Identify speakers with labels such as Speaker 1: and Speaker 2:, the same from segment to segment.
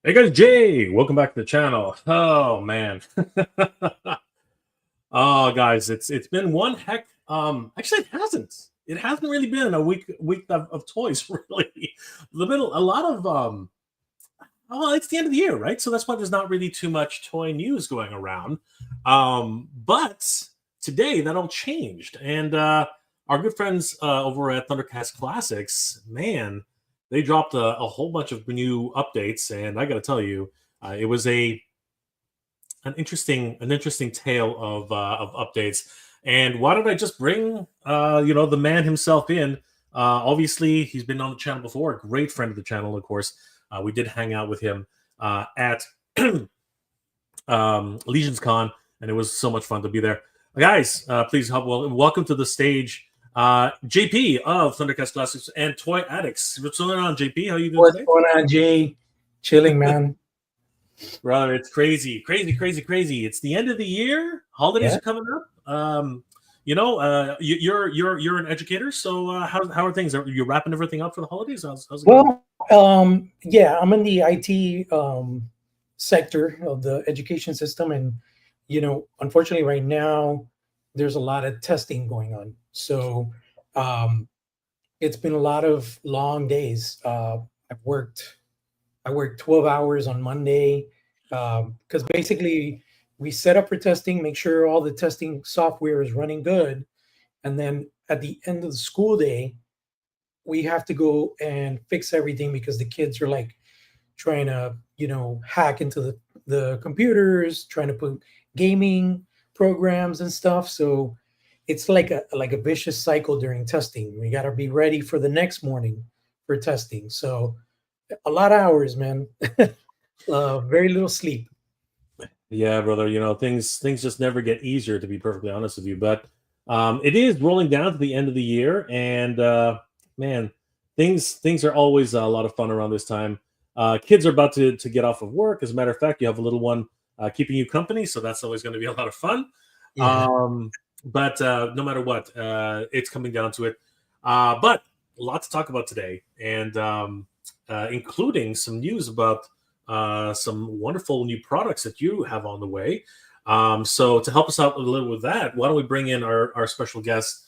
Speaker 1: Hey guys, Jay, welcome back to the channel. Oh man. Oh guys, it's been one heck. Actually, it hasn't. It hasn't really been a week of toys, really. A lot of well, it's the end of the year, right? So that's why there's not really too much toy news going around. But today that all changed. And our good friends over at Thundercats Classics, man, they dropped a whole bunch of new updates, and I got to tell you, it was a an interesting tale of updates. And why don't I just bring the man himself in? Obviously, he's been on the channel before, a great friend of the channel, of course. We did hang out with him at Legions Con, and it was so much fun to be there. Guys, please help welcome to the stage JP of Thundercats Classics and Toy Addicts. What's going on, JP? How you doing
Speaker 2: What's
Speaker 1: today?
Speaker 2: going on, Jay? Chilling, man.
Speaker 1: Brother, it's crazy. It's the end of the year. Holidays are coming up. You're an educator, so how are things? Are you wrapping everything up for the holidays? How's it going?
Speaker 2: Yeah, I'm in the IT sector of the education system, and unfortunately, right now there's a lot of testing going on. So it's been a lot of long days. I worked 12 hours on Monday because basically we set up for testing, make sure all the testing software is running good, and then at the end of the school day we have to go and fix everything because the kids are like trying to hack into the computers, trying to put gaming programs and stuff. So it's like a vicious cycle during testing. We got to be ready for the next morning for testing. So a lot of hours, man. Very little sleep.
Speaker 1: Yeah, brother. Things just never get easier, to be perfectly honest with you. But it is rolling down to the end of the year, and man, things are always a lot of fun around this time. Kids are about to get off of work. As a matter of fact, you have a little one keeping you company, so that's always going to be a lot of fun.
Speaker 2: Yeah.
Speaker 1: But no matter what, it's coming down to it. But a lot to talk about today, and including some news about some wonderful new products that you have on the way. So to help us out a little with that, why don't we bring in our special guest?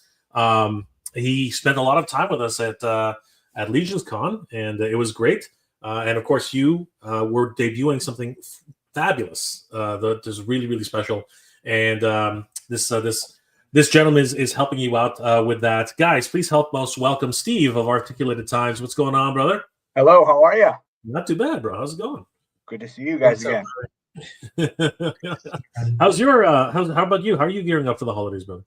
Speaker 1: He spent a lot of time with us at Legions Con, and it was great. And of course, you were debuting something fabulous that is really special. And this gentleman is helping you out with that. Guys, please help us welcome Steve of Articulated Times. What's going on, brother?
Speaker 3: Hello, how are you?
Speaker 1: Not too bad, bro. How's it going?
Speaker 3: Good to see you guys again.
Speaker 1: How about you? How are you gearing up for the holidays, brother?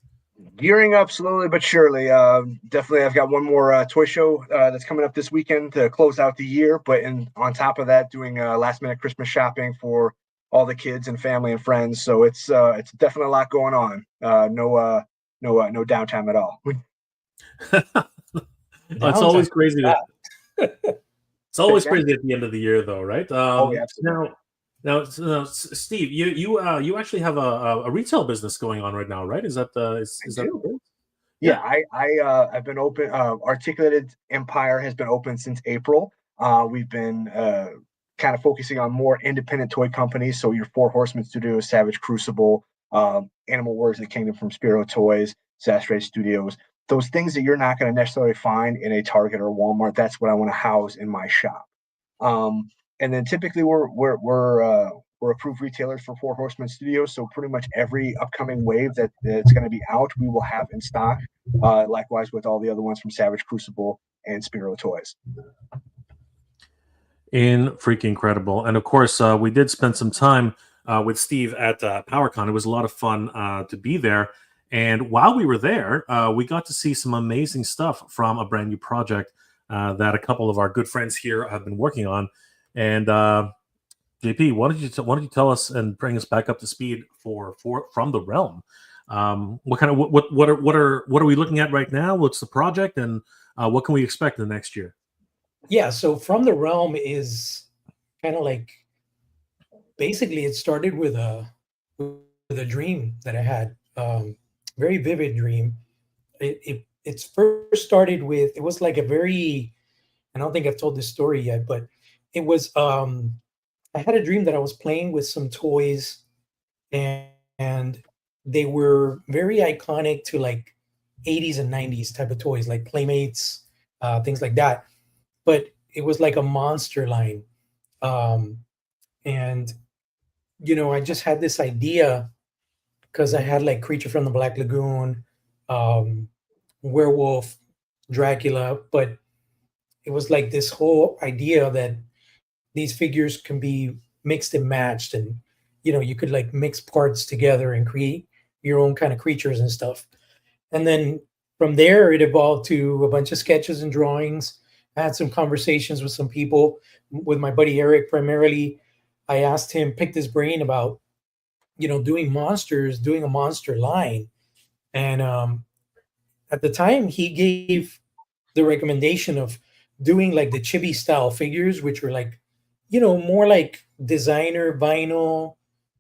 Speaker 3: Gearing up slowly but surely. Definitely, I've got one more toy show that's coming up this weekend to close out the year. But on top of that, doing last minute Christmas shopping for all the kids and family and friends. So it's definitely a lot going on. No downtime at all.
Speaker 1: It's always crazy. It's always crazy at the end of the year, though, right?
Speaker 3: Yeah,
Speaker 1: now, Steve, you actually have a retail business going on right now, right? Is that that?
Speaker 3: Yeah, I've been open. Articulated Empire has been open since April. We've been kind of focusing on more independent toy companies. So your Four Horsemen Studios, Savage Crucible, Animal Wars of the Kingdom from Spiro Toys, Saturday Studios. Those things that you're not going to necessarily find in a Target or Walmart. That's what I want to house in my shop. And then typically we're approved retailers for Four Horsemen Studios. So pretty much every upcoming wave that's going to be out, we will have in stock. Likewise with all the other ones from Savage Crucible and Spiro Toys.
Speaker 1: Freaking incredible. And of course, we did spend some time with Steve at PowerCon. It was a lot of fun to be there. And while we were there, we got to see some amazing stuff from a brand new project that a couple of our good friends here have been working on. And JP, why don't you tell us and bring us back up to speed from the realm? What are we looking at right now? What's the project, and what can we expect in the next year?
Speaker 2: Yeah, so From the Realm is kind of like, basically it started with a dream that I had, very vivid dream. It's first started with, it was like a very, I don't think I've told this story yet, but it was I had a dream that I was playing with some toys, and they were very iconic to like 80s and 90s type of toys, like Playmates, things like that. But it was like a monster line. Um, and, I just had this idea because I had like Creature from the Black Lagoon, um, Werewolf, Dracula, but it was like this whole idea that these figures can be mixed and matched, and you could like mix parts together and create your own kind of creatures and stuff. And then from there it evolved to a bunch of sketches and drawings. I had some conversations with some people, with my buddy Eric primarily. I asked him, picked his brain about doing monsters, doing a monster line. And at the time he gave the recommendation of doing like the chibi style figures, which were like, more like designer vinyl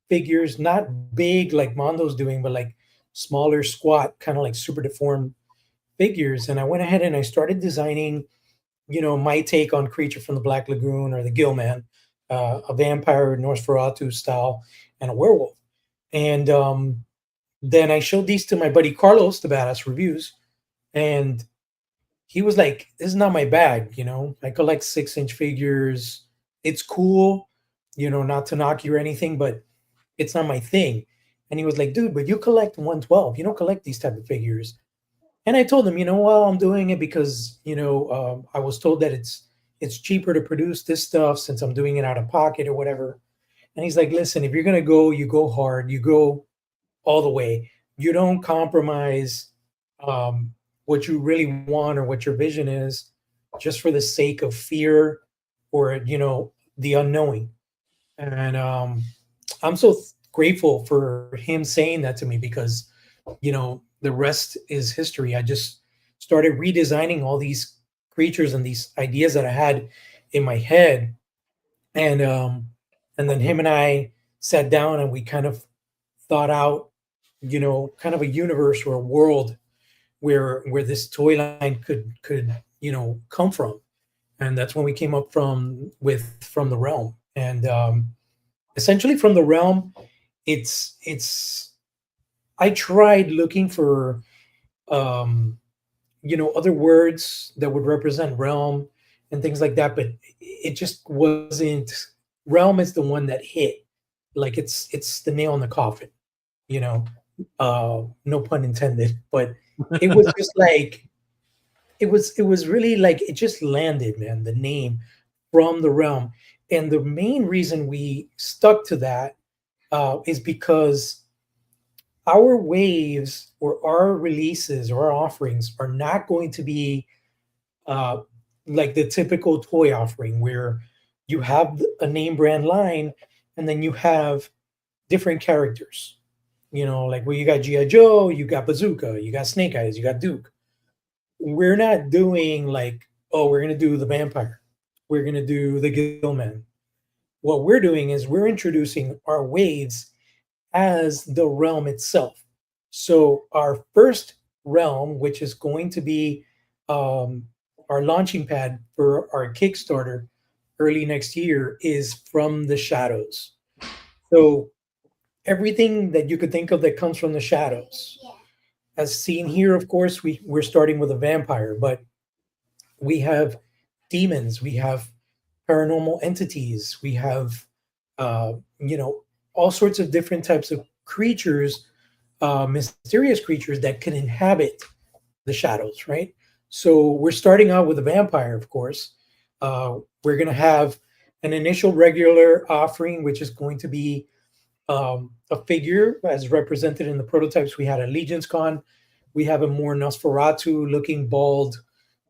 Speaker 2: figures, not big like Mondo's doing, but like smaller, squat, kind of like super deformed figures. And I went ahead and I started designing, my take on Creature from the Black Lagoon or the Gillman, a vampire, Nosferatu style, and a werewolf. And then I showed these to my buddy Carlos, the Badass Reviews, and he was like, "This is not my bag, I collect 6-inch figures. It's cool, not to knock you or anything, but it's not my thing." And he was like, "Dude, but you collect 112. You don't collect these type of figures." And I told him, well, I'm doing it because I was told that it's cheaper to produce this stuff since I'm doing it out of pocket or whatever. And he's like, "Listen, if you're gonna go, you go hard. You go all the way. You don't compromise what you really want or what your vision is just for the sake of fear or the unknowing." And I'm so grateful for him saying that to me because the rest is history. I just started redesigning all these creatures and these ideas that I had in my head, and then him and I sat down and we kind of thought out kind of a universe or a world where this toy line could come from. And that's when we came up from the realm. And essentially from the realm, it's I tried looking for um other words that would represent realm and things like that, but it just wasn't. Realm is the one that hit, like it's the nail in the coffin, you know no pun intended, but it was just like it was really like it just landed, man, the name from the realm. And the main reason we stuck to that is because our waves or our releases or our offerings are not going to be uh, like the typical toy offering where you have a name brand line and then you have different characters. Like where you got G.I. Joe, you got Bazooka, you got Snake Eyes, you got Duke. We're not doing like, oh, we're going to do the vampire, we're going to do the Gillman. What we're doing is we're introducing our waves as the realm itself. So our first realm, which is going to be um, our launching pad for our Kickstarter early next year, is from the shadows. So everything that you could think of that comes from the shadows, as seen here, of course, we're starting with a vampire, but we have demons, we have paranormal entities, we have uh, you know all sorts of different types of creatures, mysterious creatures that can inhabit the shadows, right? So we're starting out with a vampire, of course. We're going to have an initial regular offering, which is going to be a figure as represented in the prototypes we had at Legion's Con. We have a more Nosferatu looking bald,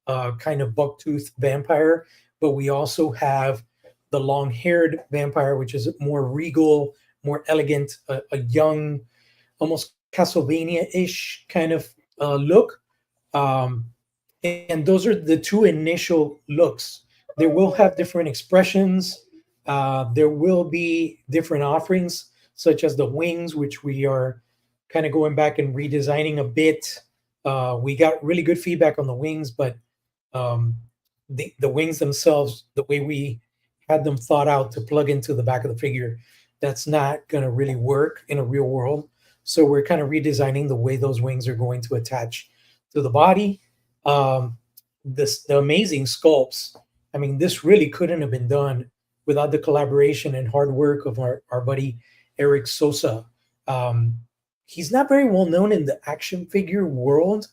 Speaker 2: kind of bucktooth vampire, but we also have the long haired vampire, which is more regal, more elegant, a young, almost Castlevania ish kind of look. Um, and those are the two initial looks. There will have different expressions. There will be different offerings, such as the wings, which we are kind of going back and redesigning a bit. We got really good feedback on the wings, but um, the wings themselves, the way we had them thought out to plug into the back of the figure. That's not going to really work in a real world. So we're kind of redesigning the way those wings are going to attach to the body. The amazing sculpts. I mean, this really couldn't have been done without the collaboration and hard work of our buddy Eric Sosa. He's not very well known in the action figure world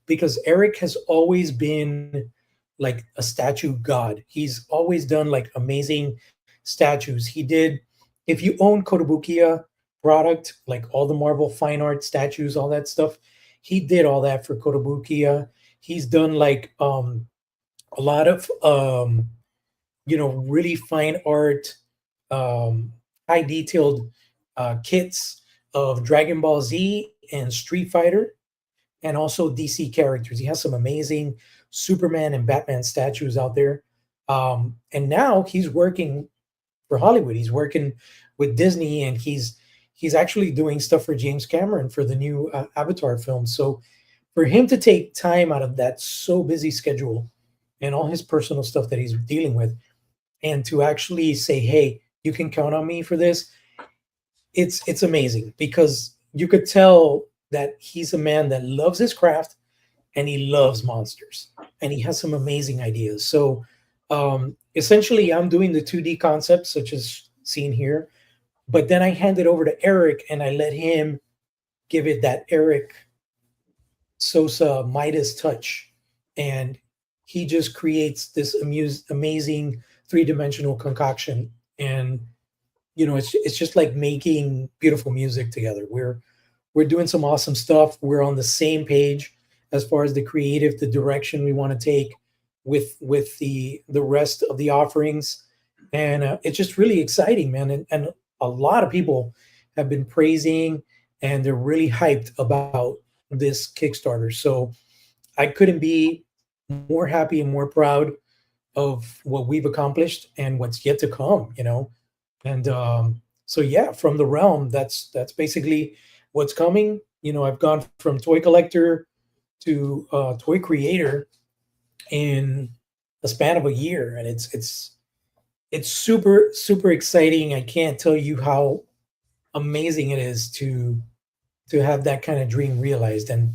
Speaker 2: because Eric has always been like a statue god. He's always done like amazing statues. He did, if you own Kotobukiya product, like all the Marvel fine art statues, all that stuff, he did all that for Kotobukiya. He's done like a lot of really fine art, high detailed kits of Dragon Ball Z and Street Fighter, and also DC characters. He has some amazing Superman and Batman statues out there. And now he's working for Hollywood. He's working with Disney, and he's actually doing stuff for James Cameron for the new Avatar film. So for him to take time out of that so busy schedule and all his personal stuff that he's dealing with, and to actually say, hey, you can count on me for this, it's amazing, because you could tell that he's a man that loves his craft and he loves monsters, and he has some amazing ideas. So essentially I'm doing the 2D concepts such as seen here, but then I hand it over to Eric and I let him give it that Eric Sosa Midas touch, and he just creates this amazing three-dimensional concoction. And it's just like making beautiful music together. We're doing some awesome stuff. We're on the same page as far as the creative, the direction we want to take with the rest of the offerings, and it's just really exciting, man. And a lot of people have been praising, and they're really hyped about this Kickstarter. So I couldn't be more happy and more proud of what we've accomplished and what's yet to come. And so yeah, from the realm, that's basically what's coming. I've gone from toy collector to toy creator in a span of a year, and it's super, super exciting. I can't tell you how amazing it is to have that kind of dream realized, and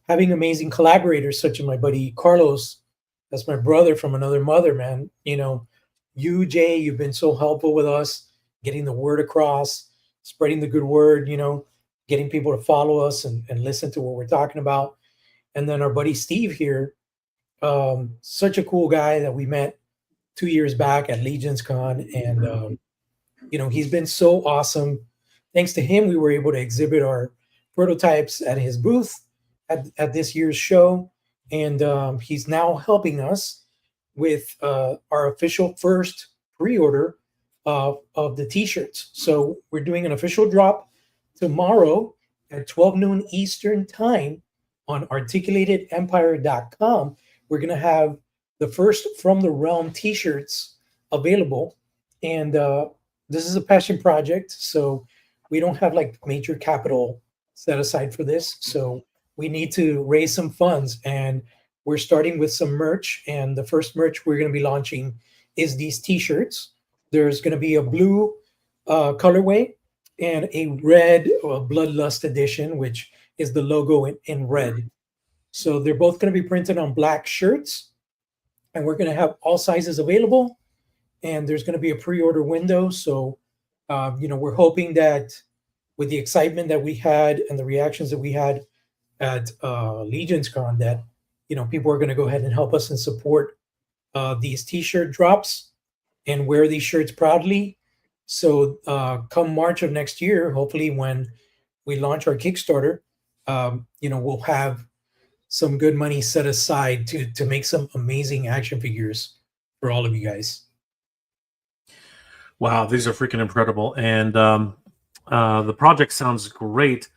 Speaker 2: having amazing collaborators such as my buddy Carlos. That's my brother from another mother, man. You, Jay, you've been so helpful with us, getting the word across, spreading the good word, getting people to follow us and listen to what we're talking about. And then our buddy Steve here, such a cool guy that we met 2 years back at Legions Con. And, he's been so awesome. Thanks to him, we were able to exhibit our prototypes at his booth at this year's show. And he's now helping us with our official first pre-order of the t-shirts. So we're doing an official drop tomorrow at 12 noon Eastern time on articulatedempire.com. We're going to have the first From the Realm t-shirts available. And this is a passion project, so we don't have like major capital set aside for this. So we need to raise some funds, and we're starting with some merch. And the first merch we're going to be launching is these t-shirts. There's going to be a blue colorway and a red Bloodlust edition, which is the logo in red. So they're both going to be printed on black shirts, and we're going to have all sizes available. And there's going to be a pre-order window. So, we're hoping that with the excitement that we had and the reactions that we had at Legions Con, that people are going to go ahead and help us and support these t-shirt drops and wear these shirts proudly. So come March of next year, hopefully when we launch our Kickstarter, we'll have some good money set aside to make some amazing action figures for all of you guys.
Speaker 1: Wow, these are freaking incredible, and the project sounds great.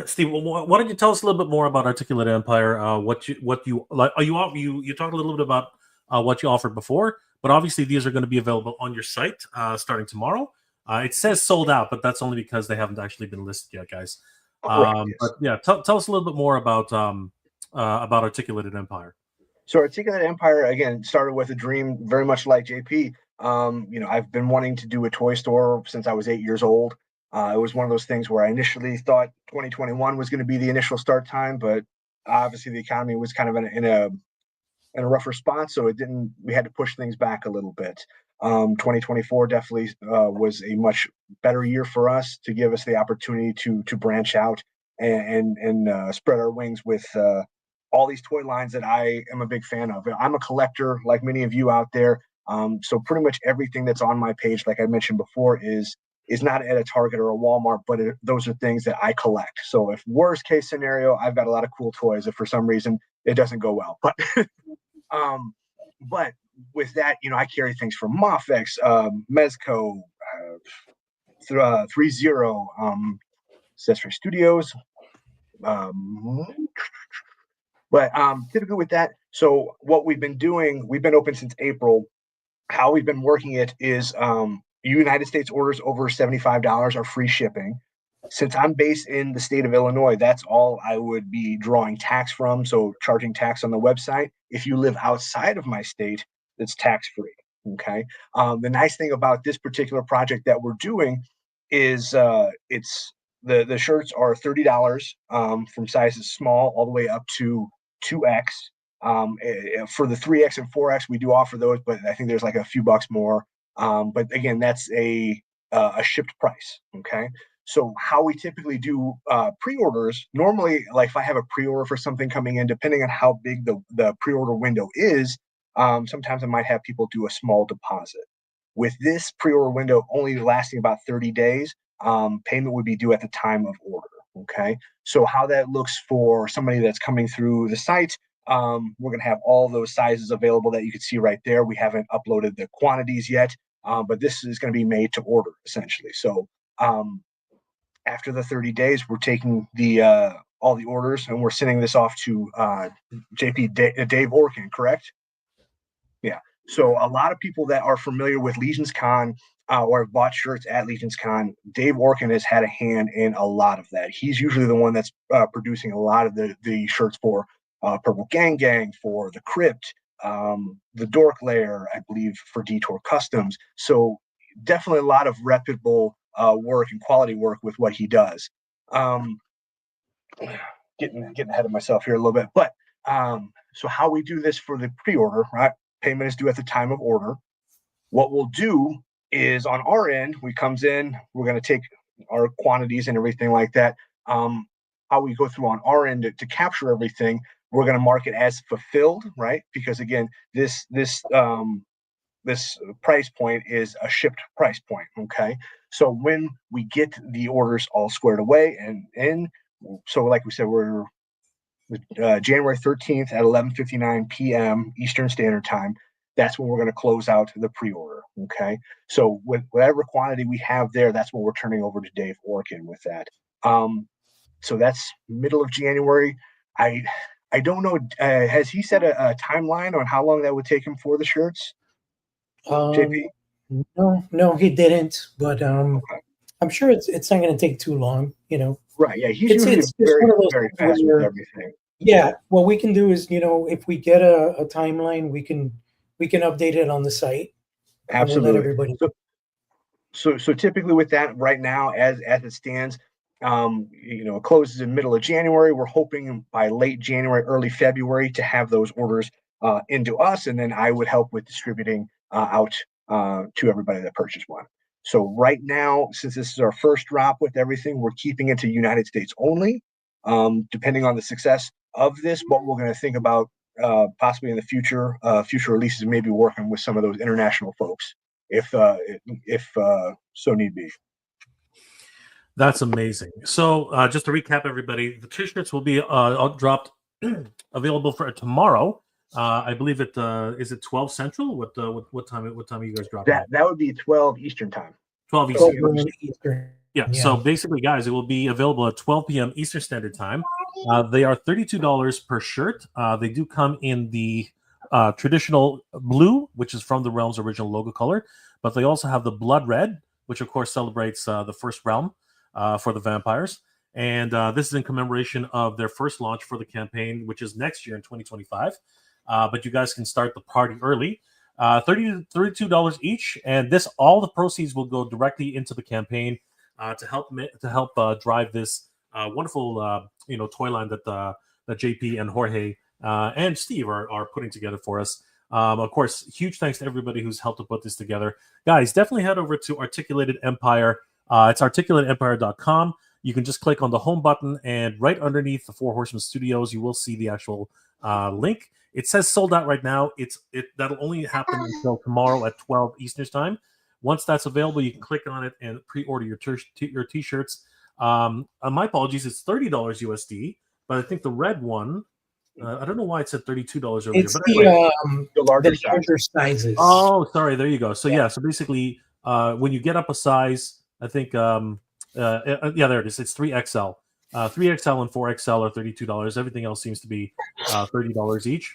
Speaker 1: Steve, why don't you tell us a little bit more about Articulate Empire? What you like? You talked a little bit about what you offered before, but obviously these are going to be available on your site starting tomorrow. It says sold out, but that's only because they haven't actually been listed yet, guys.
Speaker 3: Yes.
Speaker 1: But yeah, tell us a little bit more about Articulated Empire.
Speaker 3: So Articulated Empire, again, started with a dream very much like JP, I've been wanting to do a toy store since I was 8 years old. It was one of those things where I initially thought 2021 was going to be the initial start time, but obviously the economy was kind of in a rougher spot, so it didn't. We had to push things back a little bit. 2024 definitely was a much better year for us to give us the opportunity to branch out and spread our wings with all these toy lines that I am a big fan of. I'm a collector, like many of you out there. So pretty much everything that's on my page, like I mentioned before, is not at a Target or a Walmart, but those are things that I collect. So if worst case scenario, I've got a lot of cool toys. If for some reason it doesn't go well, but with that, I carry things from Mofex, Mezco, 3-0, Accessory Studios. But typically with that, so what we've been doing, we've been open since April. How we've been working it is United States orders over $75 are free shipping. Since I'm based in the state of Illinois, that's all I would be drawing tax from. So charging tax on the website. If you live outside of my state, it's tax free. Okay. The nice thing about this particular project that we're doing is it's the shirts are $30 from sizes small all the way up to 2X. For the 3X and 4X, we do offer those, but I think there's like a few bucks more. But again, that's a shipped price. Okay. So how we typically do pre-orders, normally, like if I have a pre-order for something coming in, depending on how big the pre-order window is, sometimes I might have people do a small deposit. With this pre-order window only lasting about 30 days, payment would be due at the time of order. Okay. So how that looks for somebody that's coming through the site, we're going to have all those sizes available that you can see right there. We haven't uploaded the quantities yet, but this is going to be made to order essentially. So after the 30 days, we're taking all the orders and we're sending this off to Dave Orkin, correct? Yeah. So a lot of people that are familiar with Legions Con or have bought shirts at Legions Con, Dave Orkin has had a hand in a lot of that. He's usually the one that's producing a lot of the shirts for Purple Gang, for the Crypt, the Dork Lair, I believe, for Detour Customs. So definitely a lot of reputable work and quality work with what he does. Getting ahead of myself here a little bit, but so how we do this for the pre-order, right? Payment is due at the time of order. What we'll do is on our end, we comes in, we're going to take our quantities and everything like that. How we go through on our end to capture everything, we're going to mark it as fulfilled, right? Because again, this price point is a shipped price point. Okay. So when we get the orders all squared away and so like we said, we're January 13th at 11:59 p.m. Eastern Standard Time. That's when we're going to close out the pre-order. Okay. So with whatever quantity we have there, that's what we're turning over to Dave Orkin with that. So that's middle of January. I don't know. Has he set a timeline on how long that would take him for the shirts? JP?
Speaker 2: No, he didn't. But I'm sure it's not going to take too long.
Speaker 3: Right. Yeah. He's usually very fast with everything.
Speaker 2: Yeah. What we can do is, if we get a timeline, we can update it on the site.
Speaker 3: Absolutely.
Speaker 2: We'll let everybody.
Speaker 3: So typically with that right now, as it stands, it closes in middle of January. We're hoping by late January, early February to have those orders into us, and then I would help with distributing out to everybody that purchased one. So right now, since this is our first drop with everything, we're keeping it to United States only. Depending on the success of this, what we're going to think about possibly in the future releases, maybe working with some of those international folks, if so need be.
Speaker 1: That's amazing. So just to recap, everybody, the t-shirts will be dropped available for tomorrow. I believe it is it 12 Central. What time are you guys dropping?
Speaker 3: That would be 12 Eastern time.
Speaker 1: 12 Eastern. Yeah. So basically, guys, it will be available at 12 p.m. Eastern Standard Time. They are $32 per shirt. They do come in the traditional blue, which is from the Realm's original logo color, but they also have the blood red, which of course celebrates the first Realm for the vampires. And this is in commemoration of their first launch for the campaign, which is next year in 2025. But you guys can start the party early. $32 each, and all the proceeds will go directly into the campaign to help drive this wonderful toy line that JP and Jorge and Steve are putting together for us. Of course, huge thanks to everybody who's helped to put this together. Guys, definitely head over to Articulated Empire. It's articulatedempire.com. You can just click on the home button, and right underneath the Four Horsemen Studios, you will see the actual link. It says sold out right now. That'll only happen until tomorrow at 12 Eastern time. Once that's available, you can click on it and pre-order your t-shirts. My apologies, it's $30 USD, but I think the red one, I don't know why it said $32 earlier.
Speaker 2: It's
Speaker 1: but
Speaker 2: the
Speaker 3: larger
Speaker 2: sizes.
Speaker 1: Oh, sorry. There you go. So so basically, when you get up a size, I think, there it is. It's 3XL. 3XL and 4XL are $32. Everything else seems to be $30 each.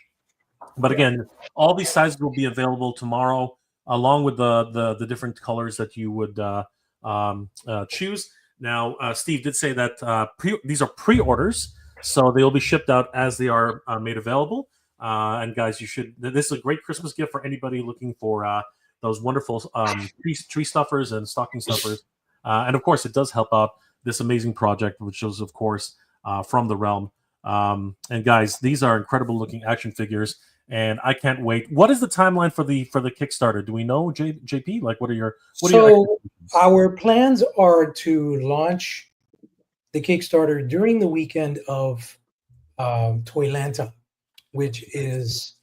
Speaker 1: But again, all these sizes will be available tomorrow, along with the different colors that you would choose. Now, Steve did say that these are pre-orders, so they will be shipped out as they are made available. And guys, this is a great Christmas gift for anybody looking for those wonderful tree stuffers and stocking stuffers. And of course, it does help out this amazing project, which is, of course, from the Realm. And guys, these are incredible looking action figures, and I can't wait. What is the timeline for the Kickstarter? Do we know, JP? Like, what are your
Speaker 2: our plans are to launch the Kickstarter during the weekend of Toylanta, which is,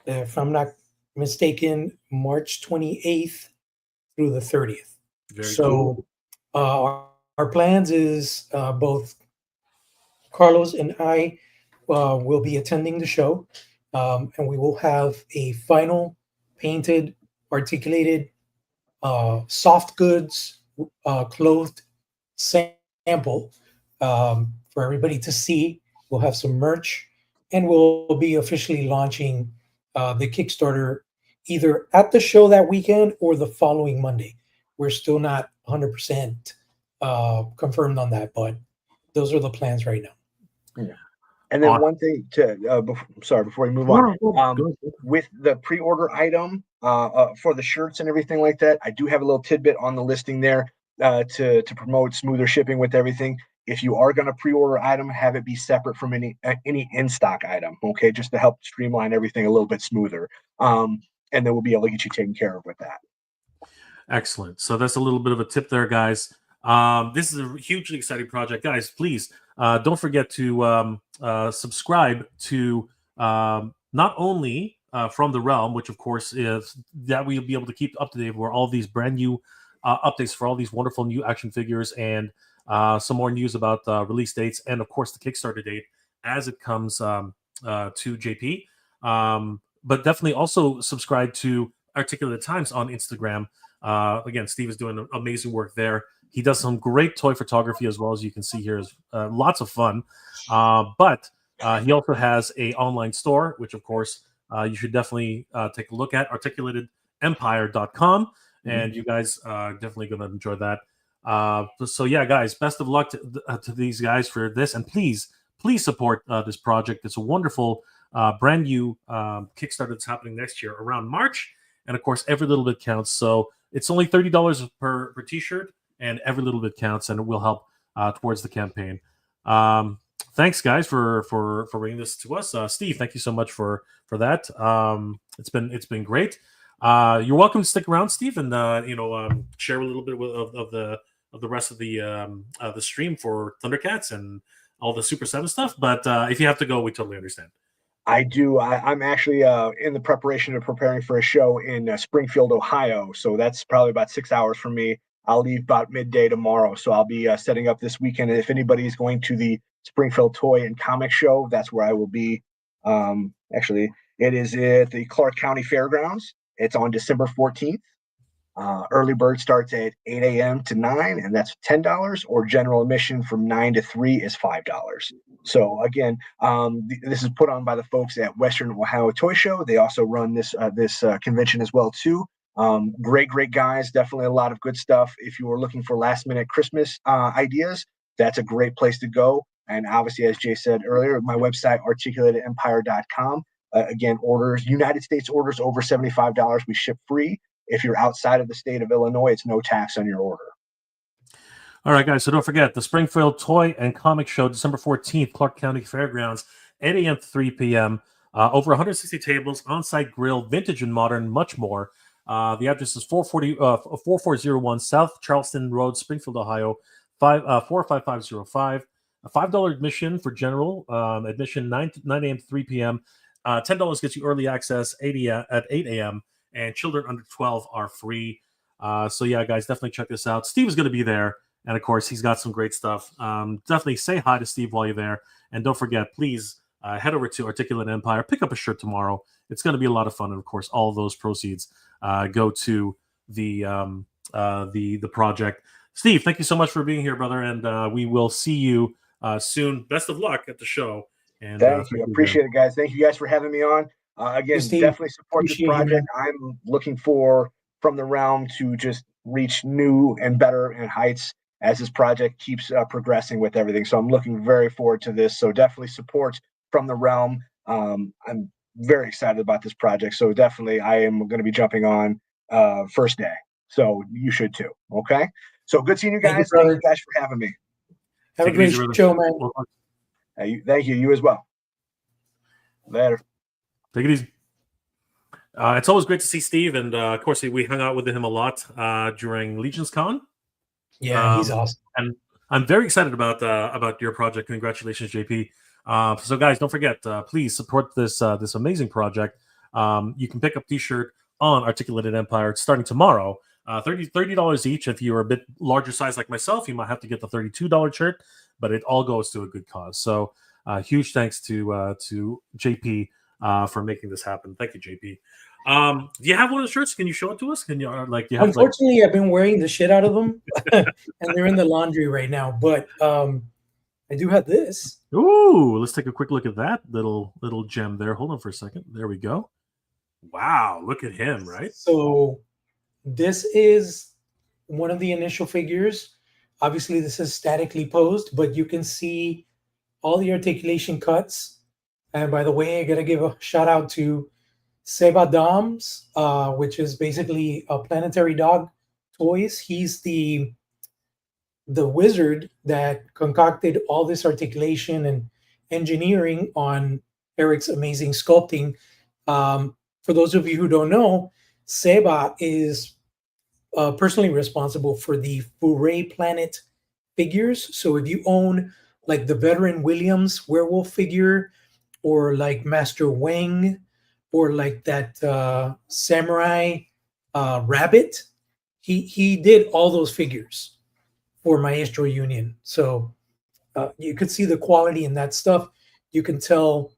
Speaker 2: if I'm not mistaken, March 28th through the 30th.
Speaker 1: Very cool.
Speaker 2: Our plans is both Carlos and I will be attending the show, and we will have a final painted, articulated, soft goods clothed sample for everybody to see. We'll have some merch, and we'll be officially launching the Kickstarter either at the show that weekend or the following Monday. We're still not 100% confirmed on that, but those are the plans right now.
Speaker 3: Yeah. And then one thing before we move on, with the pre-order item for the shirts and everything like that, I do have a little tidbit on the listing there to promote smoother shipping with everything. If you are going to pre-order item, have it be separate from any in-stock item, okay, just to help streamline everything a little bit smoother. And then we'll be able to get you taken care of with that.
Speaker 1: Excellent. So that's a little bit of a tip there, guys. This is a hugely exciting project. Guys, please don't forget to subscribe to not only From the Realm, which of course is that we'll be able to keep up to date with all these brand new updates for all these wonderful new action figures and some more news about release dates and of course the Kickstarter date as it comes to JP. But definitely also subscribe to Articulated Times on Instagram. Again, Steve is doing amazing work there. He does some great toy photography as well, as you can see here. Lots of fun. But he also has an online store, which, of course, you should definitely take a look at, articulatedempire.com. And you guys are definitely going to enjoy that. So, yeah, guys, best of luck to these guys for this. And please support this project. It's a wonderful, brand new Kickstarter that's happening next year around March. And, of course, every little bit counts. So it's only $30 per T-shirt. And every little bit counts, and it will help towards the campaign. Thanks, guys, for bringing this to us. Steve, thank you so much for that. It's been great. You're welcome to stick around, Steve, and share a little bit of the rest of the stream for Thundercats and all the Super7 stuff. But if you have to go, we totally understand.
Speaker 3: I do. I'm actually in the preparation of preparing for a show in Springfield, Ohio. So that's probably about 6 hours from me. I'll leave about midday tomorrow. So I'll be setting up this weekend. And if anybody's going to the Springfield Toy and Comic Show, that's where I will be. Actually, it is at the Clark County Fairgrounds. It's on December 14th. Early bird starts at 8 a.m. to 9, and that's $10, or general admission from 9 to 3 is $5. So again, this is put on by the folks at Western Ohio Toy Show. They also run this convention as well too. Great guys, definitely a lot of good stuff. If you are looking for last minute Christmas ideas, that's a great place to go. And obviously, as Jay said earlier, my website, articulatedempire.com. Again, orders, United States orders over $75, we ship free. If you're outside of the state of Illinois, it's no tax on your order.
Speaker 1: All right, guys. So don't forget the Springfield Toy and Comic Show, December 14th, Clark County Fairgrounds, 8 a.m. to 3 p.m. Over 160 tables, on-site grill, vintage and modern, much more. The address is 4401 South Charleston Road, Springfield, Ohio, 45505. A $5 admission for general admission, 9 a.m. to 3 p.m. $10 gets you early access at 8 a.m. And children under 12 are free. So yeah, guys, definitely check this out. Steve is going to be there. And of course, he's got some great stuff. Definitely say hi to Steve while you're there. And don't forget, please head over to Articulate Empire. Pick up a shirt tomorrow. It's going to be a lot of fun. And of course, all of those proceeds go to the project. Steve, thank you so much for being here, brother. And we will see you soon. Best of luck at the show. And
Speaker 3: thank you. Appreciate it, guys. Thank you guys for having me on. Again, definitely support this project. I'm looking for From the Realm to just reach new and better and heights as this project keeps progressing with everything. So I'm looking very forward to this. So definitely support From the Realm. I'm very excited about this project. So definitely I am going to be jumping on first day. So you should too. Okay. So good seeing you guys. Thank you guys for having me.
Speaker 2: Have a great show, man.
Speaker 3: Thank you. You as well. Later.
Speaker 1: Take it easy. It's always great to see Steve, and of course, we hung out with him a lot during Legions Con.
Speaker 2: Yeah, he's awesome,
Speaker 1: and I'm very excited about your project. Congratulations, JP. So, guys, don't forget, please support this amazing project. You can pick up T-shirt on Articulated Empire starting tomorrow. $30 each. If you're a bit larger size like myself, you might have to get the $32 shirt, but it all goes to a good cause. So, huge thanks to JP for making this happen. Thank you, JP. Do you have one of the shirts? Can you show it to us? Can you
Speaker 2: Unfortunately, I've been wearing the shit out of them, and they're in the laundry right now. But I do have this.
Speaker 1: Ooh, let's take a quick look at that little gem there. Hold on for a second. There we go. Wow, look at him, right?
Speaker 2: So this is one of the initial figures. Obviously, this is statically posed, but you can see all the articulation cuts. And by the way, I gotta give a shout out to Seba Doms, which is basically a Planetary Dog Toys. He's the wizard that concocted all this articulation and engineering on Eric's amazing sculpting. For those of you who don't know, Seba is personally responsible for the Foray Planet figures. So if you own like the Veteran Williams werewolf figure, or like Master Wang, or like that samurai rabbit, he did all those figures for Maestro Union. So you could see the quality in that stuff. You can tell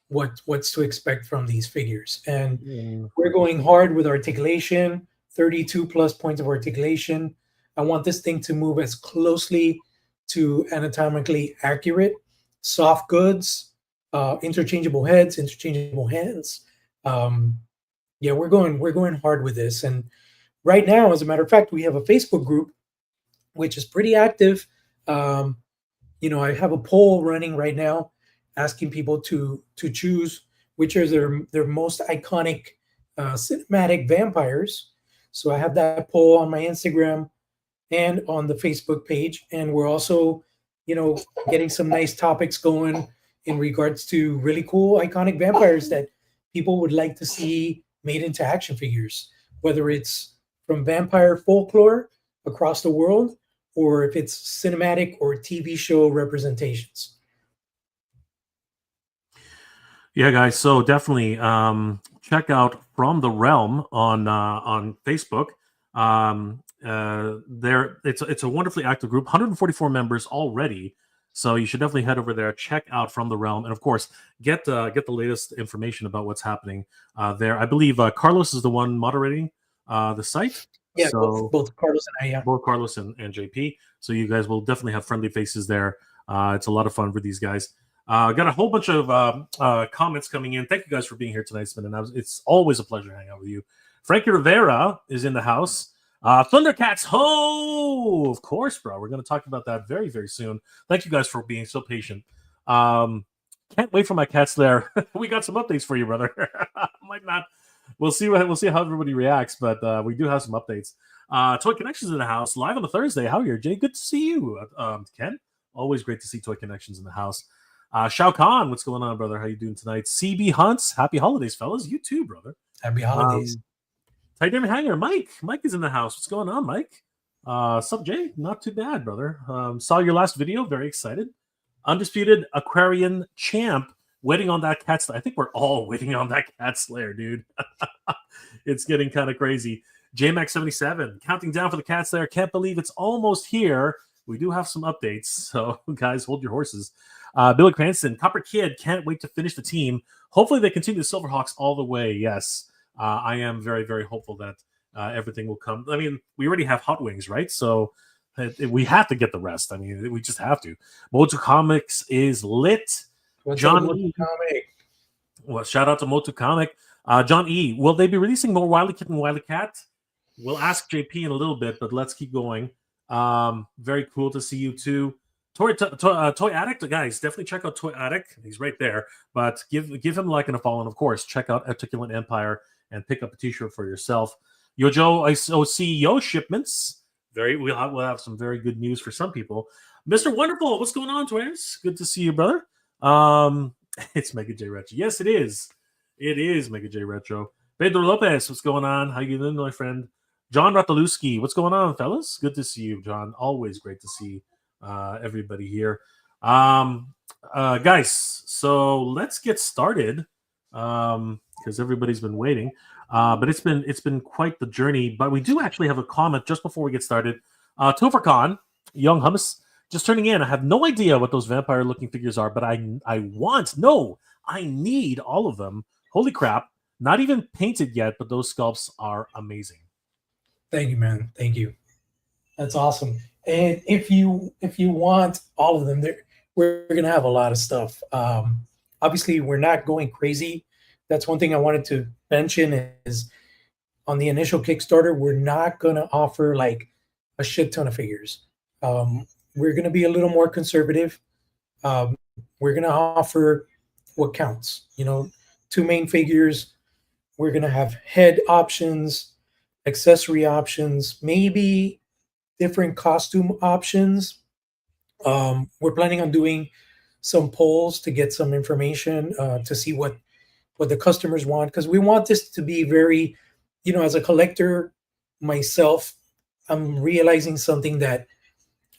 Speaker 2: what's to expect from these figures. And we're going hard with articulation, 32 plus points of articulation. I want this thing to move as closely to anatomically accurate, soft goods, interchangeable heads, interchangeable hands. Yeah, we're going hard with this. And right now, as a matter of fact, we have a Facebook group which is pretty active. I have a poll running right now asking people to choose which are their most iconic cinematic vampires. So I have that poll on my Instagram and on the Facebook page, and we're also getting some nice topics going in regards to really cool iconic vampires that people would like to see made into action figures, whether it's from vampire folklore across the world or if it's cinematic or TV show representations.
Speaker 1: Yeah, guys. So definitely check out From the Realm on Facebook. It's a wonderfully active group, 144 members already. So you should definitely head over there, check out From the Realm, and of course get the latest information about what's happening there. I believe Carlos is the one moderating the site.
Speaker 2: Yeah,
Speaker 1: so
Speaker 2: both Carlos and I. Yeah.
Speaker 1: Both Carlos and JP. So you guys will definitely have friendly faces there. It's a lot of fun for these guys. Got a whole bunch of comments coming in. Thank you guys for being here tonight, Spin. And it's always a pleasure hanging out with you. Frankie Rivera is in the house. Thundercats, ho! Of course, bro. We're going to talk about that very, very soon. Thank you guys for being so patient. Can't wait for my Cats Lair. We got some updates for you, brother. Might not. We'll see how everybody reacts, but we do have some updates. Toy Connections in the house, live on a Thursday. How are you, Jay? Good to see you, Ken. Always great to see Toy Connections in the house. Shao Kahn, what's going on, brother? How you doing tonight? CB Hunts, happy holidays, fellas. You too, brother.
Speaker 2: Happy holidays.
Speaker 1: Titanium Hanger, Mike. Mike is in the house. What's going on, Mike? Sup, Jay? Not too bad, brother. Saw your last video. Very excited. Undisputed Aquarian champ. Waiting on that Cats Lair. I think we're all waiting on that Cats Lair, dude. It's getting kind of crazy. JMax77, counting down for the Cats Lair. Can't believe it's almost here. We do have some updates, so guys, hold your horses. Billy Cranston, Copper Kid, can't wait to finish the team. Hopefully they continue the Silverhawks all the way. Yes, I am very, very hopeful that everything will come. I mean, we already have Hot Wings, right? So we have to get the rest. I mean, we just have to. Motu Comics is lit.
Speaker 2: What's
Speaker 1: John
Speaker 2: up,
Speaker 1: E.
Speaker 2: Comic?
Speaker 1: Well, shout out to Motu Comic. John E. Will they be releasing more Wily Kit and Wily Cat? We'll ask JP in a little bit, but let's keep going. Very cool to see you too. Toy Addict, guys, definitely check out Toy Addict. He's right there. But give him a like and a follow, and of course, check out Articulate Empire and pick up a T-shirt for yourself. Yojo CEO shipments. We'll have some very good news for some people. Mr. Wonderful, what's going on, Twins? Good to see you, brother. It's Mega J Retro. Yes, it is. It is Mega J Retro. Pedro Lopez, what's going on? How you doing, my friend? John Rataluski, what's going on, fellas? Good to see you, John. Always great to see everybody here. Guys, so let's get started because everybody's been waiting. But it's been quite the journey. But we do actually have a comment just before we get started. Topher Khan, Young Hummus, just turning in. I have no idea what those vampire-looking figures are, but I need all of them. Holy crap. Not even painted yet, but those sculpts are amazing.
Speaker 2: Thank you, man. Thank you. That's awesome. And if you want all of them, we're gonna have a lot of stuff. Obviously, we're not going crazy. That's one thing I wanted to mention is on the initial Kickstarter, we're not gonna offer like a shit ton of figures. We're gonna be a little more conservative. We're gonna offer what counts. 2 main figures. We're gonna have head options, accessory options, maybe different costume options. We're planning on doing some polls to get some information to see what the customers want, because we want this to be very, as a collector myself, I'm realizing something that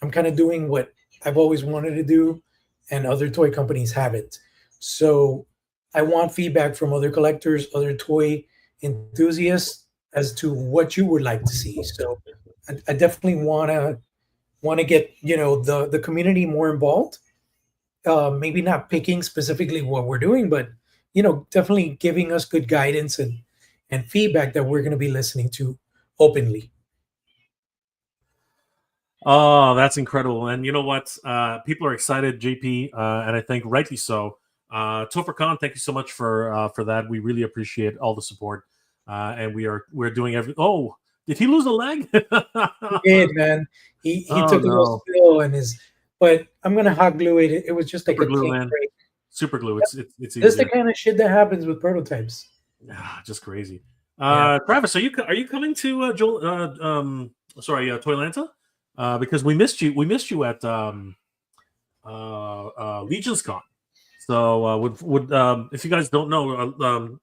Speaker 2: I'm kind of doing what I've always wanted to do and other toy companies haven't. So I want feedback from other collectors, other toy enthusiasts as to what you would like to see. So I definitely want to get the community more involved. Maybe not picking specifically what we're doing, but definitely giving us good guidance and feedback that we're going to be listening to openly.
Speaker 1: Oh, that's incredible. And you know what? People are excited, JP, and I think rightly so. Topher Khan, thank you so much for that. We really appreciate all the support. And we're doing everything. Oh, did he lose a leg?
Speaker 2: He did, man. He took a little spill and but I'm gonna hot glue it. It was just like
Speaker 1: Super
Speaker 2: a
Speaker 1: glue,
Speaker 2: clean
Speaker 1: man.
Speaker 2: break.
Speaker 1: Super glue. It's easy.
Speaker 2: This is the kind of shit that happens with prototypes.
Speaker 1: Just crazy. Travis, are you coming to Toylanta? Because we missed you at Legion's Con. So if you guys don't know,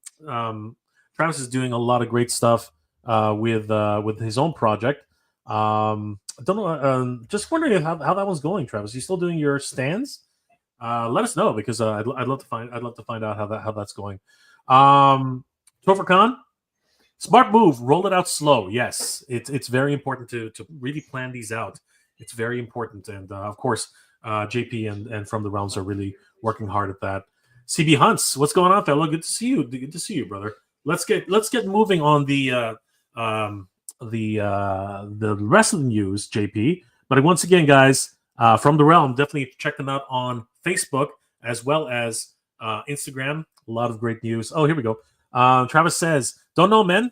Speaker 1: Travis is doing a lot of great stuff with his own project. I don't know. Just wondering how that one's going, Travis. You still doing your stands? Let us know because I'd love to find out how that's going. Topher Khan, smart move. Roll it out slow. Yes, it's very important to really plan these out. It's very important, and of course, JP and From the Realms are really working hard at that. CB Hunts, what's going on, fella? Good to see you. Good to see you, brother. Let's get moving on the rest of the news, JP. But once again, guys, From the Realm, definitely check them out on Facebook as well as Instagram. A lot of great news. Oh, here we go. Travis says, "Don't know, men.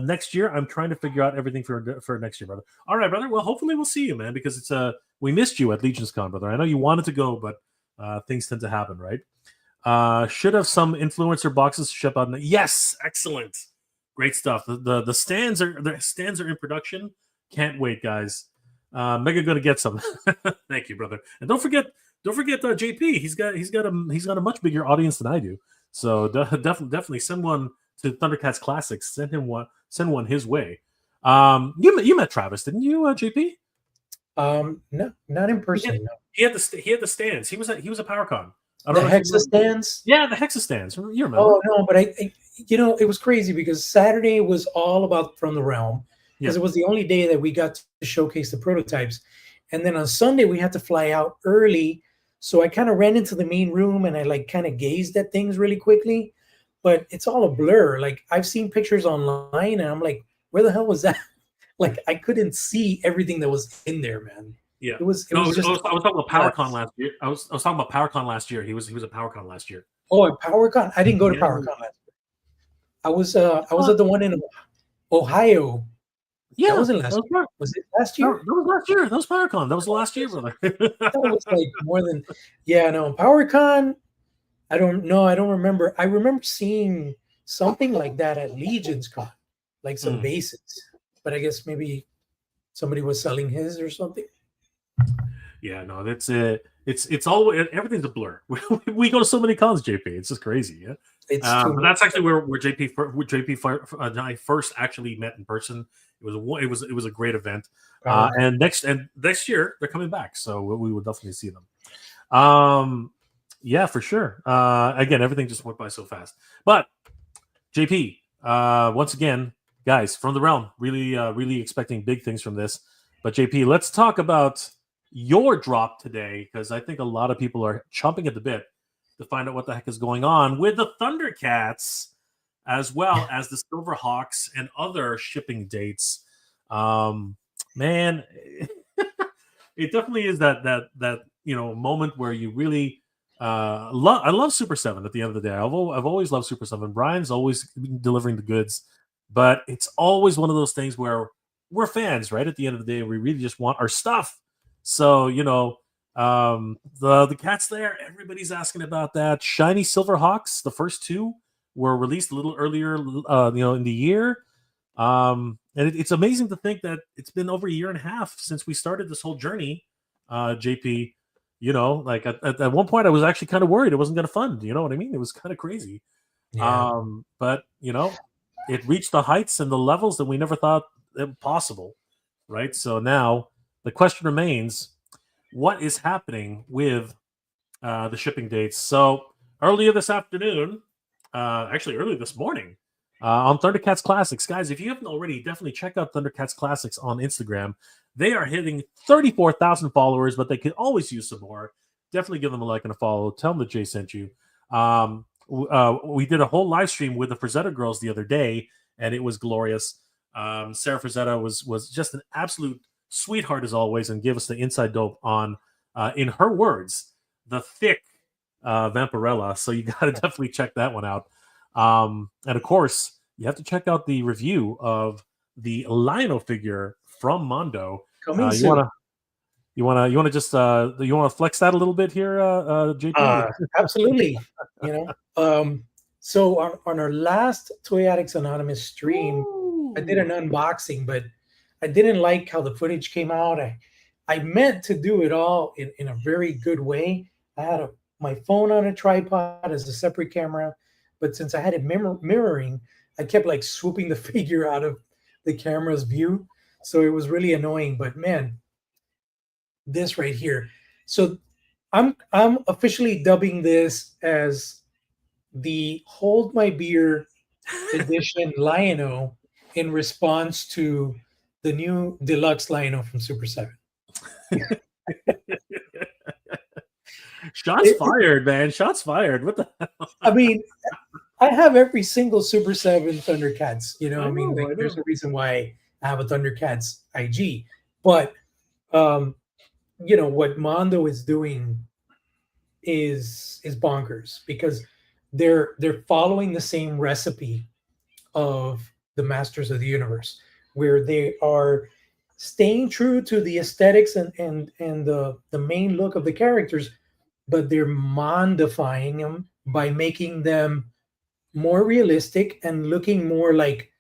Speaker 1: Next year, I'm trying to figure out everything for next year, brother." All right, brother. Well, hopefully we'll see you, man, because it's we missed you at Legion's Con, brother. I know you wanted to go, but things tend to happen, right? Should have some influencer boxes to ship out. Yes, excellent, great stuff. The stands are in production. Can't wait, guys. Mega gonna get some. Thank you, brother. And don't forget JP. He's got a much bigger audience than I do. So definitely send one to Thundercats Classics. Send one his way. You met Travis, didn't you, JP?
Speaker 2: No, not in person.
Speaker 1: He had the stands. He was at PowerCon.
Speaker 2: The Hexa stands?
Speaker 1: Yeah, the Hexa stands. You remember?
Speaker 2: Oh no, but I it was crazy because Saturday was all about From the Realm because it was the only day that we got to showcase the prototypes, and then on Sunday we had to fly out early. So I kind of ran into the main room and I like kind of gazed at things really quickly, but it's all a blur. Like I've seen pictures online and I'm like, where the hell was that? Like I couldn't see everything that was in there, man.
Speaker 1: Yeah,
Speaker 2: I was
Speaker 1: talking about PowerCon last year. I was talking about PowerCon last year. He was at PowerCon last year.
Speaker 2: Oh, at PowerCon? I didn't go to PowerCon last year. I was at the one in Ohio.
Speaker 1: Yeah,
Speaker 2: that wasn't last year. Was it last year?
Speaker 1: That was last year. That was PowerCon. That was last year, brother.
Speaker 2: That was like more than PowerCon. I don't know. I don't remember. I remember seeing something like that at Legion's Con, like some bases. But I guess maybe somebody was selling his or something.
Speaker 1: Yeah, no, it's all everything's a blur. We go to so many cons, JP. It's just crazy. Yeah, but that's actually where JP and I first actually met in person. It was a great event. And next year they're coming back, so we would definitely see them. Yeah, for sure. Again, everything just went by so fast. But JP, once again, guys, From the Realm, really expecting big things from this. But JP, let's talk about your drop today, because I think a lot of people are chomping at the bit to find out what the heck is going on with the Thundercats, as well as the Silverhawks and other shipping dates. Man, it definitely is that moment where you really I love Super7 at the end of the day. I've always loved Super7. Brian's always delivering the goods, but it's always one of those things where we're fans, right? At the end of the day, we really just want our stuff. So, the Cats Lair, everybody's asking about that. Shiny Silverhawks, the first two were released a little earlier, in the year. And it's amazing to think that it's been over a year and a half since we started this whole journey, JP. Like at one point I was actually kind of worried it wasn't going to fund. You know what I mean? It was kind of crazy.
Speaker 2: Yeah.
Speaker 1: But, it reached the heights and the levels that we never thought possible, right? So now the question remains, what is happening with the shipping dates? So earlier this afternoon, actually earlier this morning, on Thundercats Classics, guys, if you haven't already, definitely check out Thundercats Classics on Instagram. They are hitting 34,000 followers, but they could always use some more. Definitely give them a like and a follow. Tell them that Jay sent you. We did a whole live stream with the Frazetta girls the other day, and it was glorious. Sarah Frazetta was just an absolute sweetheart as always, and gave us the inside dope on, in her words, the thick Vampirella. So you got to definitely check that one out. And of course, you have to check out the review of the Lionel figure from Mondo. You want to just you want to flex that a little bit here, JP?
Speaker 2: Absolutely. So on our last Toy Addicts Anonymous stream, I did an unboxing, but I didn't like how the footage came out. I meant to do it all in a very good way. I had my phone on a tripod as a separate camera, but since I had it mirroring, I kept like swooping the figure out of the camera's view. So it was really annoying, but man, this right here. So I'm officially dubbing this as the Hold My Beer edition Lion-O in response to the new deluxe Lion-O from Super7.
Speaker 1: Shots fired, man. Shots fired. What the hell?
Speaker 2: I mean, I have every single Super7 Thundercats. There's a reason why I have a Thundercats IG. But what Mondo is doing is bonkers, because they're following the same recipe of the Masters of the Universe, where they are staying true to the aesthetics and the main look of the characters, but they're mondifying them by making them more realistic and looking more like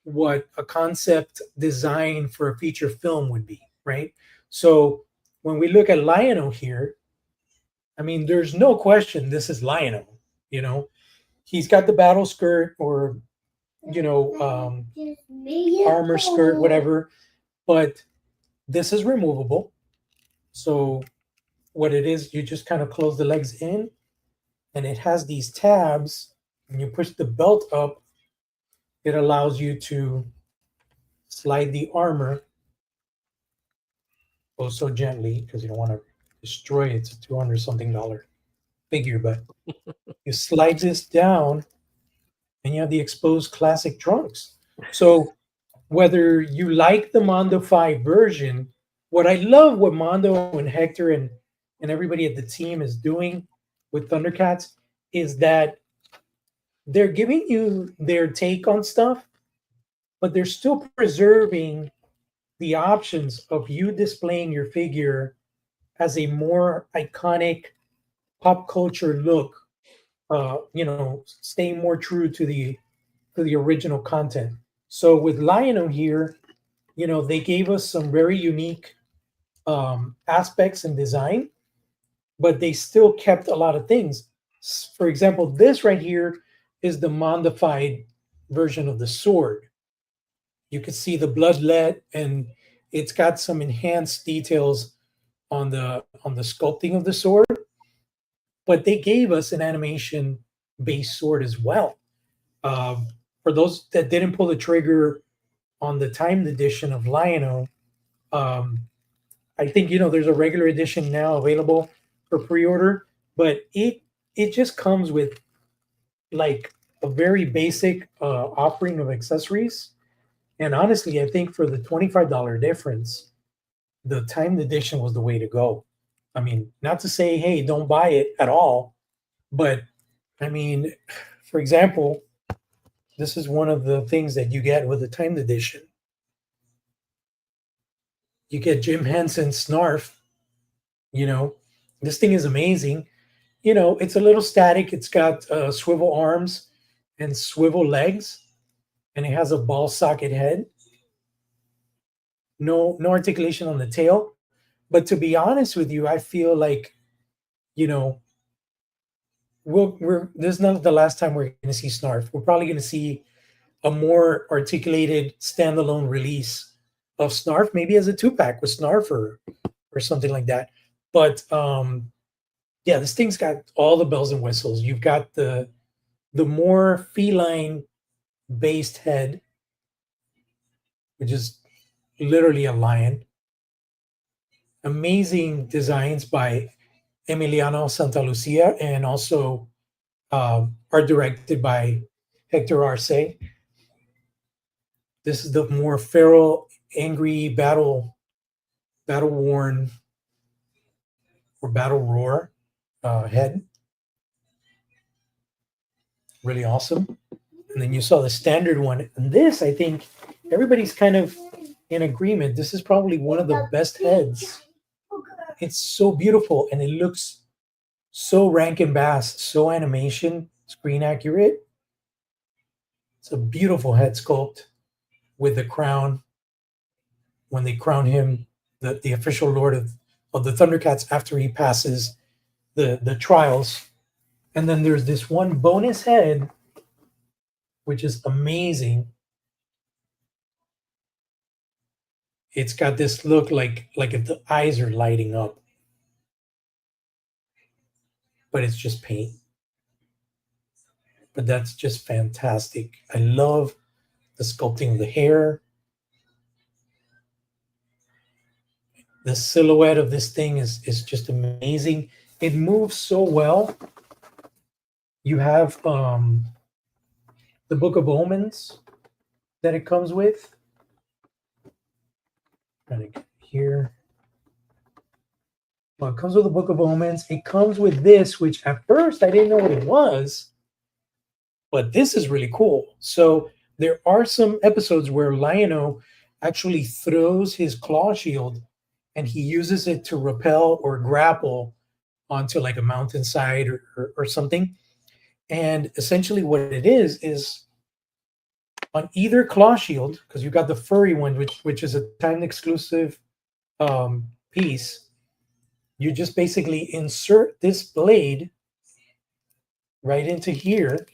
Speaker 2: what a concept design for a feature film would be, right? So when we look at Lion-O here, I mean, there's no question this is Lion-O. You know, he's got the battle skirt or armor skirt, whatever, but this is removable. So what it is, you just kind of close the legs in, and it has these tabs. When you push the belt up, it allows you to slide the armor oh so gently because you don't want to destroy it. It's a $200 something figure, but you slide this down and you have the exposed classic trunks. So whether you like the Mondo 5 version, what I love what Mondo and Hector and everybody at the team is doing with Thundercats is that they're giving you their take on stuff, but they're still preserving the options of you displaying your figure as a more iconic pop culture look, staying more true to the original content. So with Lion-O here, they gave us some very unique aspects in design, but they still kept a lot of things. For example, this right here is the modified version of the sword. You can see the bloodlet, and it's got some enhanced details on the sculpting of the sword. But they gave us an animation-based sword as well. For those that didn't pull the trigger on the timed edition of Lion-O, I think there's a regular edition now available for pre-order, but it just comes with like a very basic offering of accessories. And honestly, I think for the $25 difference, the timed edition was the way to go. I mean, not to say, hey, don't buy it at all, but I mean, for example, this is one of the things that you get with the timed edition. You get Jim Henson's Snarf. This thing is amazing. It's a little static. It's got swivel arms and swivel legs, and it has a ball socket head. No articulation on the tail. But to be honest with you, I feel like, this is not the last time we're going to see Snarf. We're probably going to see a more articulated standalone release of Snarf, maybe as a 2-pack with Snarf or something like that. But yeah, this thing's got all the bells and whistles. You've got the more feline based head, which is literally a lion. Amazing designs by Emiliano Santalucia, and also are directed by Hector Arce. This is the more feral, angry, battle-worn, or battle roar head. Really awesome. And then you saw the standard one. And this, I think, everybody's kind of in agreement. This is probably one of the best heads. It's so beautiful, and it looks so Rankin Bass, so animation, screen accurate. It's a beautiful head sculpt with the crown. When they crown him the official lord of the Thundercats after he passes the trials. And then there's this one bonus head, which is amazing. It's got this look like if the eyes are lighting up, but it's just paint. But that's just fantastic. I love the sculpting of the hair. The silhouette of this thing is just amazing. It moves so well. You have the Book of Omens that it comes with. Trying to get here. Well, it comes with the Book of Omens. It comes with this, which at first I didn't know what it was, but this is really cool. So there are some episodes where Lion-O actually throws his claw shield and he uses it to repel or grapple onto like a mountainside or something. And essentially what it is on either claw shield, because you got the furry one, which is a timed exclusive piece, you just basically insert this blade right into here.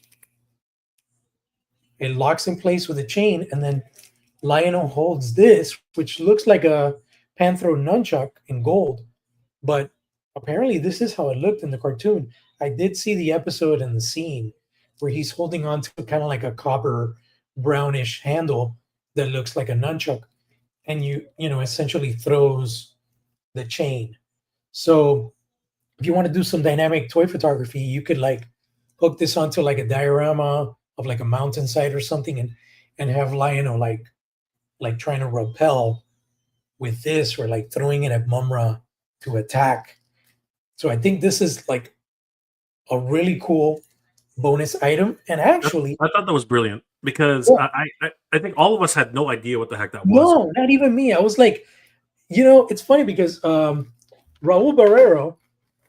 Speaker 2: It locks in place with a chain, and then Lionel holds this, which looks like a Panthro nunchuck in gold, but apparently this is how it looked in the cartoon. I did see the episode and the scene where he's holding on to kind of like a copper brownish handle that looks like a nunchuck, and essentially throws the chain. So if you want to do some dynamic toy photography, you could like hook this onto like a diorama of like a mountainside or something, and have Lionel like trying to repel with this, or like throwing it at Mumra to attack. So I think this is like a really cool bonus item. And actually,
Speaker 1: I thought that was brilliant because
Speaker 2: yeah,
Speaker 1: I think all of us had no idea what the heck that was.
Speaker 2: no, not even me. I was like, it's funny because Raul Barrero,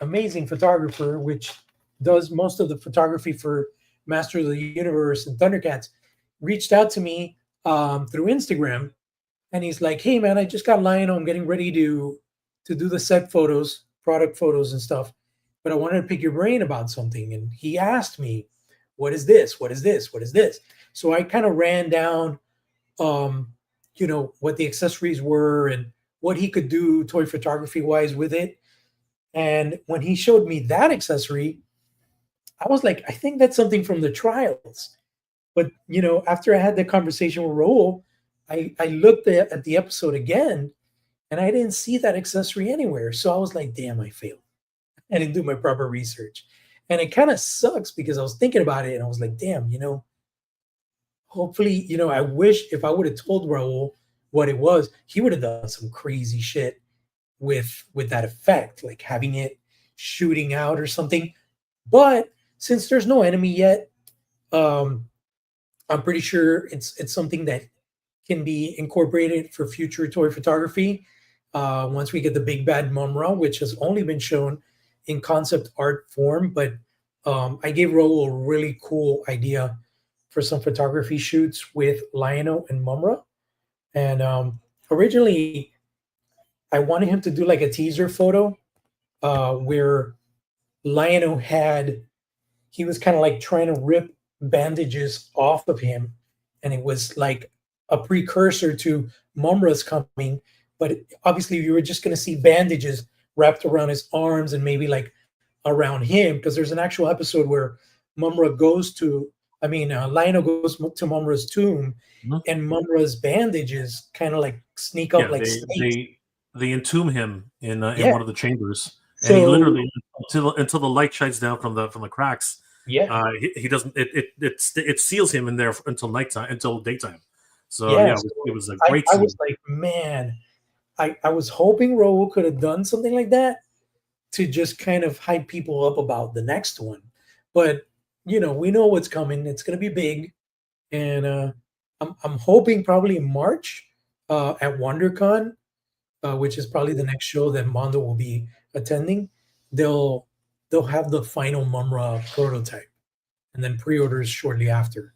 Speaker 2: amazing photographer, which does most of the photography for Master of the Universe and Thundercats, reached out to me through Instagram, and he's like, "Hey man, I just got Lionel. I'm getting ready to do the set photos, product photos and stuff, but I wanted to pick your brain about something." And he asked me, "What is this? What is this? What is this?" So I kind of ran down, what the accessories were and what he could do toy photography wise with it. And when he showed me that accessory, I was like, I think that's something from the trials. But after I had the conversation with Raul, I looked at the episode again, and I didn't see that accessory anywhere. So I was like, damn, I failed. I didn't do my proper research. And it kind of sucks because I was thinking about it and I was like, damn, hopefully, I wish if I would have told Raul what it was, he would have done some crazy shit with that effect, like having it shooting out or something. But since there's no enemy yet, I'm pretty sure it's something that can be incorporated for future toy photography. Once we get the big bad Mumra, which has only been shown in concept art form, but I gave Raul a really cool idea for some photography shoots with Lionel and Mumra. And originally, I wanted him to do like a teaser photo where Lionel he was kind of like trying to rip bandages off of him, and it was like a precursor to Mumra's coming. But obviously, you were just going to see bandages wrapped around his arms and maybe like around him, because there's an actual episode where Lionel goes to Mumra's tomb,
Speaker 1: Mhm.
Speaker 2: and Mumra's bandages kind of like sneak up
Speaker 1: Yeah,
Speaker 2: like snakes.
Speaker 1: they entomb him in
Speaker 2: Yeah.
Speaker 1: one of the chambers, and he
Speaker 2: So
Speaker 1: literally until the light shines down from the cracks.
Speaker 2: yeah,
Speaker 1: He doesn't. It seals him in there until daytime. So
Speaker 2: yeah.
Speaker 1: yeah,
Speaker 2: So
Speaker 1: it was a
Speaker 2: I,
Speaker 1: great
Speaker 2: I
Speaker 1: scene.
Speaker 2: was like, man, I was hoping Raul could have done something like that to just kind of hype people up about the next one. But we know what's coming. It's going to be big, and I'm hoping probably in March at WonderCon, which is probably the next show that Mondo will be attending. They'll have the final Mumra prototype, and then pre-orders shortly after.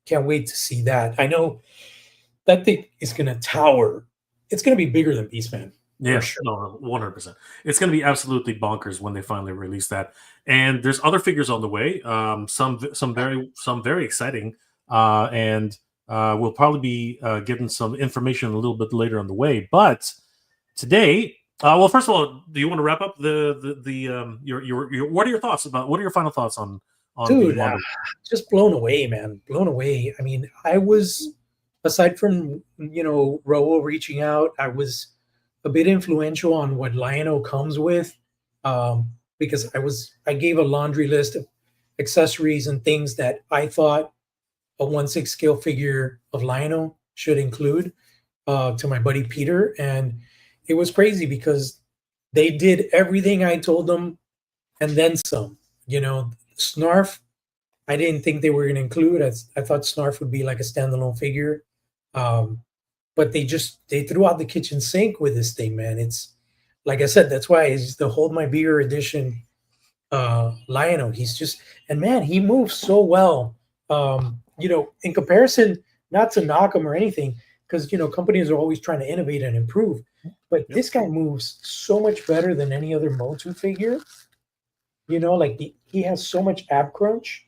Speaker 2: Can't wait to see that. I know that thing is going to tower. It's going to be bigger than Beastman.
Speaker 1: Yeah,
Speaker 2: sure.
Speaker 1: no, 100%. It's going to be absolutely bonkers when they finally release that. And there's other figures on the way. Some very exciting. And we'll probably be getting some information a little bit later on the way. But today, well, first of all, do you want to wrap up your what are your thoughts about? What are your final thoughts on the
Speaker 2: Dude,
Speaker 1: Mondo?
Speaker 2: just blown away, man. Blown away. I mean, I was, aside from, Raul reaching out, I was a bit influential on what Lionel comes with, because I gave a laundry list of accessories and things that I thought a 1/6 scale figure of Lionel should include, to my buddy Peter. And it was crazy because they did everything I told them and then some. Snarf, I didn't think they were going to include. I thought Snarf would be like a standalone figure. But they threw out the kitchen sink with this thing, man. It's like I said, that's why it's the Hold My Beer edition Lionel. And man, he moves so well. In comparison, not to knock him or anything, because companies are always trying to innovate and improve. But this guy moves so much better than any other Motu figure. He has so much ab crunch.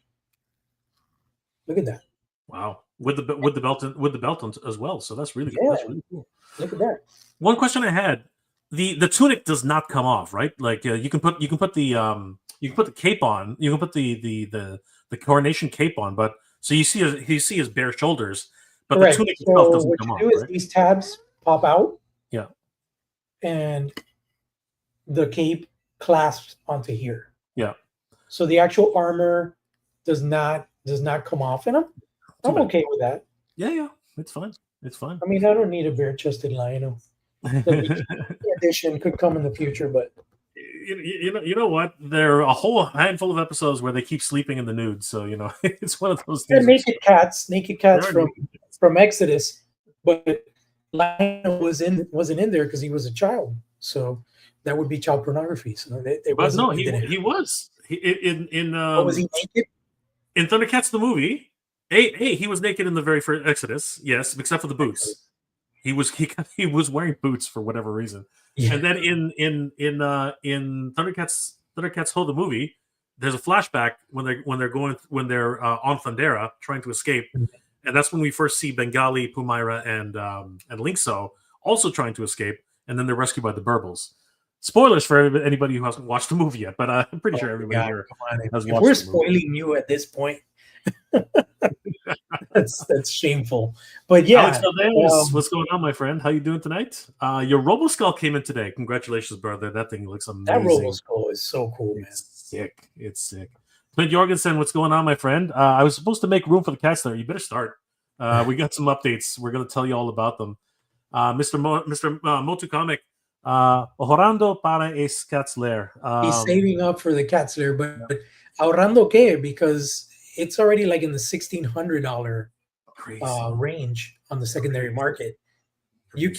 Speaker 2: Look at that.
Speaker 1: Wow. With the belt as well. So that's really
Speaker 2: Yeah.
Speaker 1: that's really cool.
Speaker 2: Look at that.
Speaker 1: One question I had: the tunic does not come off, right? Like you can put the cape on, you can put the coronation cape on, but so you see his bare shoulders, but
Speaker 2: Correct.
Speaker 1: the tunic itself doesn't come off. Right?
Speaker 2: These tabs pop out.
Speaker 1: Yeah.
Speaker 2: And the cape clasps onto here.
Speaker 1: Yeah.
Speaker 2: So the actual armor does not come off, and I'm okay with that.
Speaker 1: Yeah, it's fine. It's fine.
Speaker 2: I mean, I don't need a bare-chested Lionel. The edition could come in the future, but
Speaker 1: you know what? There are a whole handful of episodes where they keep sleeping in the nude, so it's one of those things.
Speaker 2: Naked cats from Exodus, but Lionel wasn't in there because he was a child, so that would be child pornography. So
Speaker 1: but no, he was
Speaker 2: was he naked
Speaker 1: in Thundercats the movie? Hey, he was naked in the very first Exodus, yes, except for the boots. He was wearing boots for whatever reason. Yeah. And then in Thundercats Ho the movie, there's a flashback when they're on Thundera trying to escape, and that's when we first see Bengali, Pumaira, and Linkso also trying to escape, and then they're rescued by the Burbles. Spoilers for anybody who hasn't watched the movie yet, but I'm pretty sure everybody here has watched.
Speaker 2: We're spoiling you at this point. that's shameful, but yeah.
Speaker 1: Alex Valdez, what's going on, my friend? How you doing tonight? Your Roboskull came in today. Congratulations, brother. That thing looks amazing.
Speaker 2: That Roboskull is so cool, man.
Speaker 1: It's sick. Clint Jorgensen, what's going on, my friend? I was supposed to make room for the Cats Lair. You better start. We got some updates. We're going to tell you all about them. Mr. Motu Comic, ahorrando para es Cats Lair.
Speaker 2: He's saving up for the Cats Lair, but ahorrando qué? Because it's already like in the $1,600 range on the secondary market. You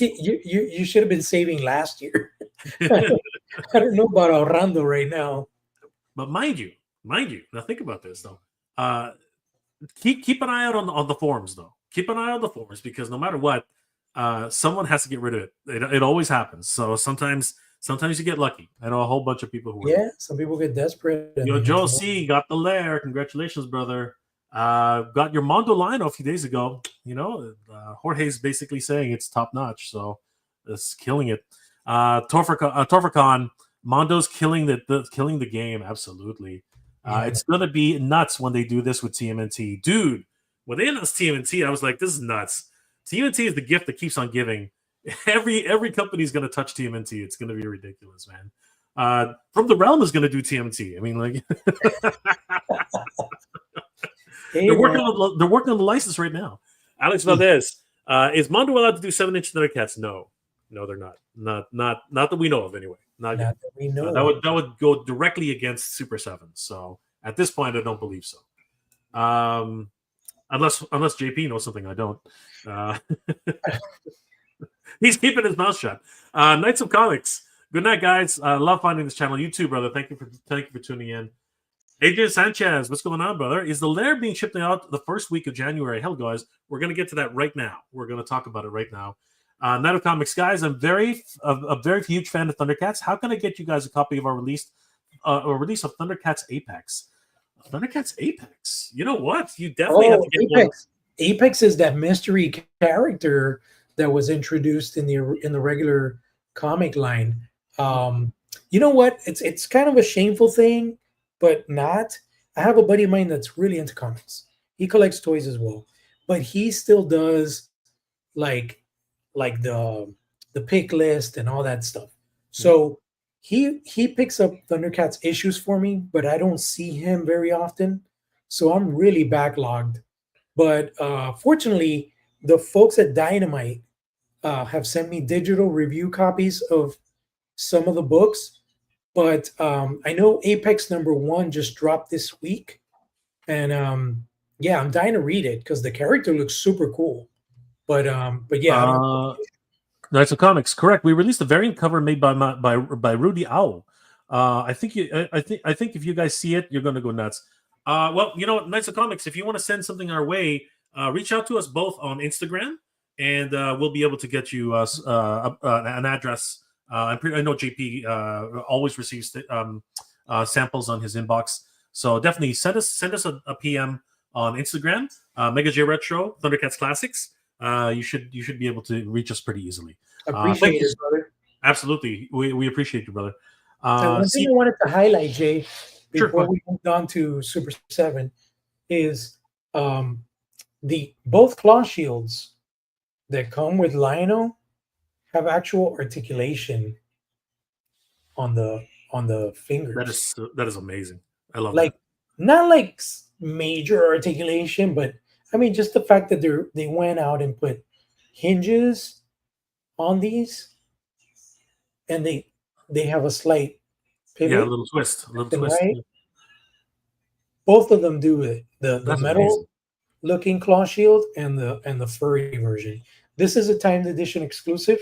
Speaker 2: should have been saving last year. I don't know about ahorrando right now.
Speaker 1: But mind you, now think about this though. Keep an eye out on the forums though. Keep an eye on the forums because no matter what, someone has to get rid of it. It always happens. So sometimes you get lucky. I know a whole bunch of people who
Speaker 2: some people get desperate.
Speaker 1: Yo, Joe C got the lair. Congratulations, brother. Got your Mondo line a few days ago. Jorge's basically saying it's top notch, so it's killing it. Torfacon, Mondo's killing the game. Absolutely. It's gonna be nuts when they do this with TMNT, dude. When they announced TMNT, I was like, this is nuts. TMNT is the gift that keeps on giving. Every company is going to touch TMNT. It's going to be ridiculous, man. From the Realm is going to do TMNT. I mean, like they're working on the license right now. Alex Valdez, is Mondo allowed to do 7-inch Thundercats? No, they're not. Not that we know of, anyway. Not that we know. That would go directly against Super7. So at this point, I don't believe so. Unless JP knows something I don't. He's keeping his mouth shut. Knights of Comics. Good night, guys. I love finding this channel. You too, brother. Thank you for tuning in. Adrian Sanchez, what's going on, brother? Is the lair being shipped out the first week of January? Hell, guys, we're going to get to that right now. We're going to talk about it right now. Knight of Comics, guys. I'm a very huge fan of Thundercats. How can I get you guys a copy of our release of Thundercats Apex? Thundercats Apex. You know what? You definitely have to get
Speaker 2: Apex. One. Apex is that mystery character that was introduced in the regular comic line. You know what? It's kind of a shameful thing, but not. I have a buddy of mine that's really into comics. He collects toys as well, but he still does like the pick list and all that stuff. So he picks up Thundercats issues for me, but I don't see him very often. So I'm really backlogged. But fortunately, the folks at Dynamite have sent me digital review copies of some of the books. But I know Apex #1 just dropped this week. And I'm dying to read it because the character looks super cool. But yeah.
Speaker 1: Knights of Comics, correct. We released a variant cover made by Rudy Owl. I think if you guys see it, you're gonna go nuts. Well, you know what, Knights of Comics, if you want to send something our way, reach out to us both on Instagram, and we'll be able to get you an address. I know JP always receives samples on his inbox, so definitely send us a PM on Instagram, Mega J Retro, Thundercats Classics. You should be able to reach us pretty easily.
Speaker 2: Appreciate it, brother.
Speaker 1: Absolutely, we appreciate you, brother.
Speaker 2: And one thing I wanted to highlight, Jay, before
Speaker 1: Sure,
Speaker 2: we moved on to Super 7, is the both claw shields that come with Lionel have actual articulation on the fingers.
Speaker 1: that is amazing. I love
Speaker 2: Like,
Speaker 1: that.
Speaker 2: not like major articulation, but I mean just the fact that they went out and put hinges on these, and they have a slight pivot.
Speaker 1: Yeah, a little twist,
Speaker 2: Right?
Speaker 1: Yeah.
Speaker 2: Both of them do it. The
Speaker 1: That's
Speaker 2: metal
Speaker 1: amazing.
Speaker 2: looking claw shield and the furry version. This is a timed edition exclusive.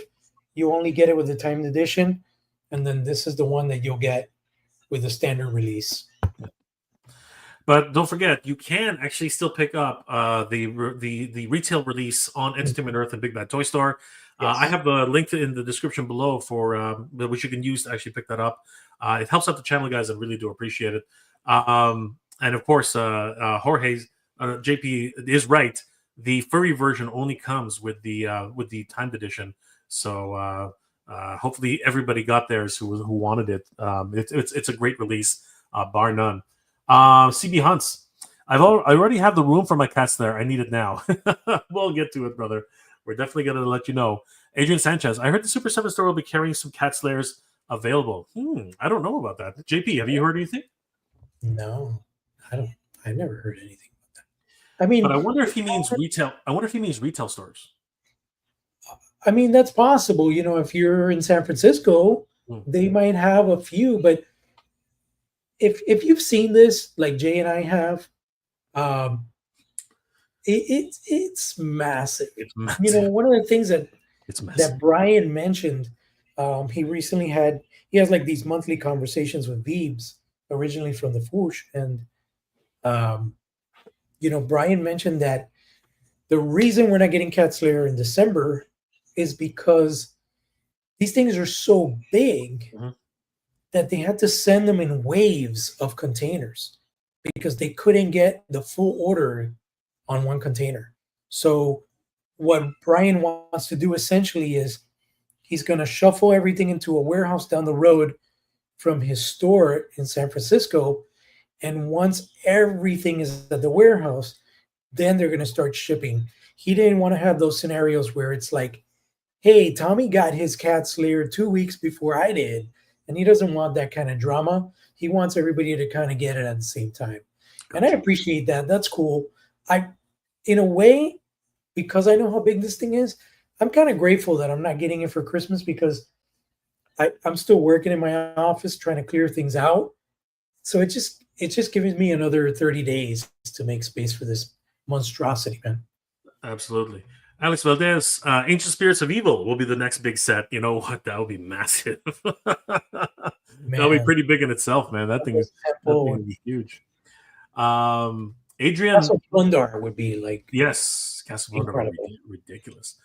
Speaker 2: You only get it with the timed edition, and then this is the one that you'll get with the standard release.
Speaker 1: But don't forget, you can actually still pick up the retail release on Entertainment Earth and Big Bad Toy Store.
Speaker 2: Yes.
Speaker 1: I have a link in the description below for which you can use to actually pick that up. It helps out the channel, guys. I really do appreciate it. And of course, Jorge JP is right. The furry version only comes with the timed edition. So hopefully everybody got theirs who wanted it. It's a great release, bar none. CB Hunts, I already have the room for my Cats Lair. I need it now. We'll get to it, brother. We're definitely going to let you know. Adrian Sanchez, I heard the Super 7 store will be carrying some Cats Lairs available. I don't know about that. JP, have you heard anything?
Speaker 2: No, I don't. I've never heard anything about that. I mean,
Speaker 1: but I wonder if he means retail. I wonder if he means retail stores.
Speaker 2: I mean, that's possible. You know, if you're in San Francisco, they might have a few, but if you've seen this, like Jay and I have, it's massive.
Speaker 1: It's massive.
Speaker 2: You know, one of the things that Brian mentioned, he has like these monthly conversations with Beebs, originally from the Foosh, and you know, Brian mentioned that the reason we're not getting Cats Lair in December is because these things are so big that they had to send them in waves of containers because they couldn't get the full order on one container. So what Brian wants to do essentially is he's going to shuffle everything into a warehouse down the road from his store in San Francisco. And once everything is at the warehouse, then they're going to start shipping. He didn't want to have those scenarios where it's like, hey, Tommy got his Cats Lair 2 weeks before I did. And he doesn't want that kind of drama. He wants everybody to kind of get it at the same time. And I appreciate that. That's cool. In a way, because I know how big this thing is, I'm kind of grateful that I'm not getting it for Christmas because I'm still working in my office trying to clear things out. So it just gives me another 30 days to make space for this monstrosity, man.
Speaker 1: Absolutely. Alex Valdez, Ancient Spirits of Evil will be the next big set. You know what? That would be massive. That'll be pretty big in itself, man. That thing would be huge. Adrian
Speaker 2: Castle Plundar would be like,
Speaker 1: yes, Castle Plundar would be ridiculous.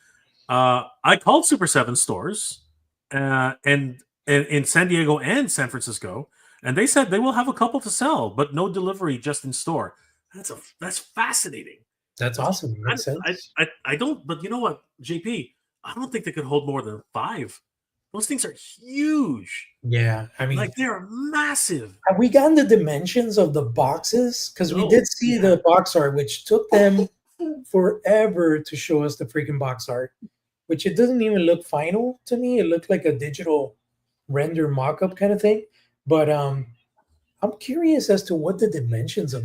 Speaker 1: I called Super 7 stores and in San Diego and San Francisco, and they said they will have a couple to sell, but no delivery, just in store. That's fascinating.
Speaker 2: That's awesome. Makes sense.
Speaker 1: I don't, but you know what, JP? I don't think they could hold more than 5. Those things are huge.
Speaker 2: Yeah, I mean,
Speaker 1: like they're massive.
Speaker 2: Have we gotten the dimensions of the boxes? Because we did see the box art, which took them forever to show us the freaking box art, which it doesn't even look final to me. It looked like a digital render mock-up kind of thing. But I'm curious as to what the dimensions of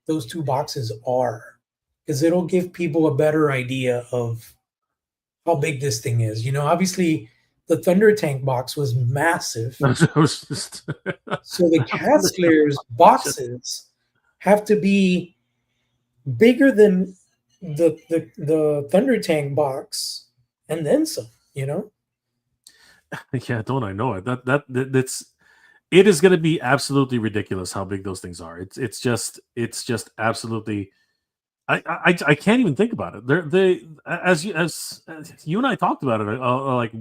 Speaker 2: those 2 boxes are, because it'll give people a better idea of how big this thing is. You know, obviously the Thunder Tank box was massive. So the Cats Lair's boxes have to be bigger than the Thunder Tank box and then some, you know?
Speaker 1: Yeah, don't I know it? That's It is going to be absolutely ridiculous how big those things are. It's just absolutely. I can't even think about it. They as you and I talked about it like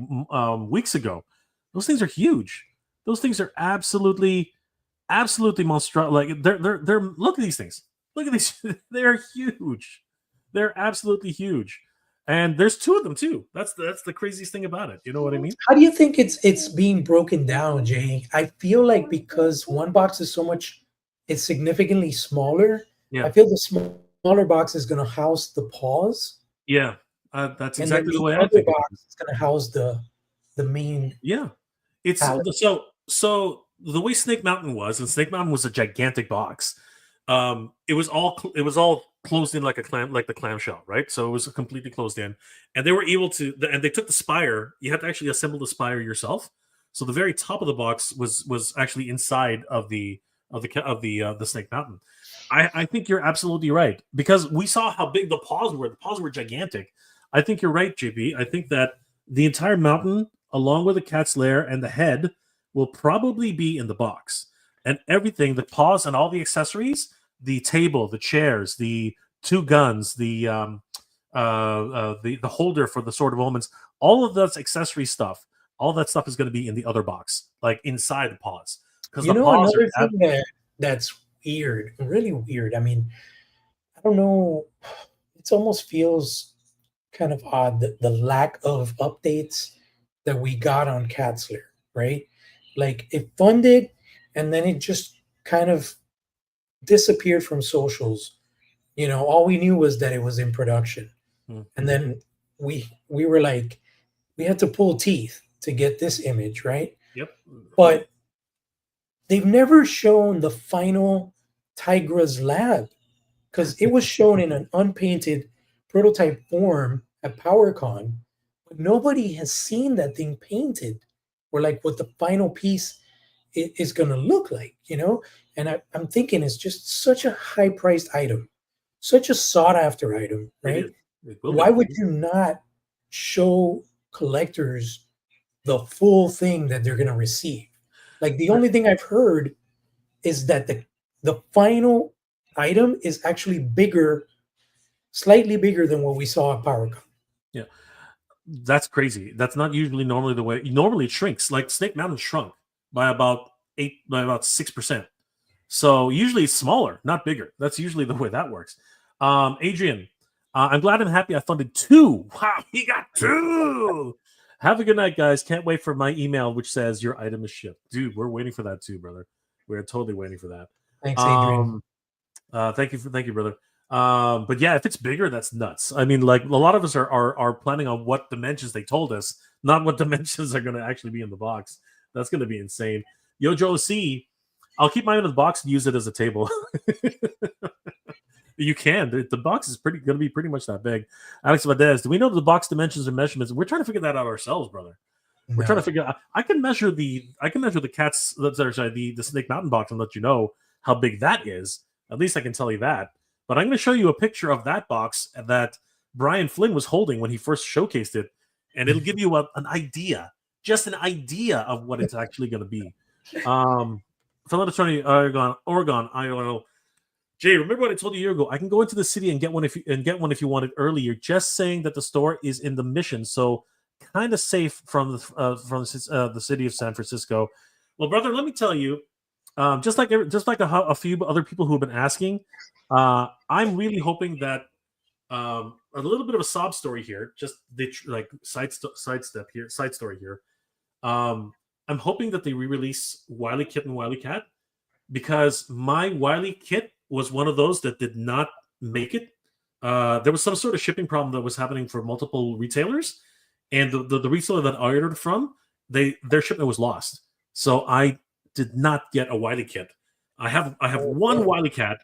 Speaker 1: weeks ago. Those things are huge. Those things are absolutely monstrous. Like they're look at these things. Look at these. They're huge. They're absolutely huge. And there's two of them too. That's the craziest thing about it. You know what I mean?
Speaker 2: How do you think it's being broken down, Jay? I feel like because one box is it's significantly smaller.
Speaker 1: Yeah.
Speaker 2: I feel the smaller box is going to house the paws.
Speaker 1: Yeah. That's
Speaker 2: And then
Speaker 1: exactly the
Speaker 2: the
Speaker 1: way I
Speaker 2: other
Speaker 1: think.
Speaker 2: box is going to house the main.
Speaker 1: Yeah. It's
Speaker 2: palette.
Speaker 1: so the way Snake Mountain was, and Snake Mountain was a gigantic box. It was all closed in like a clam, like the clamshell, right? So it was completely closed in, and they were able to, and they took the spire. You had to actually assemble the spire yourself. So the very top of the box was actually inside of the Snake Mountain. I think you're absolutely right, because we saw how big the paws were. The paws were gigantic. I think you're right, JP. I think that the entire mountain, along with the Cat's Lair and the head, will probably be in the box. And everything, the paws and all the accessories, the table, the chairs, the two guns, the holder for the Sword of Omens, all of that accessory stuff, all that stuff is going to be in the other box, like inside the paws. Because the paws
Speaker 2: another thing that's weird, really weird. I mean, I don't know. It almost feels kind of odd that the lack of updates that we got on Cats Lair, right? Like it funded, and then it just kind of disappeared from socials. All we knew was that it was in production, and then we were like, we had to pull teeth to get this image, right?
Speaker 1: Yep.
Speaker 2: But they've never shown the final Tigra's lab, because it was shown in an unpainted prototype form at PowerCon, but nobody has seen that thing painted, or like what the final piece is going to look like, And I'm thinking it's just such a high-priced item, such a sought-after item, right? Why would you not show collectors the full thing that they're going to receive? Like the only thing I've heard is that the final item is actually bigger, slightly bigger than what we saw at PowerCon.
Speaker 1: Yeah, that's crazy. That's not normally the way. Normally it shrinks. Like Snake Mountain shrunk by about 6%. So usually it's smaller, not bigger. That's usually the way that works. Adrian, I'm glad and happy I funded 2. Wow, he got 2. Have a good night, guys. Can't wait for my email, which says your item is shipped. Dude, we're waiting for that too, brother. We're totally waiting for that.
Speaker 2: Thanks, Adrian.
Speaker 1: Thank you, brother. But yeah, if it's bigger, that's nuts. I mean, like a lot of us are planning on what dimensions they told us, not what dimensions are going to actually be in the box. That's going to be insane. Yo, Joe C, I'll keep mine in the box and use it as a table. You can. The box is going to be pretty much that big. Alex Valdez, do we know the box dimensions and measurements? We're trying to figure that out ourselves, brother. We're trying to figure out. I can measure the Cats. The Snake Mountain box and let you know how big that is. At least I can tell you that. But I'm going to show you a picture of that box that Brian Flynn was holding when he first showcased it, and it'll give you an idea, just an idea of what it's actually going to be. Philadelphia Attorney Oregon, IOL. Jay, remember what I told you a year ago? I can go into the city and get one if you want it early. You're just saying that the store is in the Mission, so kind of safe from the city of San Francisco. Well, brother, let me tell you, just like a few other people who have been asking, I'm really hoping that a little bit of a sob story here, just side story here. I'm hoping that they re-release Wile E. Kit and Wile E. Cat, because my Wile E. Kit was one of those that did not make it. There was some sort of shipping problem that was happening for multiple retailers, and the retailer that I ordered from, their shipment was lost. So I did not get a Wile E. Kit. I have one Wile E. Cat,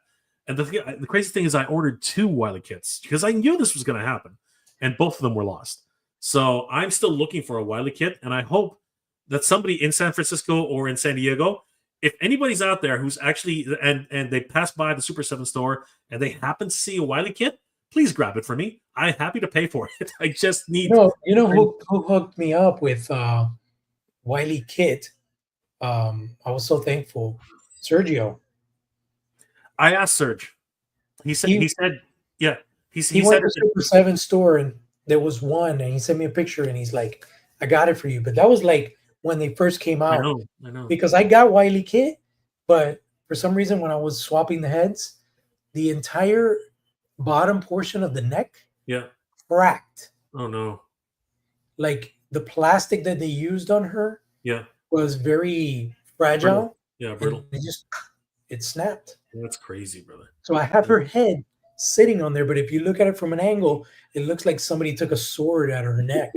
Speaker 1: and the crazy thing is I ordered 2 Wile E. Kits because I knew this was going to happen, and both of them were lost. So I'm still looking for a Wile E. Kit, and I hope that somebody in San Francisco or in San Diego, if anybody's out there who's actually and they pass by the Super7 store and they happen to see a Wile E. Kit, please grab it for me. I'm happy to pay for it. I just need.
Speaker 2: You know who hooked me up with Wile E. Kit? I was so thankful. Sergio,
Speaker 1: I asked Serge. He said.
Speaker 2: he
Speaker 1: He said. Yeah.
Speaker 2: he
Speaker 1: He
Speaker 2: went
Speaker 1: said.
Speaker 2: to Super 7 store and there was one, and he sent me a picture, and he's like, "I got it for you." But that was like when they first came
Speaker 1: I
Speaker 2: out,
Speaker 1: know. I know.
Speaker 2: because I got Wiley Kit, but for some reason when I was swapping the heads, the entire bottom portion of the neck
Speaker 1: Yeah.
Speaker 2: cracked.
Speaker 1: Oh no.
Speaker 2: Like the plastic that they used on her
Speaker 1: Yeah.
Speaker 2: was very
Speaker 1: Brittle.
Speaker 2: fragile,
Speaker 1: Yeah.
Speaker 2: and
Speaker 1: Brittle.
Speaker 2: it snapped.
Speaker 1: That's crazy, brother.
Speaker 2: So I have her head sitting on there, but if you look at it from an angle, it looks like somebody took a sword out of her neck.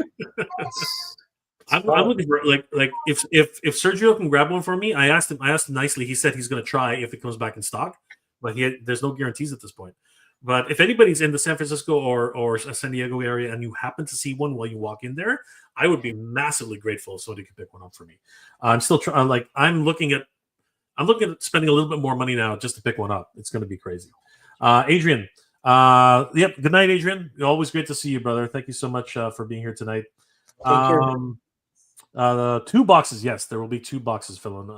Speaker 1: I'm looking for like if Sergio can grab one for me. I asked him nicely. He said he's going to try if it comes back in stock, but there's no guarantees at this point. But if anybody's in the San Francisco or San Diego area and you happen to see one while you walk in there, I would be massively grateful if somebody could pick one up for me. I'm still trying. Like I'm looking at spending a little bit more money now just to pick one up. It's going to be crazy. Adrian, yep. Good night, Adrian. Always great to see you, brother. Thank you so much for being here tonight.
Speaker 2: Take care.
Speaker 1: 2 boxes. Yes, there will be 2 boxes. Felon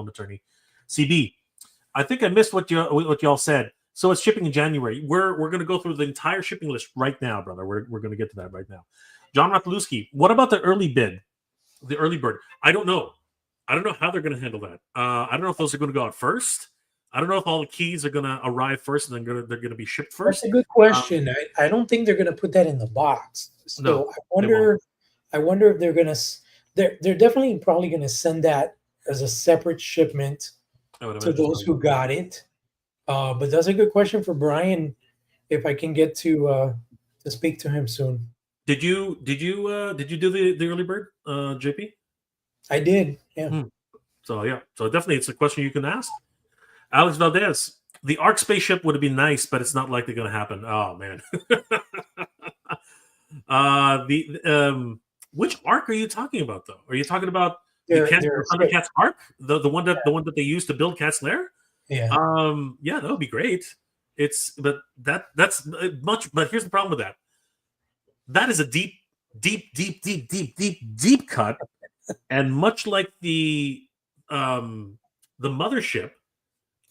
Speaker 1: attorney, CB. I think I missed what y'all said. So it's shipping in January. We're going to go through the entire shipping list right now, brother. We're going to get to that right now. John Rapalewski, what about the early bid, the early bird? I don't know. I don't know how they're going to handle that. I don't know if those are going to go out first. I don't know if all the keys are going to arrive first and then they're going to be shipped first.
Speaker 2: That's a good question. I don't think they're going to put that in the box. So
Speaker 1: No,
Speaker 2: I wonder if they're going to. They're definitely probably going to send that as a separate shipment to those who got it. But that's a good question for Brian. If I can get to speak to him soon.
Speaker 1: Did you do the early bird, JP?
Speaker 2: I did. Yeah.
Speaker 1: So definitely it's a question you can ask. Alex Valdez, the ARC spaceship would have been nice, but it's not likely going to happen. Oh man. Which ARC are you talking about though? Are you talking about the Thundercats ARC, the one that they used to build Cats Lair?
Speaker 2: Yeah.
Speaker 1: Yeah, that would be great. That's much. But here's the problem with that. That is a deep cut, and much like the mothership,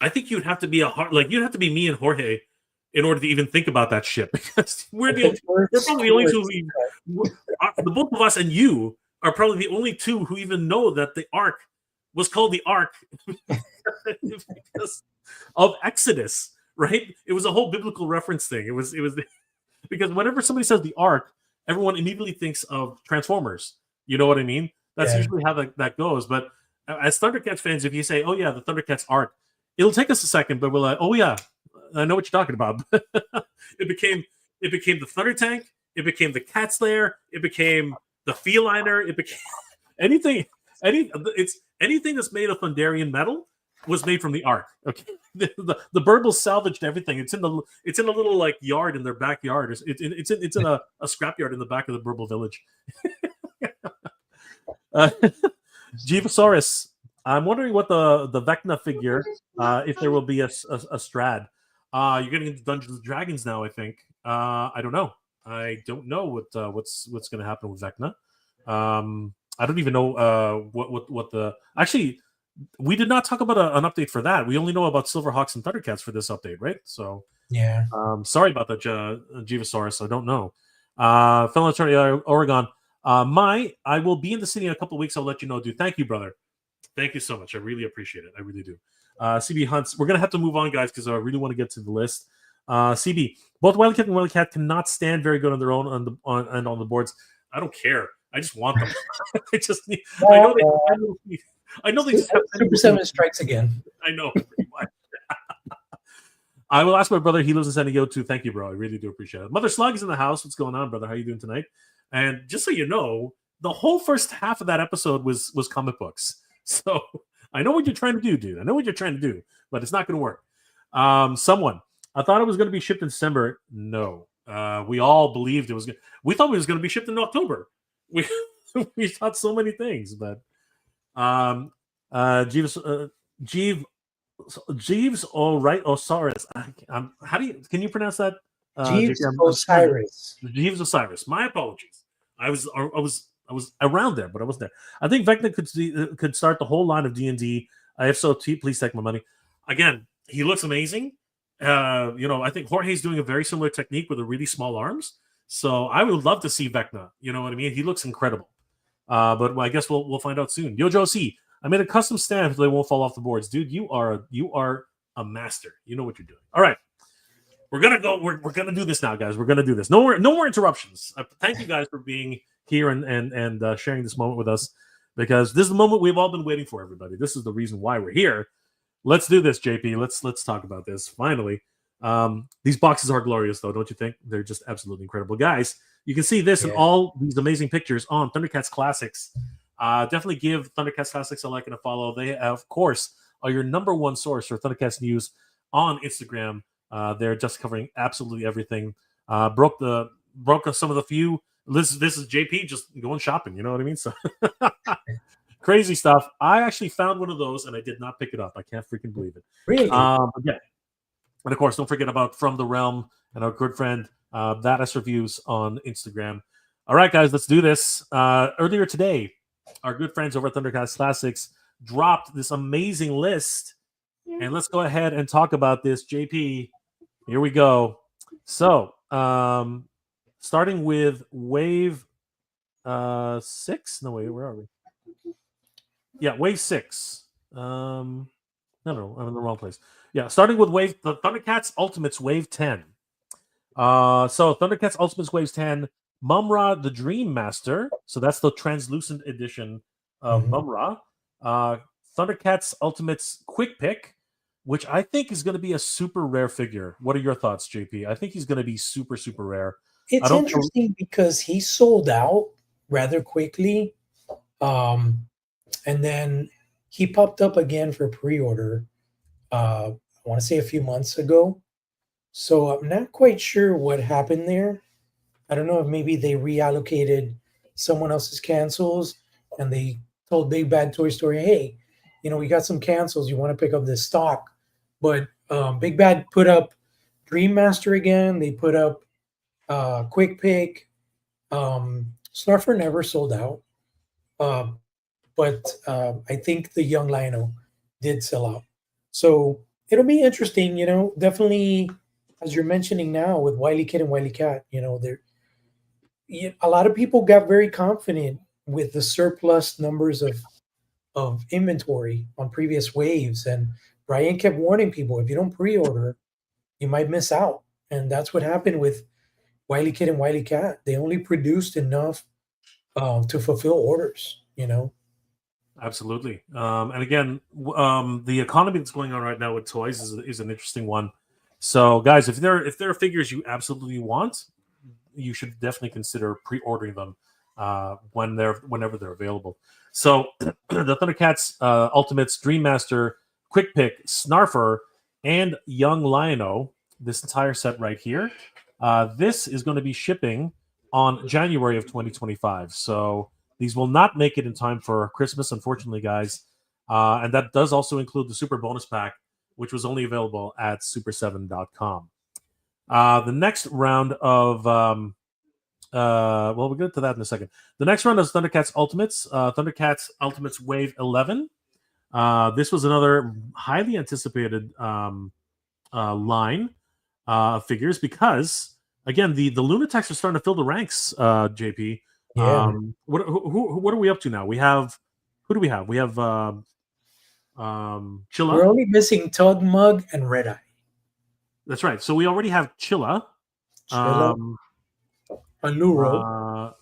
Speaker 1: I think you'd have to be you'd have to be me and Jorge in order to even think about that ship, because we're probably the only two. The both of us and you are probably the only two who even know that the Ark was called the Ark because of Exodus, right? It was a whole biblical reference thing. It was because whenever somebody says the Ark, everyone immediately thinks of Transformers. You know what I mean? That's usually how that goes. But as Thundercats fans, if you say, "Oh yeah, the Thundercats Ark," it'll take us a second, but we're like, "Oh yeah, I know what you're talking about." It became the Thunder Tank. It became the Cats Lair. It became the Feliner. It became anything that's made of Thunderian metal was made from the Ark. Okay, the Burbals salvaged everything. It's in a little like yard in their backyard. It's in a scrapyard in the back of the Burbal village. Jivasaurus, I'm wondering what the Vecna figure, if there will be a Strad. You're getting into Dungeons and Dragons now, I think. I don't know. I don't know what's going to happen with Vecna. I don't even know what the actually. We did not talk about an update for that. We only know about Silverhawks and Thundercats for this update, right? So
Speaker 2: yeah.
Speaker 1: Sorry about that, Jivasaurus. I don't know. Fellow attorney Oregon. I will be in the city in a couple of weeks. I'll let you know, dude. Thank you, brother. Thank you so much. I really appreciate it. I really do. CB Hunts. We're gonna have to move on, guys, because I really want to get to the list. CB. Both Wildcat and Wildcat cannot stand very good on their own on the boards. I don't care. I just want them. I just need. I know they just have
Speaker 2: Super7 strikes again.
Speaker 1: I know. Pretty much. I will ask my brother. He lives in San Diego too. Thank you, bro. I really do appreciate it. Mother Slug is in the house. What's going on, brother? How you doing tonight? And just so you know, the whole first half of that episode was comic books. So I know what you're trying to do, dude. I know what you're trying to do, but it's not going to work. Someone, I thought it was going to be shipped in December. No, we all believed it was. We thought it was going to be shipped in October. We thought so many things, but. Jeeves Osiris. How do you can you pronounce that?
Speaker 2: Jeeves Osiris.
Speaker 1: Jeeves Osiris. My apologies. I was was around there, but I wasn't there. I think Vecna could start the whole line of D&D. If so, please take my money. Again, he looks amazing. I think Jorge's doing a very similar technique with the really small arms. So I would love to see Vecna. You know what I mean? He looks incredible. But I guess we'll find out soon. Yojo C, I made a custom stand so they won't fall off the boards. Dude, you are a master. You know what you're doing. All right. We're gonna go. We're gonna do this now, guys. We're gonna do this. No more interruptions. Thank you guys for being here and sharing this moment with us, because this is the moment we've all been waiting for. Everybody, this is the reason why we're here. Let's do this, JP. Let's talk about this finally. These boxes are glorious, though, don't you think? They're just absolutely incredible, guys. You can see this and all these amazing pictures on Thundercats Classics. Definitely give Thundercats Classics a like and a follow. They, of course, are your number one source for Thundercats news on Instagram. They're just covering absolutely everything. Broke some of the few. This is JP just going shopping. You know what I mean? So crazy stuff. I actually found one of those and I did not pick it up. I can't freaking believe it.
Speaker 2: Really?
Speaker 1: Yeah. And of course, don't forget about From the Realm and our good friend Badass Reviews on Instagram. All right, guys, let's do this. Earlier today, our good friends over at Thundercats Classics dropped this amazing list. And let's go ahead and talk about this, JP. Here we go. So, starting with Wave 6. No, wait, where are we? Yeah, Wave 6. No, I'm in the wrong place. Yeah, starting with the Thundercats Ultimates Wave 10. So Thundercats Ultimates Wave 10, Mumra the Dream Master. So that's the translucent edition of Mumra. Thundercats Ultimates Quick Pick, which I think is going to be a super rare figure. What are your thoughts, JP? I think he's going to be super, super rare.
Speaker 2: It's interesting because he sold out rather quickly. And then he popped up again for pre-order, I want to say a few months ago. So I'm not quite sure what happened there. I don't know if maybe they reallocated someone else's cancels and they told Big Bad Toy Story, hey, we got some cancels. You want to pick up this stock. But Big Bad put up Dream Master again. They put up Quick Pick. Snarfer never sold out. But I think the Young Lino did sell out. So it'll be interesting, definitely, as you're mentioning now with Wily Kid and Wily Cat, a lot of people got very confident with the surplus numbers of inventory on previous waves. And Brian kept warning people, if you don't pre-order, you might miss out. And that's what happened with Wily Kid and Wily Cat. They only produced enough to fulfill orders,
Speaker 1: Absolutely. And again, the economy that's going on right now with toys is an interesting one. So, guys, if there are figures you absolutely want, you should definitely consider pre-ordering them whenever they're available. So, the Thundercats Ultimates Dream Master, Quick Pick, Snarfer, and Young Lino, this entire set right here, this is going to be shipping on January of 2025. So these will not make it in time for Christmas, unfortunately, guys. And that does also include the Super Bonus Pack, which was only available at super7.com. The next round of... we'll get to that in a second. The next round is Thundercats Ultimates. Thundercats Ultimates Wave 11. This was another highly anticipated line of figures because, again, the Lunatics are starting to fill the ranks, JP.
Speaker 2: Yeah.
Speaker 1: What are we up to now? Who do we have? We have Chilla.
Speaker 2: We're only missing Tug Mug and Red Eye.
Speaker 1: That's right. So we already have Chilla.
Speaker 2: Alluro.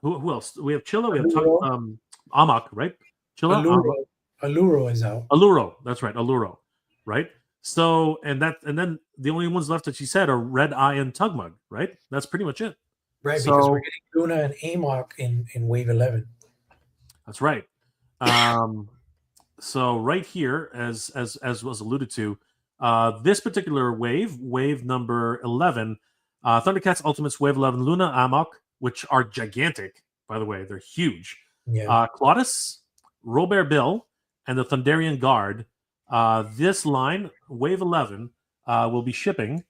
Speaker 1: Who else? We have Chilla. We have Amok, right? Chilla.
Speaker 2: Alluro is out.
Speaker 1: Alluro. That's right. Alluro. Right. So and then the only ones left that she said are Red Eye and Tugmug, right? That's pretty much it.
Speaker 2: Right, because we're getting Luna and Amok in Wave 11.
Speaker 1: That's right. So right here, as was alluded to, this particular wave number 11, Thundercats Ultimates Wave 11, Luna, Amok, which are gigantic, by the way, they're huge.
Speaker 2: Yeah.
Speaker 1: Claudus, Robert Bill, and the Thunderian Guard. This line, Wave 11, will be shipping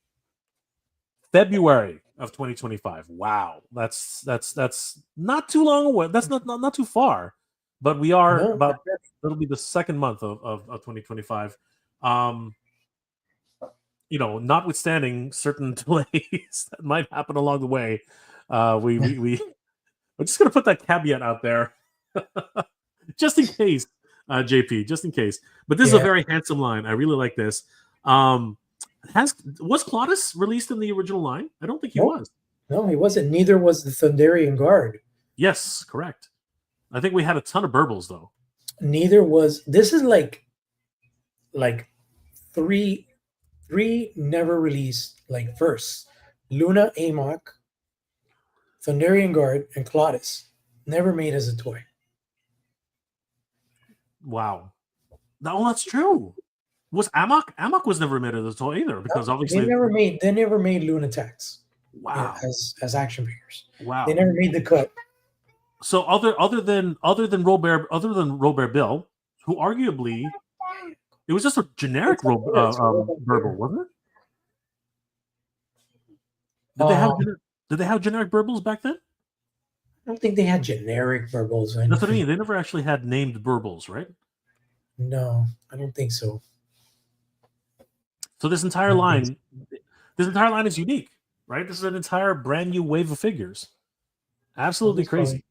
Speaker 1: February of 2025. Wow, that's not too long away. That's not too far, but we are
Speaker 2: No.
Speaker 1: about. It'll be the second month of 2025. Notwithstanding certain delays that might happen along the way, we're just gonna put that caveat out there, just in case, JP, just in case. But this is a very handsome line. I really like this. Was Claudius released in the original line? I don't think he was.
Speaker 2: No, he wasn't. Neither was the Thunderian Guard.
Speaker 1: Yes, correct. I think we had a ton of burbles though.
Speaker 2: Neither was. This is like three never released first. Luna, Amok, Thunderian Guard, and Claudius never made as a toy.
Speaker 1: Wow. No, that's true. Was Amok? Amok was never made as a toy either, because obviously
Speaker 2: they never made Lunatics.
Speaker 1: Wow.
Speaker 2: As action figures.
Speaker 1: Wow.
Speaker 2: They never made the cut.
Speaker 1: So other than Robert Bill, who arguably it was just a generic burble, wasn't it? Did they have generic burbles back then?
Speaker 2: I don't think they had generic burbles.
Speaker 1: That's what I mean. They never actually had named burbles, right?
Speaker 2: No, I don't think so.
Speaker 1: So this entire line is unique, right? This is an entire brand new wave of figures. Absolutely crazy.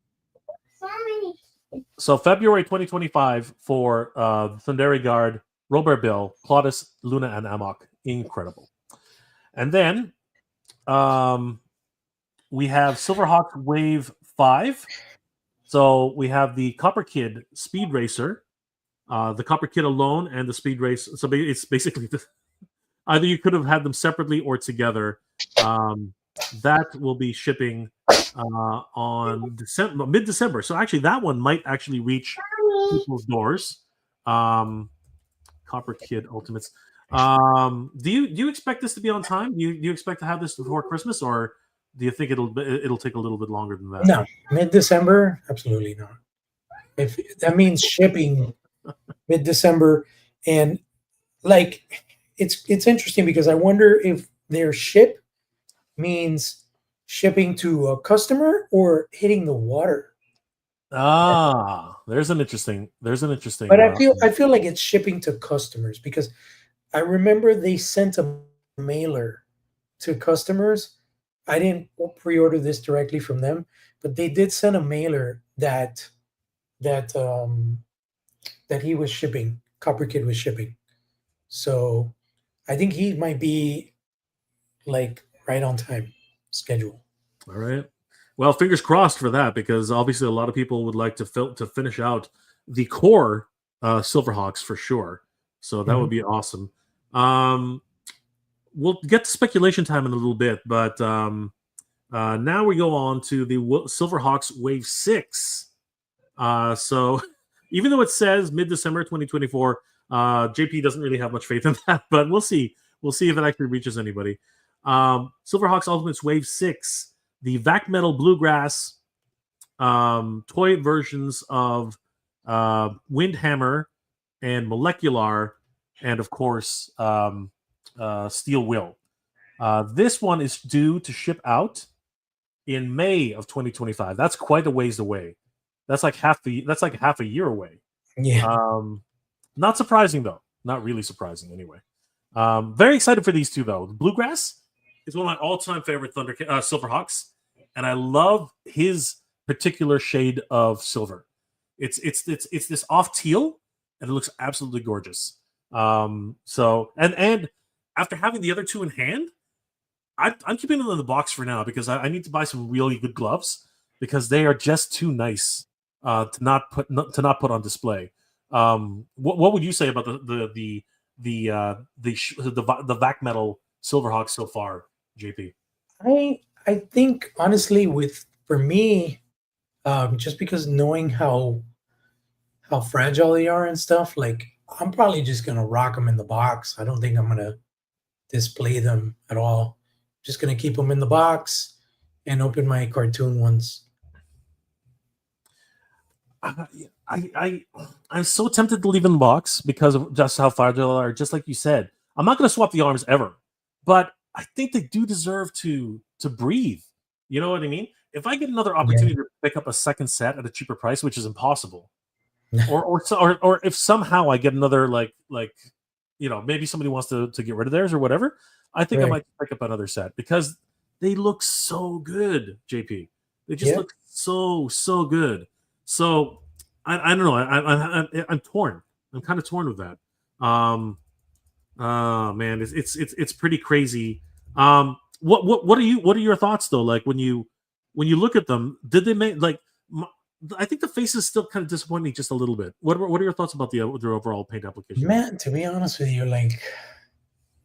Speaker 1: So February 2025 for Thunderian Guard, Robert Bill, Claudius, Luna, and Amok. Incredible. And then we have Silverhawks Wave 5. So we have the Copper Kid Speed Racer, the Copper Kid alone, and the Speed Race. So it's basically either you could have had them separately or together. That will be shipping on mid-December. So actually, that one might actually reach people's doors. Copper Kid Ultimates. Do you expect this to be on time? Do you expect to have this before Christmas, or do you think it'll take a little bit longer than that?
Speaker 2: No, mid-December, absolutely not. If that means shipping mid-December, and it's interesting because I wonder if their ship means shipping to a customer or hitting the water.
Speaker 1: There's an interesting.
Speaker 2: But I feel like it's shipping to customers, because I remember they sent a mailer to customers. I didn't pre-order this directly from them, but they did send a mailer that he was shipping. Copper Kid was shipping. So I think he might be right on time schedule.
Speaker 1: All right. Well, fingers crossed for that, because obviously a lot of people would like to finish out the core Silverhawks for sure. So that would be awesome. We'll get to speculation time in a little bit, but now we go on to the Silverhawks Wave 6. So even though it says mid-December 2024, JP doesn't really have much faith in that, but we'll see. We'll see if it actually reaches anybody. Silverhawks Ultimates Wave 6, the Vac Metal Bluegrass toy versions of Windhammer and Molecular, and of course Steel Will. This one is due to ship out in May of 2025. That's quite a ways away. That's like half a year away.
Speaker 2: Yeah.
Speaker 1: Not surprising though. Not really surprising anyway. Very excited for these two though. The Bluegrass is one of my all-time favorite Silverhawks, and I love his particular shade of silver. It's this off teal, and it looks absolutely gorgeous. So after having the other two in hand, I'm keeping them in the box for now, because I need to buy some really good gloves, because they are just too nice to not put on display. What would you say about the Vac Metal Silverhawks so far, JP?
Speaker 2: I think honestly, for me, just because knowing how fragile they are and stuff, I'm probably just gonna rock them in the box. I don't think I'm gonna display them at all. Just gonna keep them in the box and open my cartoon ones.
Speaker 1: I'm so tempted to leave in the box because of just how fragile they are. Just like you said, I'm not gonna swap the arms ever, but I think they do deserve to breathe. You know what I mean? If I get another opportunity to pick up a second set at a cheaper price, which is impossible, or if somehow I get another maybe somebody wants to get rid of theirs or whatever, I think I
Speaker 2: Right.
Speaker 1: might pick up another set because they look so good, JP. They just
Speaker 2: Yeah.
Speaker 1: look so good. So I don't know. I'm torn. I'm kind of torn with that. Man, it's pretty crazy. What are your thoughts though? Like when you look at them, did they make like? I think the face is still kind of disappointing just a little bit. What are your thoughts about their overall paint application?
Speaker 2: Man, to be honest with you, like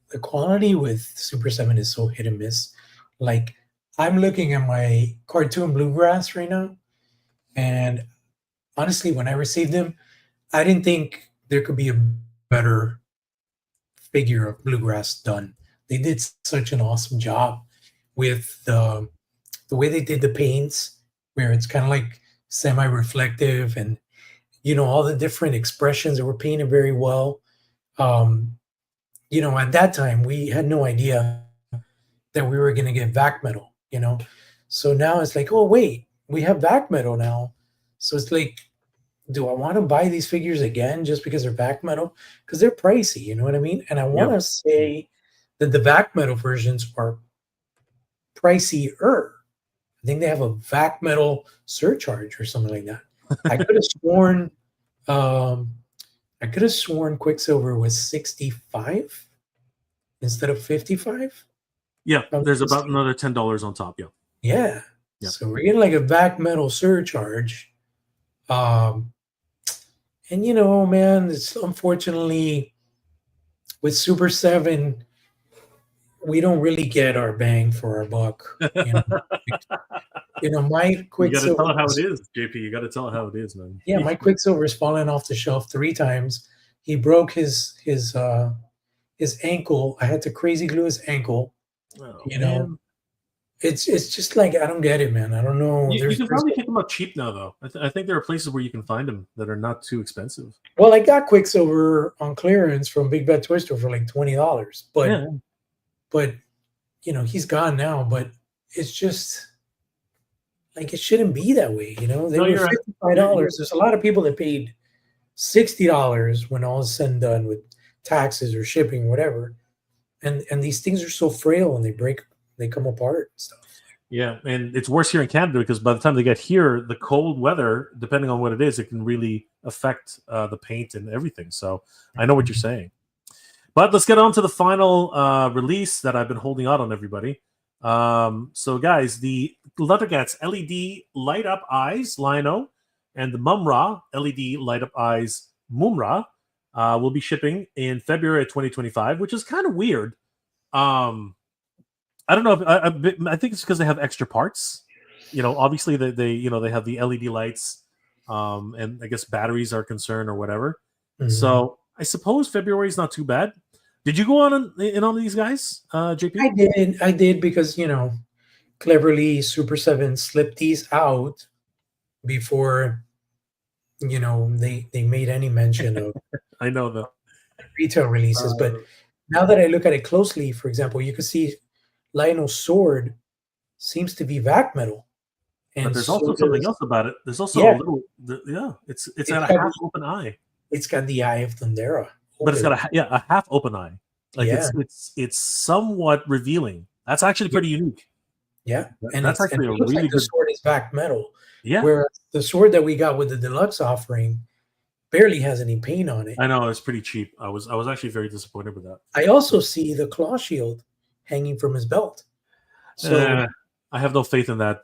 Speaker 2: the quality with Super 7 is so hit and miss. Like I'm looking at my cartoon bluegrass right now, and honestly, when I received them, I didn't think there could be a better figure of bluegrass done. They did such an awesome job with the way they did the paints, where it's kind of like semi-reflective, and all the different expressions that were painted very well. Um, at that time we had no idea that we were going to get vac metal. So now it's like, oh wait, we have vac metal now. So it's like, do I want to buy these figures again just because they're vac metal? Because they're pricey, you know what I mean? And I want
Speaker 1: Yeah.
Speaker 2: to say that the vac metal versions are pricier. I think they have a vac metal surcharge or something like that. I could have sworn, Quicksilver was 65 instead of 55.
Speaker 1: Yeah,
Speaker 2: I'm
Speaker 1: there's
Speaker 2: just-
Speaker 1: about another $10 on top. Yeah.
Speaker 2: Yeah.
Speaker 1: Yep.
Speaker 2: So we're getting like a vac metal surcharge. And man, it's unfortunately with Super 7, we don't really get our bang for our buck. My
Speaker 1: You got to
Speaker 2: Quicksilver.
Speaker 1: tell it how it is, JP. You got to tell it how it is, man.
Speaker 2: Yeah, my Quicksilver's fallen off the shelf 3 times. He broke his ankle. I had to crazy glue his ankle.
Speaker 1: Oh,
Speaker 2: know, it's just like I don't get it, man. I don't know.
Speaker 1: You can probably pick them up cheap now, though. I think there are places where you can find them that are not too expensive.
Speaker 2: Well, I got Quicksilver on clearance from Big Bad Toy Store for like $20, but he's gone now. But it's just like it shouldn't be that way. They were $55. There's a lot of people that paid $60 when all is said and done with taxes or shipping, whatever. And these things are so frail and they break, they come apart and stuff.
Speaker 1: Yeah, and it's worse here in Canada because by the time they get here, the cold weather, depending on what it is, it can really affect the paint and everything. So I know what you're saying. But let's get on to the final release that I've been holding out on everybody. So guys, the Thundercats LED Light Up Eyes Lino and the Mumra LED Light Up Eyes Mumra will be shipping in February of 2025, which is kind of weird. I don't know. I think it's because they have extra parts. Obviously they have the LED lights, and I guess batteries are concerned or whatever. Mm-hmm. So I suppose February is not too bad. Did you go on these guys, JP?
Speaker 2: I did because cleverly Super7 slipped these out before they made any mention of.
Speaker 1: I know the
Speaker 2: retail releases, but now that I look at it closely, for example, you can see Lionel's sword seems to be vac metal,
Speaker 1: and but there's also something else about it. There's also a little, it's got a half open eye.
Speaker 2: It's got the eye of Thundera,
Speaker 1: but it's got a half open eye. Like it's somewhat revealing. That's actually pretty unique.
Speaker 2: Yeah,
Speaker 1: and that's actually a really good.
Speaker 2: The sword is vac metal.
Speaker 1: Yeah,
Speaker 2: whereas the sword that we got with the deluxe offering barely has any paint on it.
Speaker 1: I know, it's pretty cheap. I was actually very disappointed with that.
Speaker 2: I also see the claw shield hanging from his belt. So
Speaker 1: I have no faith in that.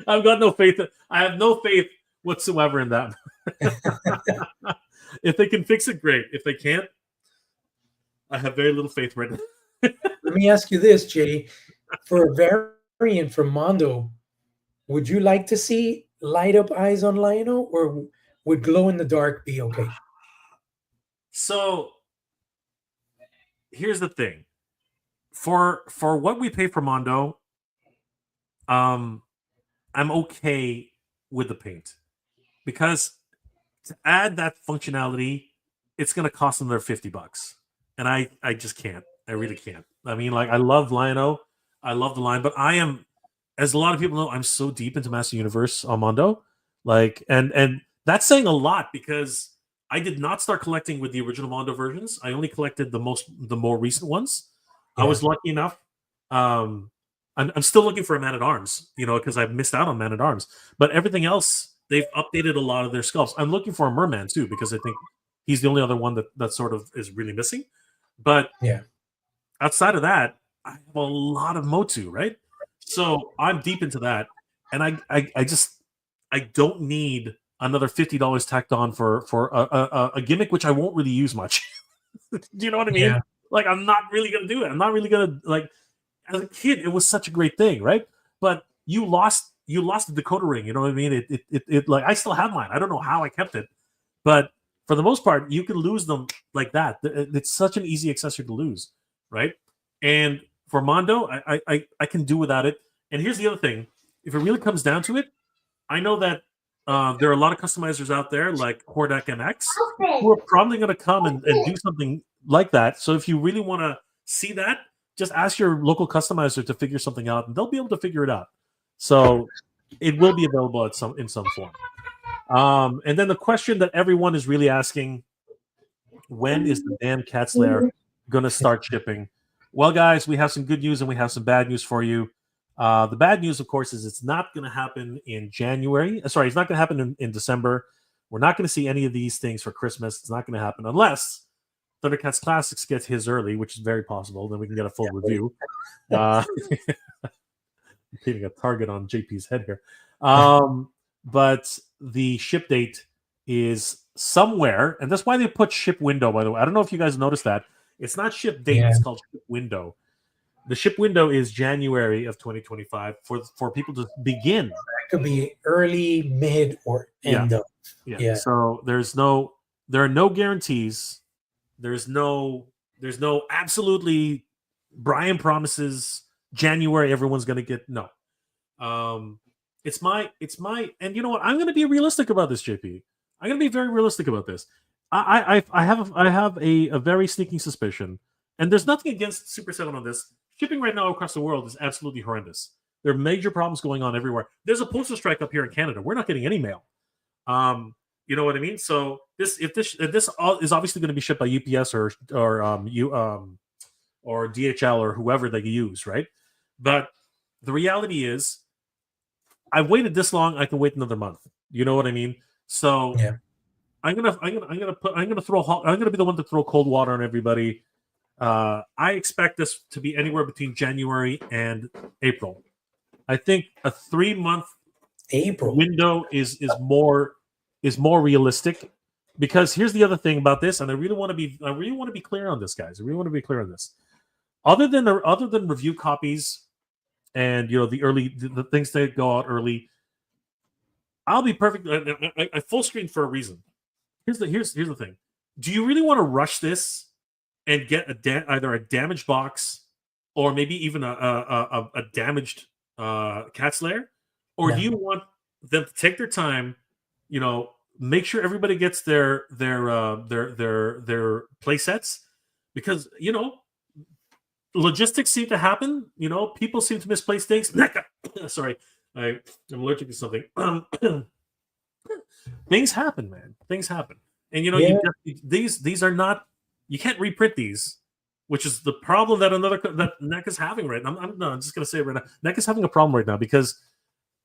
Speaker 1: I've got no faith. I have no faith whatsoever in that. If they can fix it, great. If they can't, I have very little faith right now.
Speaker 2: Let me ask you this, Jay. For a variant from Mondo, would you like to see light up eyes on Lionel, or would glow in the dark be okay?
Speaker 1: So here's the thing. For what we pay for Mondo, I'm okay with the paint, because to add that functionality, it's going to cost them their $50, and I just can't. I really can't. I mean, like, I love Lion-O. I love the line, but I am, as a lot of people know, I'm so deep into Master Universe Mondo. Like, and that's saying a lot because I did not start collecting with the original Mondo versions. I only collected the more recent ones. I
Speaker 2: Yeah.
Speaker 1: was lucky enough. I'm still looking for a Man at Arms, because I've missed out on Man at Arms. But everything else, they've updated a lot of their sculpts. I'm looking for a Merman too because I think he's the only other one that sort of is really missing. But
Speaker 2: Yeah.
Speaker 1: outside of that, I have a lot of Motu, right? So I'm deep into that, and I don't need another $50 tacked on for a gimmick which I won't really use much. Do you know what I mean?
Speaker 2: Yeah.
Speaker 1: Like, I'm not really gonna do it. I'm not really gonna, like. As a kid, it was such a great thing, right? But you lost the decoder ring. You know what I mean? It like, I still have mine. I don't know how I kept it, but for the most part, you can lose them like that. It's such an easy accessory to lose, right? And for Mondo, I can do without it. And here's the other thing: if it really comes down to it, I know that there are a lot of customizers out there like Hordak MX who are probably going to come and do something like that. So if you really want to see that, just ask your local customizer to figure something out, and they'll be able to figure it out. So it will be available in some form. And then the question that everyone is really asking: when is the damn Cats Lair going to start shipping? Well, guys, we have some good news and we have some bad news for you. The bad news, of course, is it's not going to happen in January. Sorry, it's not going to happen in December. We're not going to see any of these things for Christmas. It's not going to happen unless Thundercats Classics gets his early, which is very possible. Then we can get a full review. I'm hitting a target on JP's head here. But the ship date is somewhere, and that's why they put ship window, by the way. I don't know if you guys noticed that. It's not ship date, it's called ship window. The ship window is January of 2025 for people to begin.
Speaker 2: That could be early, mid, or end of.
Speaker 1: Yeah. So there are no guarantees. There's no absolutely Brian promises January everyone's gonna get no. It's my and you know what? I'm gonna be realistic about this, JP. I'm gonna be very realistic about this. I have a very sneaking suspicion, and there's nothing against Super7 on this. Shipping right now across the world is absolutely horrendous. There are major problems going on everywhere. There's a postal strike up here in Canada. We're not getting any mail. You know what I mean? So this is obviously going to be shipped by UPS or DHL or whoever they use, right? But the reality is, I've waited this long. I can wait another month. You know what I mean? So I'm gonna be the one to throw cold water on everybody. I expect this to be anywhere between January and April. I think a 3-month
Speaker 2: April
Speaker 1: window is more realistic, because here's the other thing about this, and I really want to be clear on this, guys. I really want to be clear on this. Other than review copies and the things that go out early, I'll be perfect. I full screen for a reason. Here's the thing. Do you really want to rush this and get either a damaged box or maybe even a damaged Cats Lair, or do you want them to take their time? Make sure everybody gets their play sets, because logistics seem to happen. People seem to misplace things. Sorry, I'm allergic to something. Things happen, man. Things happen, and these are not. You can't reprint these, which is the problem that NEC is having right now. I'm just going to say it right now. NEC is having a problem right now because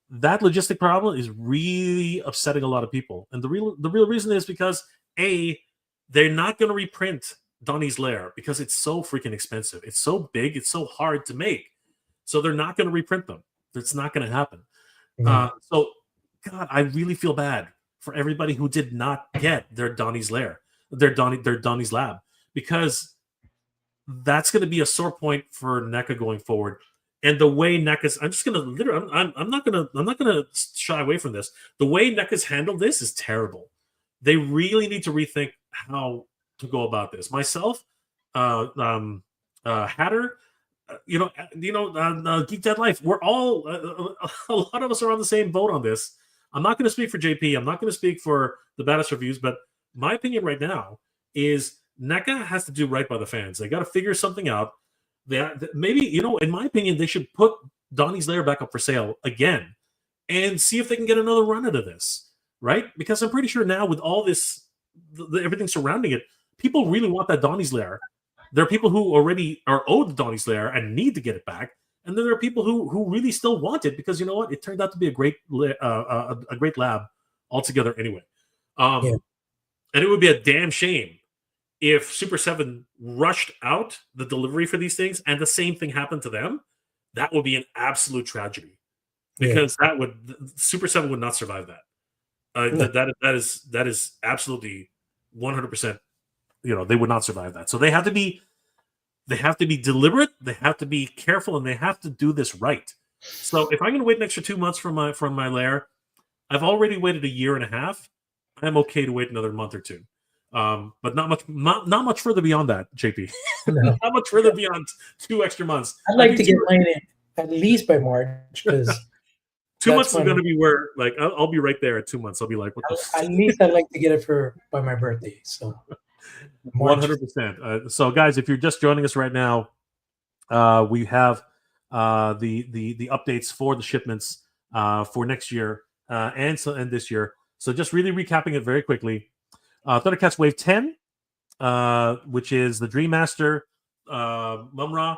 Speaker 1: that logistic problem is really upsetting a lot of people. And the real reason is because they're not going to reprint Donnie's Lair because it's so freaking expensive. It's so big. It's so hard to make. So they're not going to reprint them. It's not going to happen. So, God, I really feel bad for everybody who did not get their Donnie's Lair, their Donnie's Lab, because that's going to be a sore point for NECA going forward. And the way NECA's, I'm not gonna shy away from this. The way NECA's handled this is terrible. They really need to rethink how to go about this. Myself, Hatter, Geek Dead Life, we're all a lot of us are on the same boat on this. I'm not going to speak for JP. I'm not going to speak for the Baddest Reviews, but my opinion right now is NECA has to do right by the fans. They got to figure something out. Maybe, in my opinion, they should put Donnie's Lair back up for sale again and see if they can get another run out of this, right? Because I'm pretty sure now with all this, everything surrounding it, people really want that Donnie's Lair. There are people who already are owed the Donnie's Lair and need to get it back. And then there are people who really still want it because you know what? It turned out to be a great lab altogether anyway. And it would be a damn shame if Super7 rushed out the delivery for these things and the same thing happened to them. That would be an absolute tragedy because Super7 would not survive that. That is absolutely 100%. They would not survive that. So they have to be deliberate. They have to be careful, and they have to do this right. So if I'm going to wait an extra 2 months from my lair, I've already waited 1.5 years. I'm okay to wait another month or two. But not much further beyond that, JP.
Speaker 2: No.
Speaker 1: Not much further beyond 2 extra months.
Speaker 2: I'd like to get mine in at least by March because
Speaker 1: 2 months is going to be where, like, I'll be right there at 2 months. I'll be like, what the
Speaker 2: at least I'd like to get it by my birthday. So
Speaker 1: 100%. So, guys, if you're just joining us right now, we have the updates for the shipments for next year and this year. So, just really recapping it very quickly. Thundercats Wave 10, which is the Dream Master, Mumra,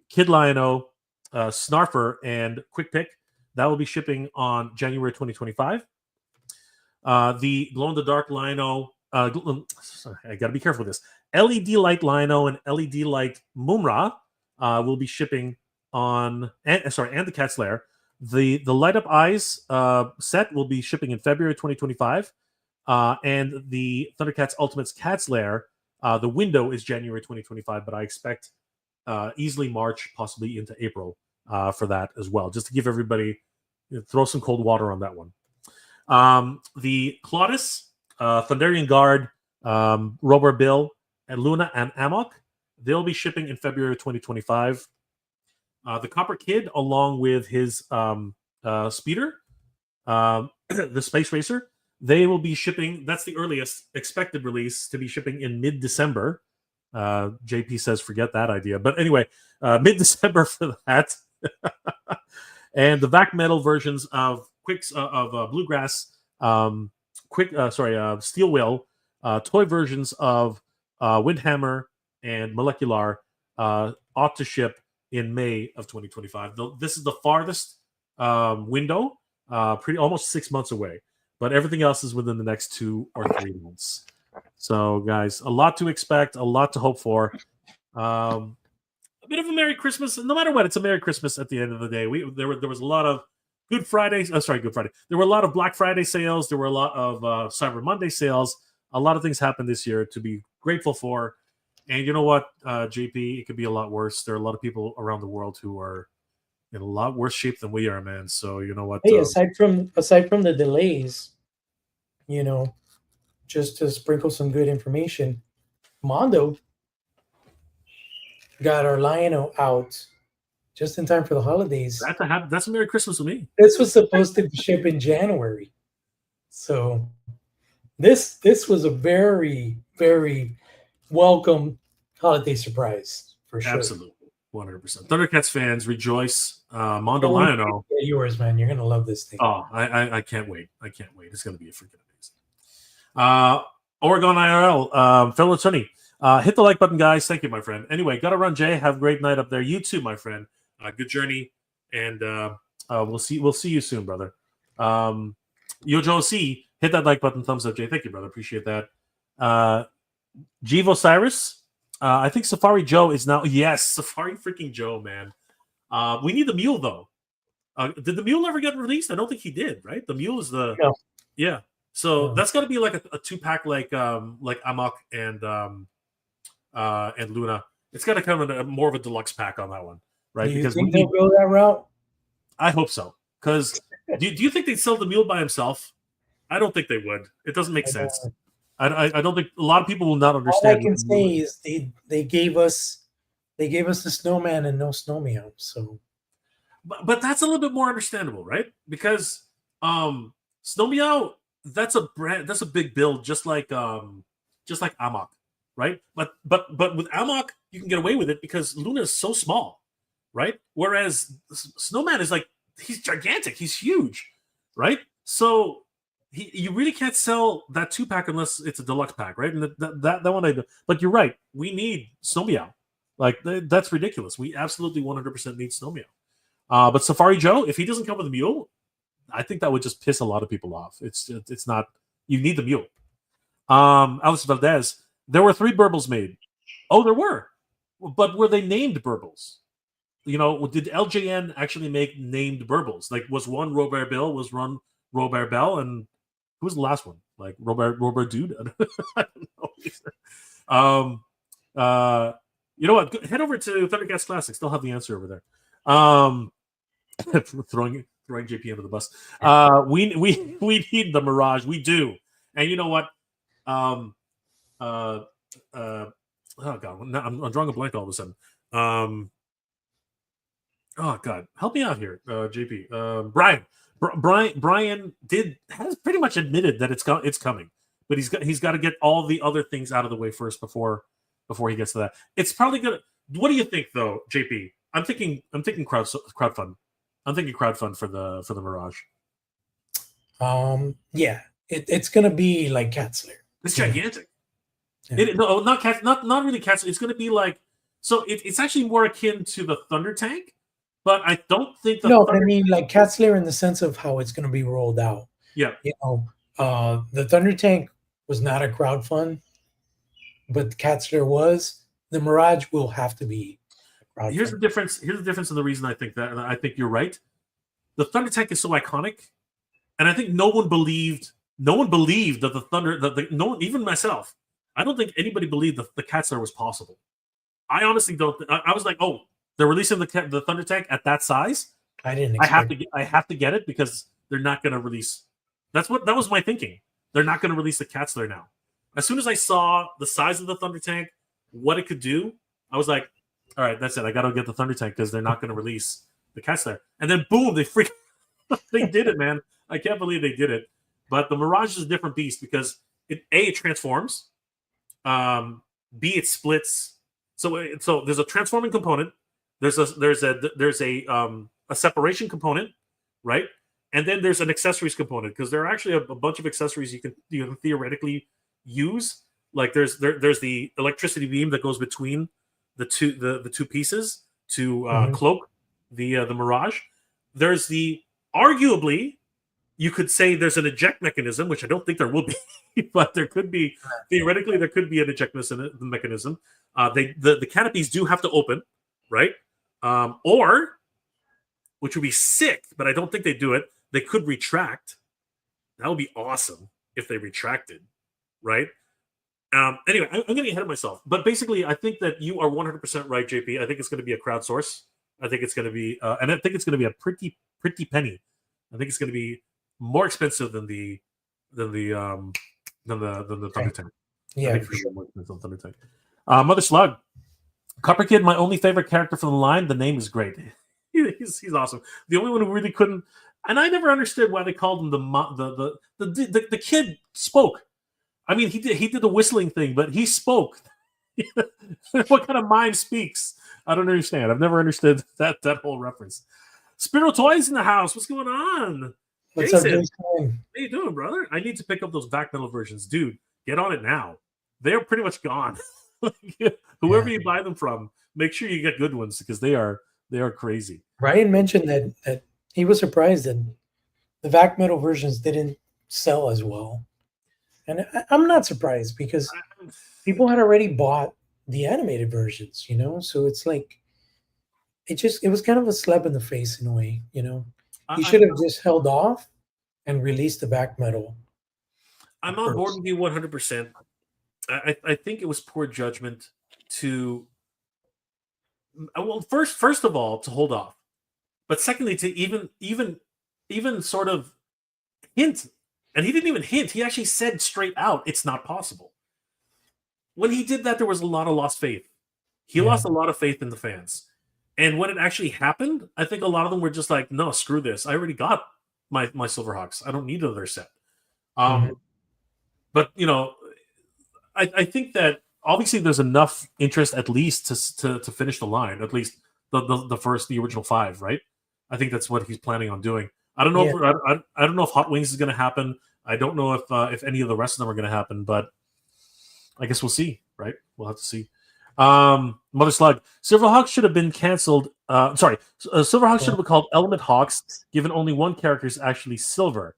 Speaker 1: Kid Lion-O, Snarfer, and Quick Pick. That will be shipping on January 2025. The Glow in the Dark Lion-O, I got to be careful with this. LED Light Lion-O and LED Light Mumra will be shipping and the Cats Lair. The Light Up Eyes set will be shipping in February 2025. And the Thundercats Ultimates Cats Lair, the window is January 2025, but I expect easily March, possibly into April for that as well, just to give everybody, throw some cold water on that one. The Claudus, Thunderian Guard, Rober Bill, and Luna and Amok, they'll be shipping in February 2025. The Copper Kid, along with his speeder, the Space Racer, they will be shipping. That's the earliest expected release to be shipping in mid-December. JP says forget that idea. But anyway, mid-December for that. And the VAC metal versions of Bluegrass, Steel Will, toy versions of Windhammer and Molecular ought to ship in May of 2025. This is the farthest window, almost 6 months away. But everything else is within the next 2 or 3 months. So, guys, a lot to expect, a lot to hope for. A bit of a Merry Christmas. No matter what, it's a Merry Christmas at the end of the day. There was a lot of Good Friday. Good Friday. There were a lot of Black Friday sales. There were a lot of Cyber Monday sales. A lot of things happened this year to be grateful for. And you know what, JP? It could be a lot worse. There are a lot of people around the world who are in a lot worse shape than we are, man. So you know what?
Speaker 2: Hey, aside from the delays, just to sprinkle some good information, Mondo got our Lion-O out just in time for the holidays.
Speaker 1: That's a Merry Christmas to me.
Speaker 2: This was supposed to ship in January, so this was a very, very welcome holiday surprise for sure.
Speaker 1: Absolutely. 100%. Thundercats fans rejoice. Mondo Lion-O.
Speaker 2: Yours, man. You're gonna love this thing.
Speaker 1: Oh, I can't wait. I can't wait. It's gonna be a freaking amazing. Oregon IRL, fellow Tony. Hit the like button, guys. Thank you, my friend. Anyway, gotta run, Jay. Have a great night up there. You too, my friend. Good journey, and we'll see you soon, brother. Yojo C, hit that like button, thumbs up, Jay. Thank you, brother. Appreciate that. Jeevo Cyrus. I think Safari Joe is now. Yes, Safari freaking Joe, man. We need the mule though. Did the mule ever get released? I don't think he did. Right? The mule is the yeah. So that's got to be like a 2-pack, like Amok and Luna. It's got to come in more of a deluxe pack on that one, right?
Speaker 2: Do you think they'll go that route?
Speaker 1: I hope so. Because do you think they'd sell the mule by himself? I don't think they would. It doesn't make sense. I don't think a lot of people will not understand.
Speaker 2: All I can say is they gave us the snowman and no snowmeow. So,
Speaker 1: but that's a little bit more understandable, right? Because snowmeow, that's a big build, just like Amok, right? But with Amok, you can get away with it because Luna is so small, right? Whereas Snowman is like, he's gigantic, he's huge, right? So you really can't sell that 2-pack unless it's a deluxe pack, right? And that one I do. But you're right, we need Snowmeow. Like, that's ridiculous. We absolutely 100% need Snowmeow. But Safari Joe, if he doesn't come with a mule, I think that would just piss a lot of people off. It's not. You need the mule. Alex Valdez, there were 3 burbles made. Oh, there were, but were they named burbles? You know, did LJN actually make named burbles? Like, was one Robert Bill? Was one Robert Bell? And who was the last one? Like Robert Dude? I don't know. You know what? Head over to Thundercats Classics. They'll have the answer over there. Throwing JP under the bus. We need the Mirage. We do. And you know what? Oh God, I'm drawing a blank all of a sudden. Oh God, help me out here, JP. Brian has pretty much admitted that it's coming, but he's got to get all the other things out of the way first before he gets to that. It's probably gonna. What do you think though, JP? I'm thinking crowdfund. I'm thinking crowdfund for the Mirage.
Speaker 2: Yeah, it's gonna be like Cats Lair.
Speaker 1: It's gigantic. Yeah. No, not Cats. Not really Cats. It's gonna be like, so it's actually more akin to the Thunder Tank, but I don't think
Speaker 2: I mean like Cats Lair in the sense of how it's gonna be rolled out.
Speaker 1: Yeah,
Speaker 2: you know, the Thunder Tank was not a crowdfund, but Cats Lair was. The Mirage will have to be.
Speaker 1: Here's the difference. Here's the difference, and the reason I think that, and I think you're right. The Thunder Tank is so iconic, and I think no one believed that the Thunder, no one, even myself, I don't think anybody believed that the Cats Lair was possible. I honestly don't. I was like, oh, they're releasing the Thunder Tank at that size.
Speaker 2: I didn't.
Speaker 1: I have to get it because they're not going to release. That was my thinking. They're not going to release the Cats Lair now. As soon as I saw the size of the Thunder Tank, what it could do, I was like, all right, that's it. I got to get the Thunder Tank because they're not going to release the Cats Lair. And then boom, they did it, man. I can't believe they did it. But the Mirage is a different beast because it transforms. B, it splits. So there's a transforming component. There's a separation component, right? And then there's an accessories component because there are actually a bunch of accessories you can theoretically use. Like there's the electricity beam that goes between the two pieces to cloak the Mirage. There's arguably you could say there's an eject mechanism, which I don't think there will be, but there could be theoretically there could be an eject mechanism. The canopies do have to open, right? Or, which would be sick, but I don't think they do it. They could retract. That would be awesome if they retracted, right? Anyway, I'm getting ahead of myself, but basically, I think that you are 100% right, JP. I think it's going to be a crowdsource. I think it's going to be, and I think it's going to be a pretty penny. I think it's going to be more expensive than the Thunder Tank.
Speaker 2: Yeah,
Speaker 1: I think for sure. More expensive than Thunder Tank. Mother Slug, Copper Kid, my only favorite character from the line. The name is great. He's awesome. The only one who really couldn't, and I never understood why they called him the kid spoke. I mean, he did the whistling thing, but he spoke. What kind of mime speaks? I don't understand. I've never understood that whole reference. Spiro Toys in the house. What's going on?
Speaker 2: What's
Speaker 1: Jason,
Speaker 2: up, Jason?
Speaker 1: how you doing, brother? I need to pick up those back metal versions, dude. Get on it now. They're pretty much gone. Whoever you buy them from, make sure you get good ones because they are crazy.
Speaker 2: Ryan mentioned that he was surprised that the back metal versions didn't sell as well. And I'm not surprised because people had already bought the animated versions, so it's like it was kind of a slap in the face in a way, He should have just held off and released the back metal.
Speaker 1: I'm on board with you 100%. I think it was poor judgment to first of all to hold off, but secondly to even sort of hint. And he didn't even hint. He actually said straight out, it's not possible. When he did that, there was a lot of lost faith. He lost a lot of faith in the fans. And when it actually happened, I think a lot of them were just like, no, screw this. I already got my Silverhawks. I don't need another set. But, I think that obviously there's enough interest at least to finish the line, at least the original 5, right? I think that's what he's planning on doing. I don't know.
Speaker 2: Yeah.
Speaker 1: I don't know if Hot Wings is going to happen. I don't know if any of the rest of them are going to happen, but I guess we'll see, right? We'll have to see. Mother Slug, Silverhawks should have been canceled. Silverhawks should have been called Element Hawks, given only one character is actually silver.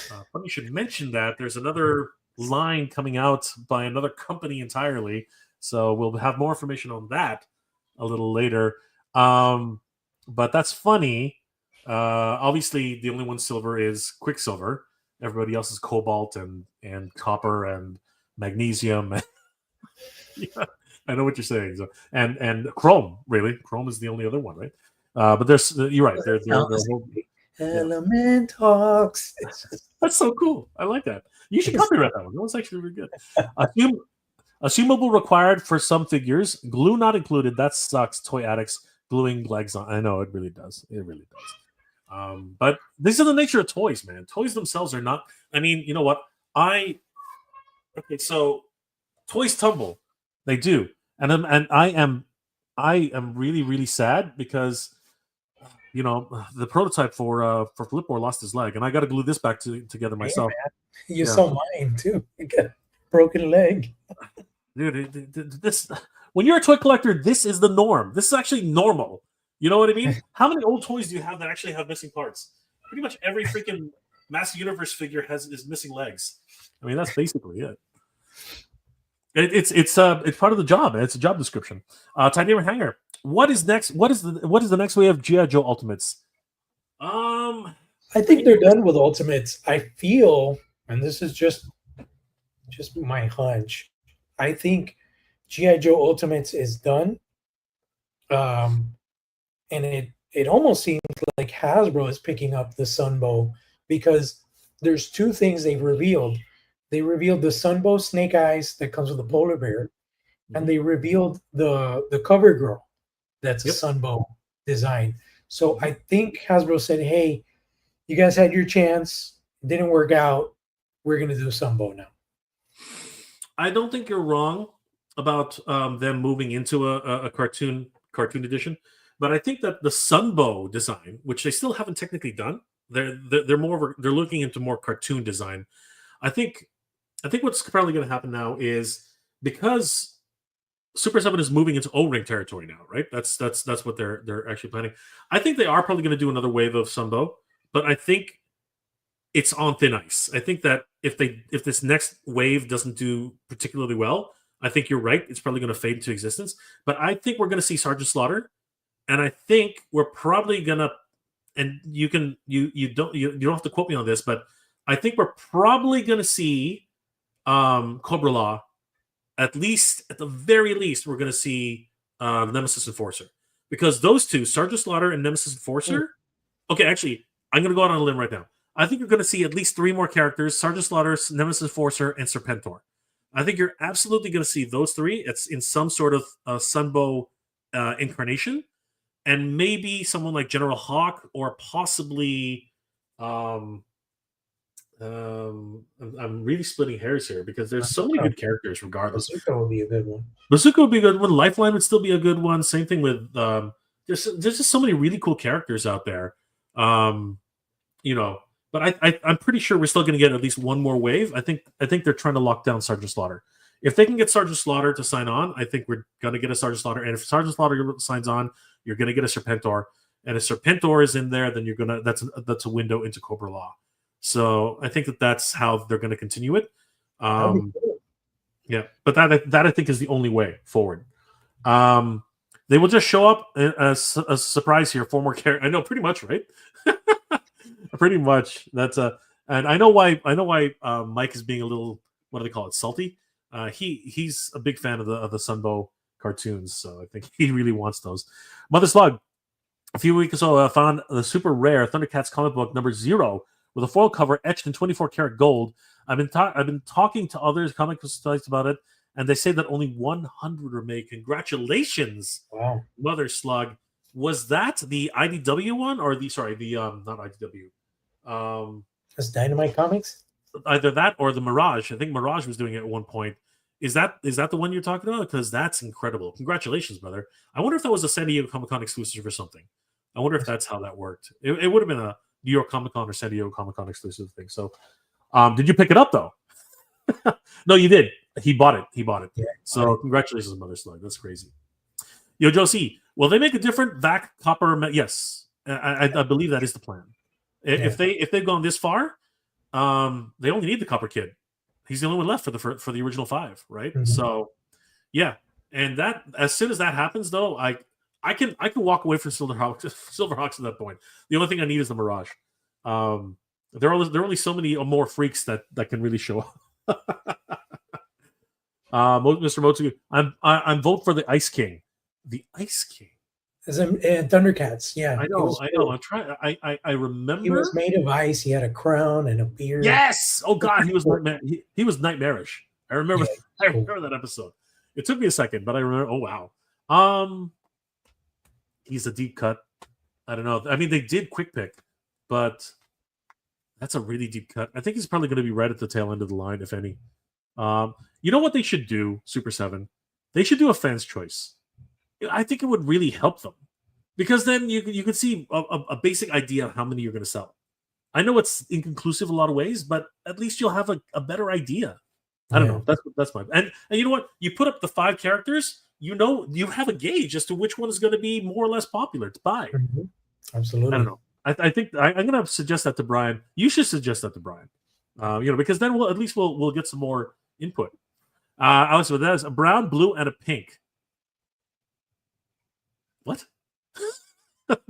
Speaker 1: Funny you should mention that. There's another line coming out by another company entirely, so we'll have more information on that a little later. But that's funny. Obviously, the only one silver is Quicksilver. Everybody else is cobalt and copper and magnesium. Yeah, I know what you're saying. So, and chrome, really. Chrome is the only other one, right? But there's you're right. They're
Speaker 2: Element Hawks.
Speaker 1: That's so cool. I like that. You should copyright that one. That was actually really good. Assumable required for some figures. Glue not included. That sucks. Toy Addicts gluing legs on. I know it really does. It really does. But these are the nature of toys, man. Toys themselves are not. I mean, you know what? Okay, so toys tumble. They do, and I am really really sad because the prototype for Flipmore lost his leg, and I got to glue this back together myself.
Speaker 2: Hey, you saw mine too. You got a broken leg,
Speaker 1: dude. This when you're a toy collector, this is the norm. This is actually normal. You know what I mean? How many old toys do you have that actually have missing parts? Pretty much every freaking Master Universe figure is missing legs. I mean, that's basically it. It's part of the job. It's a job description. Titanium Hanger. What is next? What is the next wave of G.I. Joe Ultimates?
Speaker 2: I think they're done with Ultimates. I feel, and this is just my hunch, I think G.I. Joe Ultimates is done. And it almost seems like Hasbro is picking up the Sunbow because there's two things they've revealed. They revealed the Sunbow Snake Eyes that comes with the polar bear, and they revealed the cover girl that's a Sunbow design. So I think Hasbro said, hey, you guys had your chance. It didn't work out. We're going to do Sunbow now.
Speaker 1: I don't think you're wrong about them moving into a cartoon edition, but I think that the Sunbow design, which they still haven't technically done, they're looking into more cartoon design. I think what's probably going to happen now is because Super7 is moving into O-ring territory now, right? That's what they're actually planning. I think they are probably going to do another wave of Sunbow, but I think it's on thin ice. I think that if this next wave doesn't do particularly well, I think you're right. It's probably going to fade into existence. But I think we're going to see Sergeant Slaughter, and I think we're probably going to. And you don't have to quote me on this, but I think we're probably going to see Cobra Law. At the very least, we're going to see Nemesis Enforcer, because those two, Sergeant Slaughter and Nemesis Enforcer. Okay, actually, I'm going to go out on a limb right now. I think you're going to see at least 3 more characters: Sergeant Slaughter, Nemesis Enforcer, and Serpentor. I think you're absolutely going to see those 3. It's in some sort of Sunbow incarnation, and maybe someone like General Hawk, or possibly. I'm really splitting hairs here because there's so many good characters. Regardless,
Speaker 2: Bazooka would be a good one.
Speaker 1: Bazooka would be a good one. Lifeline would still be a good one. Same thing with there's just so many really cool characters out there. But I'm pretty sure we're still going to get at least one more wave. I think they're trying to lock down Sergeant Slaughter. If they can get Sergeant Slaughter to sign on, I think we're going to get a Sergeant Slaughter. And if Sergeant Slaughter signs on, you're going to get a Serpentor. And if Serpentor is in there, then you're gonna that's a window into Cobra Law. So I think that's how they're going to continue it. Yeah, but that I think is the only way forward. They will just show up as a surprise here. 4 more characters. I know, pretty much, right? Pretty much. That's and I know why. Mike is being a little, what do they call it, salty. He's a big fan of the Sunbow cartoons, so I think he really wants those. Mother Slug, a few weeks ago, found the super rare Thundercats comic book number 0 with a foil cover etched in 24 karat gold. I've been talking to others comic sites about it, and they say that only 100 were made. Congratulations,
Speaker 2: wow,
Speaker 1: Mother Slug. Was that the IDW one, or not IDW?
Speaker 2: That's Dynamite Comics.
Speaker 1: Either that or the Mirage. I think Mirage was doing it at one point. Is that the one you're talking about? Because that's incredible. Congratulations, brother. I wonder if that was a San Diego Comic-Con exclusive or something. I wonder if that's how that worked. It would have been a New York Comic-Con or San Diego Comic-Con exclusive thing. So, did you pick it up though? No, you did. He bought it.
Speaker 2: Yeah.
Speaker 1: So, congratulations, Mother Slug. That's crazy. Yo, Josie, will they make a different VAC copper? Yes, I believe that is the plan. If they've gone this far, they only need the copper kid. He's the only one left for the original 5, right?
Speaker 2: Mm-hmm.
Speaker 1: So, yeah, and that as soon as that happens, though, I can walk away from Silverhawks at that point. The only thing I need is the Mirage. There are only so many more freaks that can really show up. Mr. Motu, I'm vote for the Ice King. The Ice King.
Speaker 2: As in Thundercats, yeah.
Speaker 1: I know. I'm trying. I remember
Speaker 2: he was made of ice. He had a crown and a beard.
Speaker 1: Yes. Oh God, he was he was nightmarish. I remember. Yeah, I remember that episode. It took me a second, but I remember. Oh wow. He's a deep cut. I don't know. I mean, they did quick pick, but that's a really deep cut. I think he's probably going to be right at the tail end of the line, if any. You know what they should do, Super 7? They should do a fan's choice. I think it would really help them because then you could see a basic idea of how many you're going to sell. I know it's inconclusive a lot of ways, but at least you'll have a better idea. I don't know. That's my and you know what? You put up the 5 characters, you have a gauge as to which one is going to be more or less popular to buy.
Speaker 2: Mm-hmm. Absolutely.
Speaker 1: I don't know. I think I'm going to suggest that to Brian. You should suggest that to Brian. Because then we'll get some more input. Alex, that is a brown, blue, and a pink. What?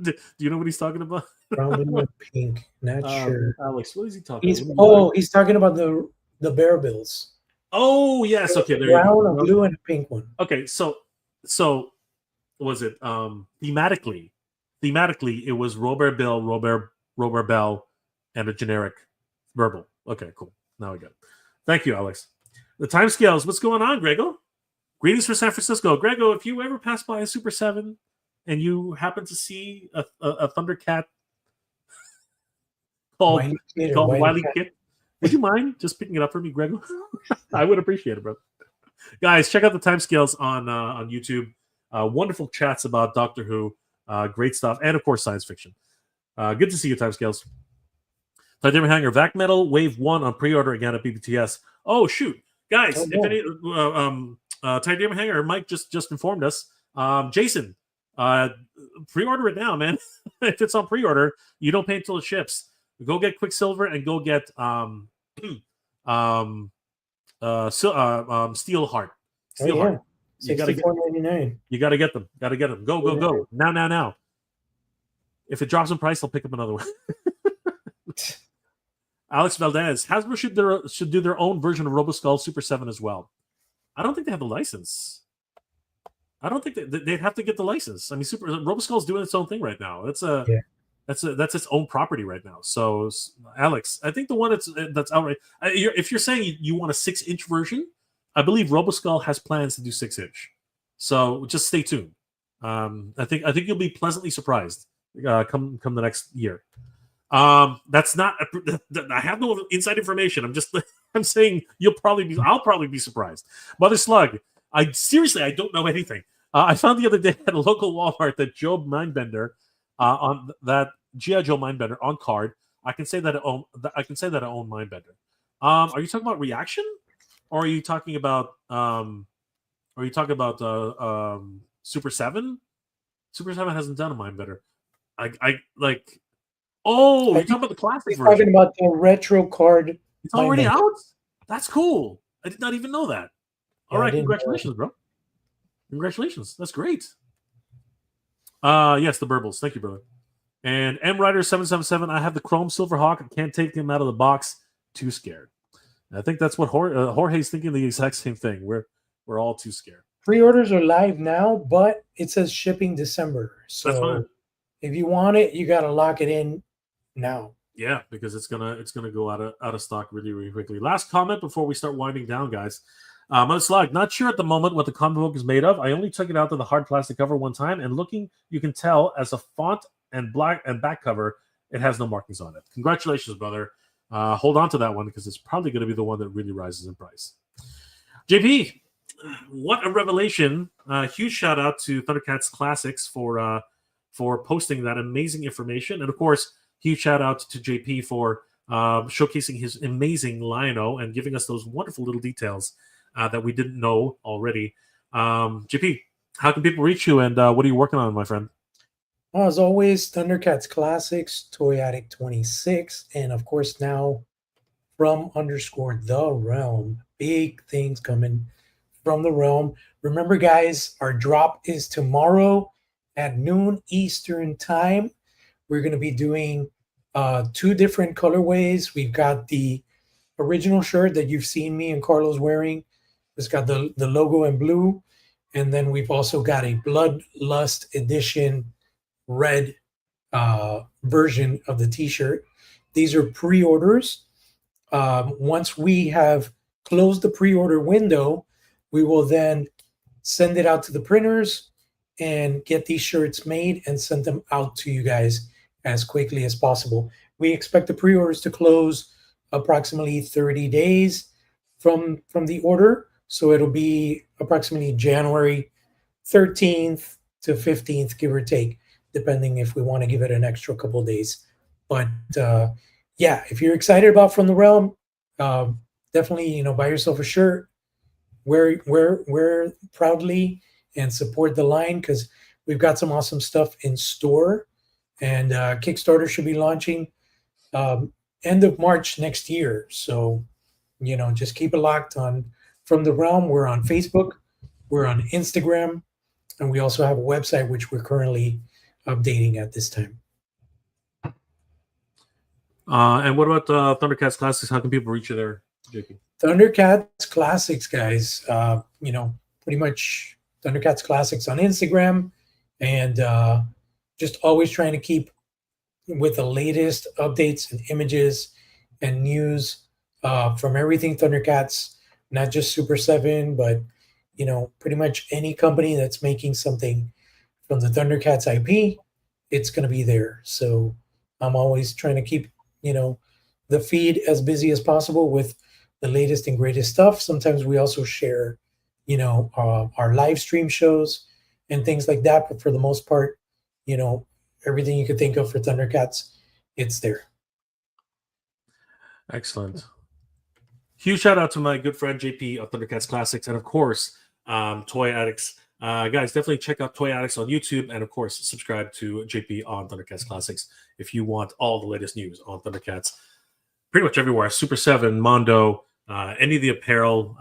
Speaker 1: Do you know what he's talking about?
Speaker 2: Brown, blue, and pink. Not sure.
Speaker 1: Alex, what is he talking
Speaker 2: about? He's talking about the bear bills.
Speaker 1: Oh, yes. Okay, there
Speaker 2: brown,
Speaker 1: you go.
Speaker 2: A blue, and a pink one.
Speaker 1: Okay, so was it thematically, it was Robert Bill, Robert Bell, and a generic verbal. Okay, cool. Now we got it. Thank you, Alex. The timescales. What's going on, Grego? Greetings from San Francisco. Grego, if you ever pass by a Super 7 and you happen to see a Thundercat called Wily Kit, would you mind just picking it up for me, Grego? I would appreciate it, bro. Guys, check out the timescales on YouTube. Wonderful chats about Doctor Who. Great stuff. And, of course, science fiction. Good to see you, timescales. Titanium Hanger, VAC Metal, Wave 1 on pre-order again at BBTS. Oh, shoot. Guys, if any Titanium Hanger, Mike just informed us. Jason, pre-order it now, man. If it's on pre-order, you don't pay until it ships. Go get Quicksilver and go get Steel Heart. Heart.
Speaker 2: $64.99.
Speaker 1: You gotta get them. Go. Now. If it drops in price, I'll pick up another one. Alex Valdez, Hasbro should do their own version of RoboSkull Super 7 as well. I don't think they have the license. I don't think they'd have to get the license. I mean, RoboSkull's doing its own thing right now. That's its own property right now. So, Alex, I think the one that's outright. If you're saying you want a 6-inch version, I believe RoboSkull has plans to do 6-inch. So just stay tuned. I think you'll be pleasantly surprised come the next year. That's not. I have no inside information. I'm saying I'll probably be surprised. Mother Slug, I don't know anything. I found the other day at a local Walmart that Joe Mindbender on that G.I. Joe Mindbender on card. I can say that I own Mindbender. Are you talking about reaction, or are you talking about Super 7? Super 7 hasn't done a Mindbender. I like. Oh, you're talking about the classic version.
Speaker 2: Talking about the retro card.
Speaker 1: It's already out? That's cool. I did not even know that. All right, congratulations, bro. Congratulations. That's great. Yes, the Burbles. Thank you, brother. And M Rider 777. I have the Chrome Silverhawk. I can't take him out of the box. Too scared. And I think that's what Jorge's thinking the exact same thing. We're all too scared.
Speaker 2: Pre-orders are live now, but it says shipping December. So
Speaker 1: that's fine. If
Speaker 2: you want it, you got to lock it in now.
Speaker 1: Yeah, because it's gonna go out of stock really, really quickly. Last comment before we start winding down, guys. Mother Slug, not sure at the moment what the comic book is made of. I only took it out to the hard plastic cover one time, and looking, you can tell as a font and black and back cover, it has no markings on it. Congratulations, brother. Hold on to that one because it's probably going to be the one that really rises in price. JP, what a revelation! Huge shout out to Thundercats Classics for posting that amazing information, and of course, huge shout out to JP for showcasing his amazing Lino and giving us those wonderful little details that we didn't know already. JP, how can people reach you, and what are you working on, my friend?
Speaker 2: Well, as always, Thundercats Classics, Toy Addict 26, and of course now from _the realm. Big things coming from the realm. Remember, guys, our drop is tomorrow at noon Eastern time. We're going to be doing 2 different colorways. We've got the original shirt that you've seen me and Carlos wearing. It's got the logo in blue. And then we've also got a Bloodlust edition red version of the t-shirt. These are pre-orders. Once we have closed the pre-order window, we will then send it out to the printers and get these shirts made and send them out to you guys as quickly as possible. We expect the pre-orders to close approximately 30 days from the order. So it'll be approximately January 13th to 15th, give or take, depending if we want to give it an extra couple days. But yeah, if you're excited about From the Realm, definitely, buy yourself a shirt, wear proudly, and support the line, because we've got some awesome stuff in store. And Kickstarter should be launching end of March next year. So, just keep it locked on From the Realm. We're on Facebook, we're on Instagram, and we also have a website which we're currently updating at this time.
Speaker 1: And what about Thundercats Classics? How can people reach you there, JP?
Speaker 2: Thundercats Classics, guys. Pretty much Thundercats Classics on Instagram, and just always trying to keep with the latest updates and images and news from everything Thundercats, not just Super7, but pretty much any company that's making something from the Thundercats IP, it's going to be there. So I'm always trying to keep the feed as busy as possible with the latest and greatest stuff. Sometimes we also share our live stream shows and things like that, but for the most part, everything you could think of for Thundercats, it's there.
Speaker 1: Excellent. Huge shout out to my good friend JP of Thundercats Classics, and of course Toy Addicts. Guys, definitely check out Toy Addicts on YouTube, and of course subscribe to JP on Thundercats Classics if you want all the latest news on Thundercats pretty much everywhere. Super7, Mondo, any of the apparel.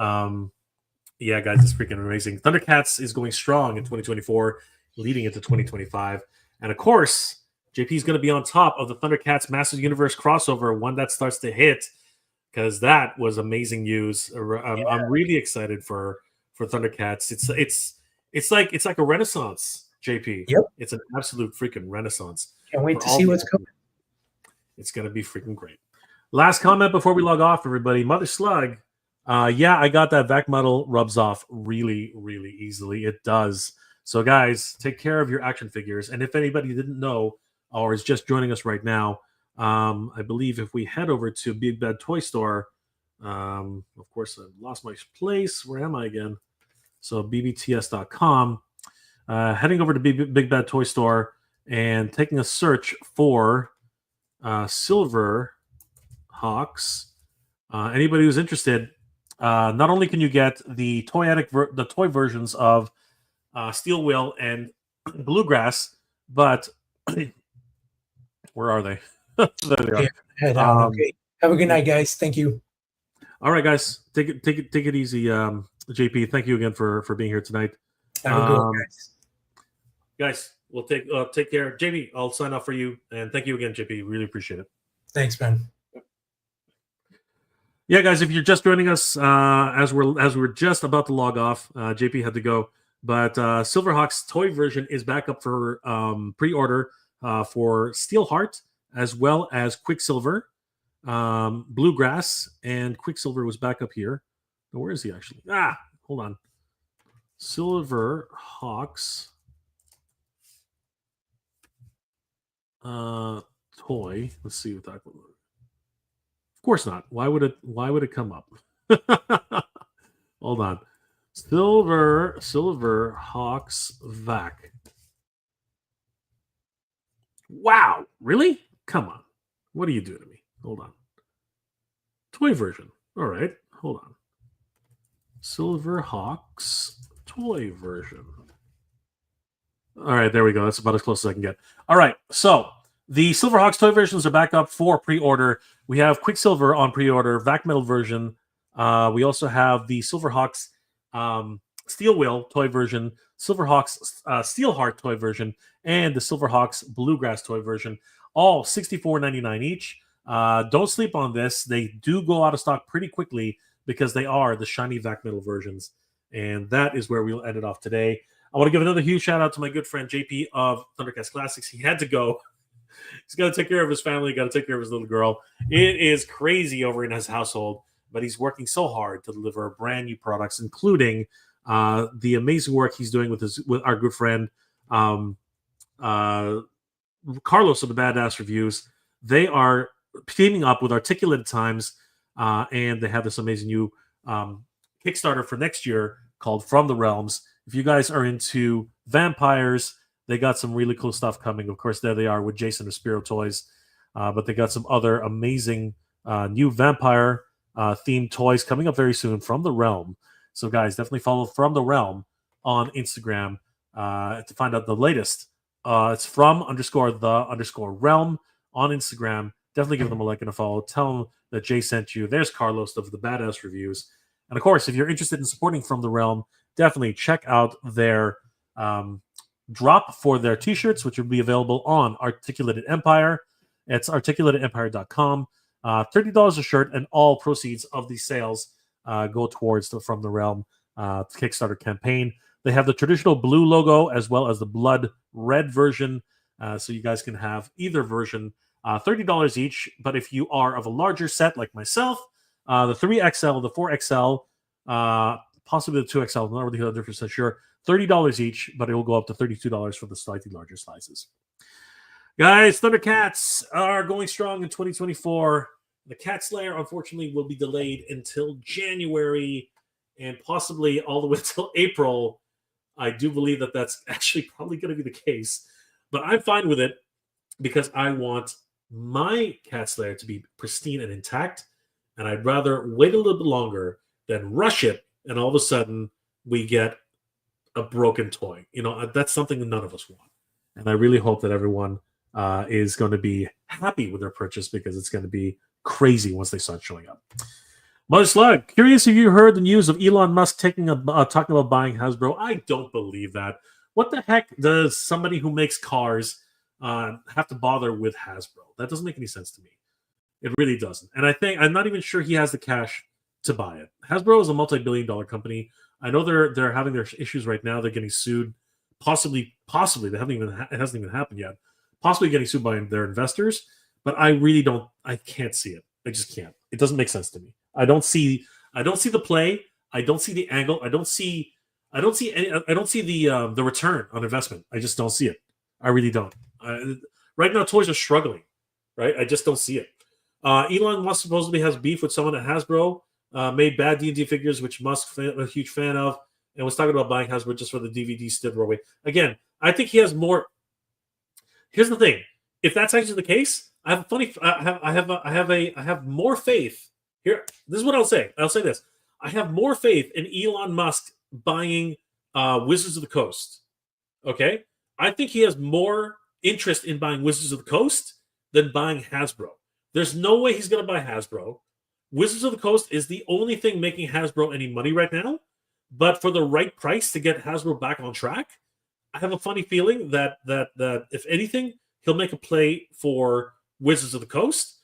Speaker 1: Yeah, guys, it's freaking amazing. Thundercats is going strong in 2024, leading into 2025. And of course, JP is going to be on top of the Thundercats Masters Universe crossover when that starts to hit, because that was amazing news. I'm really excited for Thundercats. It's like a renaissance, JP.
Speaker 2: Yep.
Speaker 1: It's an absolute freaking renaissance.
Speaker 2: Can't wait to see what's coming.
Speaker 1: It's going to be freaking great. Last comment before we log off, everybody. Mother Slug. Yeah, I got that vac metal rubs off really, really easily. It does. So, guys, take care of your action figures. And if anybody didn't know or is just joining us right now, I believe if we head over to Big Bad Toy Store, of course, I lost my place. Where am I again? So, bbts.com. Heading over to Big Bad Toy Store and taking a search for Silverhawks. Anybody who's interested, not only can you get the the toy versions of Steel Wheel and Bluegrass, but where are they? There they are.
Speaker 2: Head out. Okay. Have a good night, guys. Thank you.
Speaker 1: All right, guys. Take it easy, JP. Thank you again for being here tonight.
Speaker 2: Have a good one, guys.
Speaker 1: Guys, we'll take care. JP, I'll sign off for you, and thank you again, JP. Really appreciate it.
Speaker 2: Thanks, man.
Speaker 1: Yeah, guys, if you're just joining us as we're just about to log off, JP had to go, but Silverhawks toy version is back up for pre-order for Steelheart as well as Quicksilver, Bluegrass, and Quicksilver was back up here. Now, where is he actually? Hold on. Silverhawks toy. Let's see what that. Of course not. Why would it come up? Hold on. Silverhawks vac. Wow, really? Come on. What do you do to me? Hold on. Toy version. All right, hold on. Silverhawks toy version. All right, there we go. That's about as close as I can get. All right, so the Silverhawks toy versions are back up for pre-order. We have Quicksilver on pre-order, Vac Metal version. We also have the Silverhawks Steel Wheel toy version, Silverhawks Steelheart toy version, and the Silverhawks Bluegrass toy version. All $64.99 each. Don't sleep on this. They do go out of stock pretty quickly because they are the shiny Vac Metal versions. And that is where we'll end it off today. I want to give another huge shout out to my good friend JP of Thundercats Classics. He had to go. He's got to take care of his family, got to take care of his little girl. It is crazy over in his household, but he's working so hard to deliver brand new products, including the amazing work he's doing with our good friend Carlos of the Badass Reviews. They are teaming up with Articulated Times, and they have this amazing new Kickstarter for next year called From the Realms. If you guys are into vampires, they got some really cool stuff coming. Of course, there they are with Jason and Spiro toys, but they got some other amazing new vampire themed toys coming up very soon from the Realm. So, guys, definitely follow From the Realm on Instagram to find out the latest. It's from_the_realm on Instagram. Definitely give them a like and a follow. Tell them that Jay sent you. There's Carlos of the Badass Reviews. And, of course, if you're interested in supporting From the Realm, definitely check out their drop for their t-shirts, which will be available on Articulated Empire. It's articulatedempire.com. $30 a shirt, and all proceeds of these sales go towards the From the Realm Kickstarter campaign. They have the traditional blue logo as well as the blood red version, so you guys can have either version. $30 each, but if you are of a larger set like myself, the 3XL, the 4XL, possibly the 2XL, I'm not really 100% sure, $30 each, but it will go up to $32 for the slightly larger sizes. Guys, Thundercats are going strong in 2024. The Cats Lair, unfortunately, will be delayed until January and possibly all the way until April. I do believe that that's actually probably going to be the case, but I'm fine with it because I want my Cats Lair to be pristine and intact, and I'd rather wait a little bit longer than rush it, and all of a sudden we get a broken toy. You know, that's something that none of us want, and I really hope that everyone is going to be happy with their purchase because it's going to be crazy once they start showing up. Mother Slug, curious if you heard the news of Elon Musk talking about buying Hasbro. I don't believe that. What the heck does somebody who makes cars have to bother with Hasbro? That doesn't make any sense to me. It really doesn't. And I'm not even sure he has the cash to buy it. Hasbro is a multi-billion-dollar company. I know they're having their issues right now. They're getting sued. Possibly. It hasn't even happened yet. Possibly getting sued by their investors. But I really don't. I can't see it. I just can't. It doesn't make sense to me. I don't see the play. I don't see the angle. I don't see the return on investment. I just don't see it. I really don't. Right now, toys are struggling. Right? I just don't see it. Elon Musk supposedly has beef with someone at Hasbro. Made bad D&D figures, which Musk a huge fan of, and was talking about buying Hasbro just for the DVD still away. Again, I think he has more. Here's the thing: if that's actually the case, I have more faith. Here, this is what I'll say. I'll say this: I have more faith in Elon Musk buying Wizards of the Coast. Okay, I think he has more interest in buying Wizards of the Coast than buying Hasbro. There's no way he's going to buy Hasbro. Wizards of the Coast is the only thing making Hasbro any money right now. But for the right price to get Hasbro back on track, I have a funny feeling that if anything, he'll make a play for Wizards of the Coast.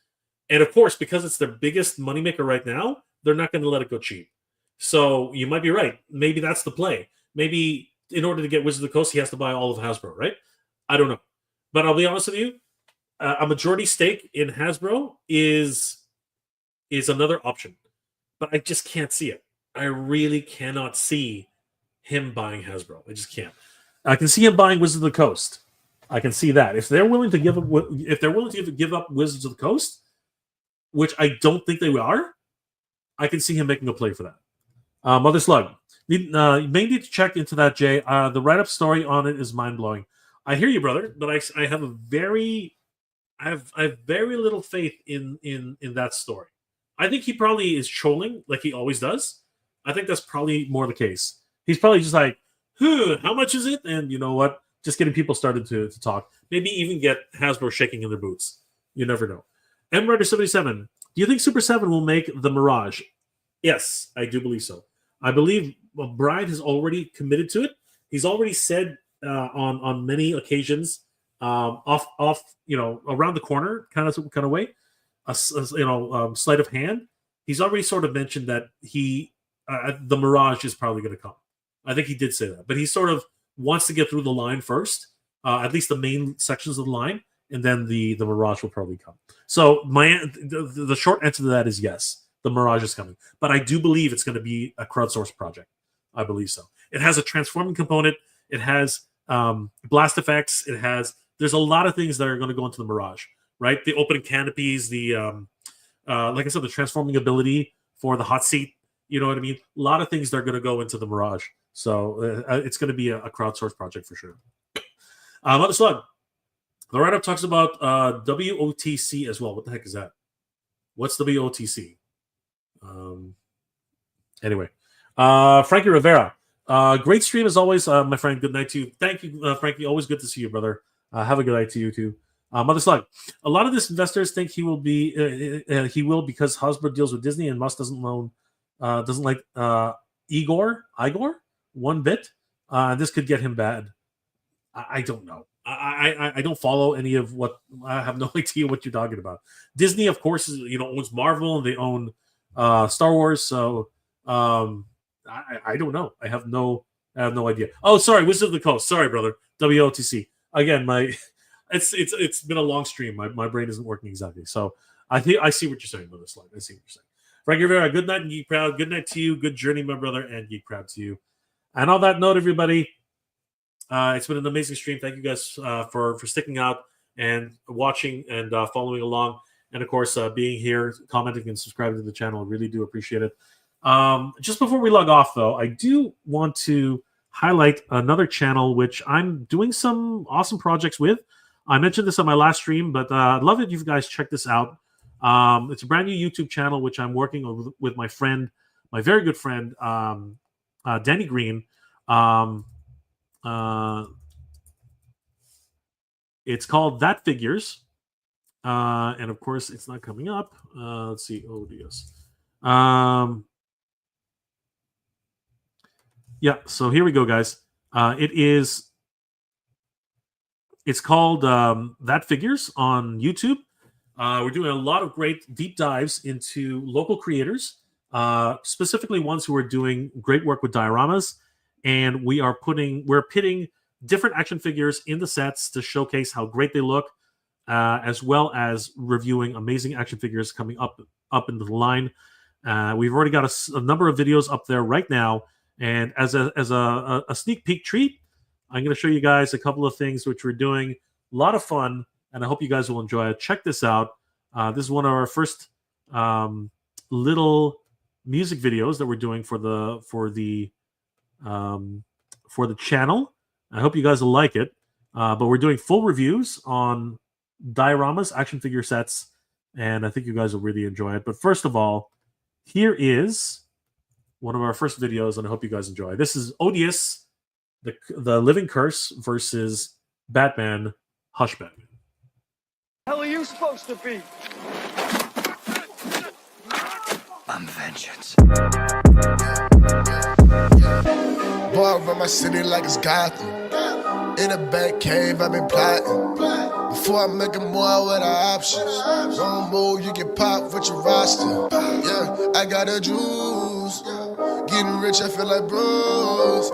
Speaker 1: And of course, because it's their biggest moneymaker right now, they're not going to let it go cheap. So you might be right. Maybe that's the play. Maybe in order to get Wizards of the Coast, he has to buy all of Hasbro, right? I don't know. But I'll be honest with you, a majority stake in Hasbro is another option. But I just can't see it. I really cannot see him buying Hasbro. I just can't. I can see him buying Wizards of the Coast. I can see that. If they're willing to give up Wizards of the Coast, which I don't think they are, I can see him making a play for that. Mother Slug, You may need to check into that, Jay. The write-up story on it is mind-blowing. I hear you, brother, but I have I have very little faith in that story. I think he probably is trolling like he always does. I think that's probably more the case. He's probably just like, how much is it? And you know what? Just getting people started to talk. Maybe even get Hasbro shaking in their boots. You never know. MRider77, do you think Super 7 will make the Mirage? Yes, I do believe so. I believe Brian has already committed to it. He's already said on many occasions, off around the corner kind of way, sleight of hand. He's already sort of mentioned that the Mirage is probably going to come. I think he did say that, but he sort of wants to get through the line first, at least the main sections of the line, and then the Mirage will probably come. So the short answer to that is yes, the Mirage is coming. But I do believe it's going to be a crowdsourced project. I believe so. It has a transforming component. It has blast effects. There's a lot of things that are going to go into the Mirage, right? The opening canopies, like I said, the transforming ability for the hot seat. You know what I mean? A lot of things that are going to go into the Mirage. So it's going to be a crowdsourced project for sure. Mother Slug. The write-up talks about WOTC as well. What the heck is that? What's WOTC? Anyway. Frankie Rivera. Great stream as always, my friend. Good night to you. Thank you, Frankie. Always good to see you, brother. Have a good night to you too. Mother Slug. A lot of these investors think he will because Hasbro deals with Disney and Musk doesn't like Igor one bit. This could get him bad. I don't know. I don't follow any of what. I have no idea what you're talking about. Disney, of course, owns Marvel and they own Star Wars. So I don't know. I have no idea. Oh, sorry, Wizard of the Coast. Sorry, brother. WOTC. Again, it's been a long stream. My brain isn't working exactly. So I see what you're saying, brother Slug. I see what you're saying. Frank Rivera, good night and Geek Proud. Good night to you. Good journey, my brother, and Geek Proud to you. And on that note, everybody, it's been an amazing stream. Thank you guys for sticking out and watching and following along. And, of course, being here, commenting, and subscribing to the channel. I really do appreciate it. Just before we log off, though, I do want to highlight another channel which I'm doing some awesome projects with. I mentioned this on my last stream, but I'd love it if you guys check this out. It's a brand new YouTube channel which I'm working with my friend, my very good friend, Danny Green. It's called That Figures. And of course, it's not coming up. Let's see. Oh, yes. Yeah, so here we go, guys. It's called That Figures on YouTube. We're doing a lot of great deep dives into local creators, specifically ones who are doing great work with dioramas. And we're pitting different action figures in the sets to showcase how great they look, as well as reviewing amazing action figures coming up into the line. We've already got a number of videos up there right now. And as a sneak peek treat, I'm going to show you guys a couple of things which we're doing. A lot of fun, and I hope you guys will enjoy it. Check this out. This is one of our first little music videos that we're doing for the channel. I hope you guys will like it. But we're doing full reviews on dioramas, action figure sets, and I think you guys will really enjoy it. But first of all, here is one of our first videos, and I hope you guys enjoy. This is Odious, the Living Curse versus Batman Hush Batman.
Speaker 4: Hell are you supposed to be?
Speaker 5: I'm vengeance.
Speaker 6: Boy, I run my city like it's Gotham. In a back cave, I've been plotting. Before I make a move, what are options? Wrong move, you get popped with your roster. Yeah, I got a juice. Getting rich, I feel like Bruce.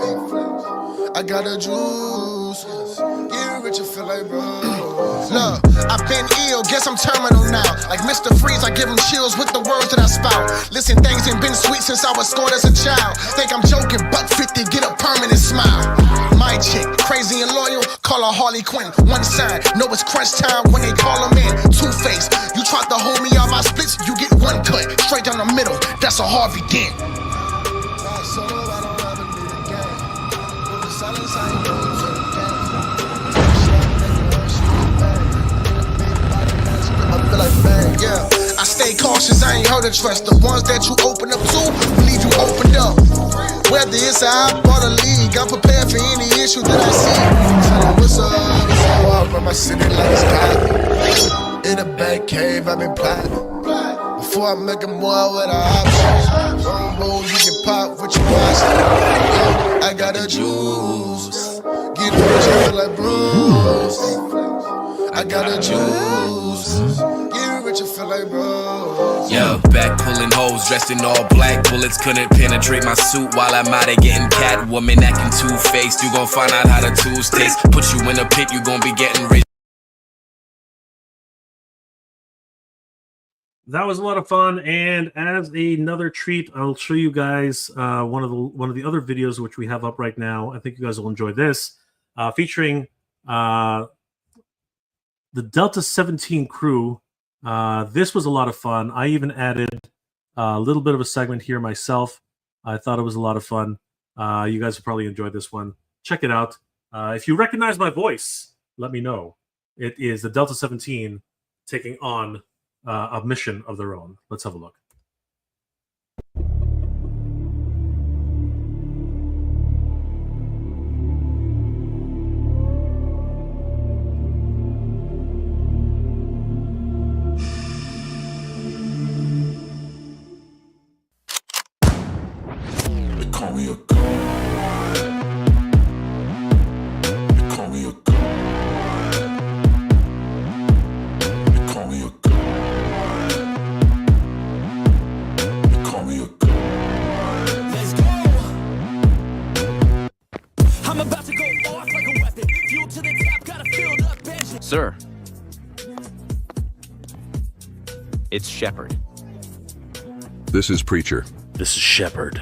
Speaker 6: I got a juice. Getting rich, I feel like Bruce.
Speaker 7: Look, I've been ill, guess I'm terminal now. Like Mr. Freeze, I give him chills with the words that I spout. Listen, things ain't been sweet since I was scored as a child. Think I'm joking, $150, get a permanent smile. My chick, crazy and loyal, call her Harley Quinn. One side, know it's crunch time when they call him in. Two-Face, you tried to hold me on my splits, you get one cut. Straight down the middle, that's a Harvey Dent. I ain't heard of trust. The ones that you open up to will leave you opened up. Whether it's a hop or the league, I'm prepared for any issue that I see. Tell them what's up. Walk around my city like it's God. In a back cave, I've been plotting. Before I make a move with the options. One move, you can pop what you watch. I got a juice. Get rich, I feel like Bruce. I got a juice. Get rich, I feel like Bruce.
Speaker 8: Yo, back pulling hoes, dressed in all black. Bullets couldn't penetrate my suit while I'm out of getting Catwoman acting two-faced. You gon' find out how the tools taste. Put you in a pit, you gon' be getting rich.
Speaker 1: That was a lot of fun, and as another treat, I'll show you guys one of the other videos which we have up right now. I think you guys will enjoy this, featuring the Delta 17 crew. This was a lot of fun. I even added a little bit of a segment here myself. I thought it was a lot of fun. You guys will probably enjoy this one. Check it out. If you recognize my voice, let me know. It is the Delta 17 taking on a mission of their own. Let's have a look.
Speaker 6: They call me a god. They call me a god. They call me a god.
Speaker 5: Let's go. I'm about to go off like a weapon. Fuel to the top, got a filled up engine.
Speaker 9: Sir. It's Shepard.
Speaker 10: This is Preacher.
Speaker 11: This is Shepard.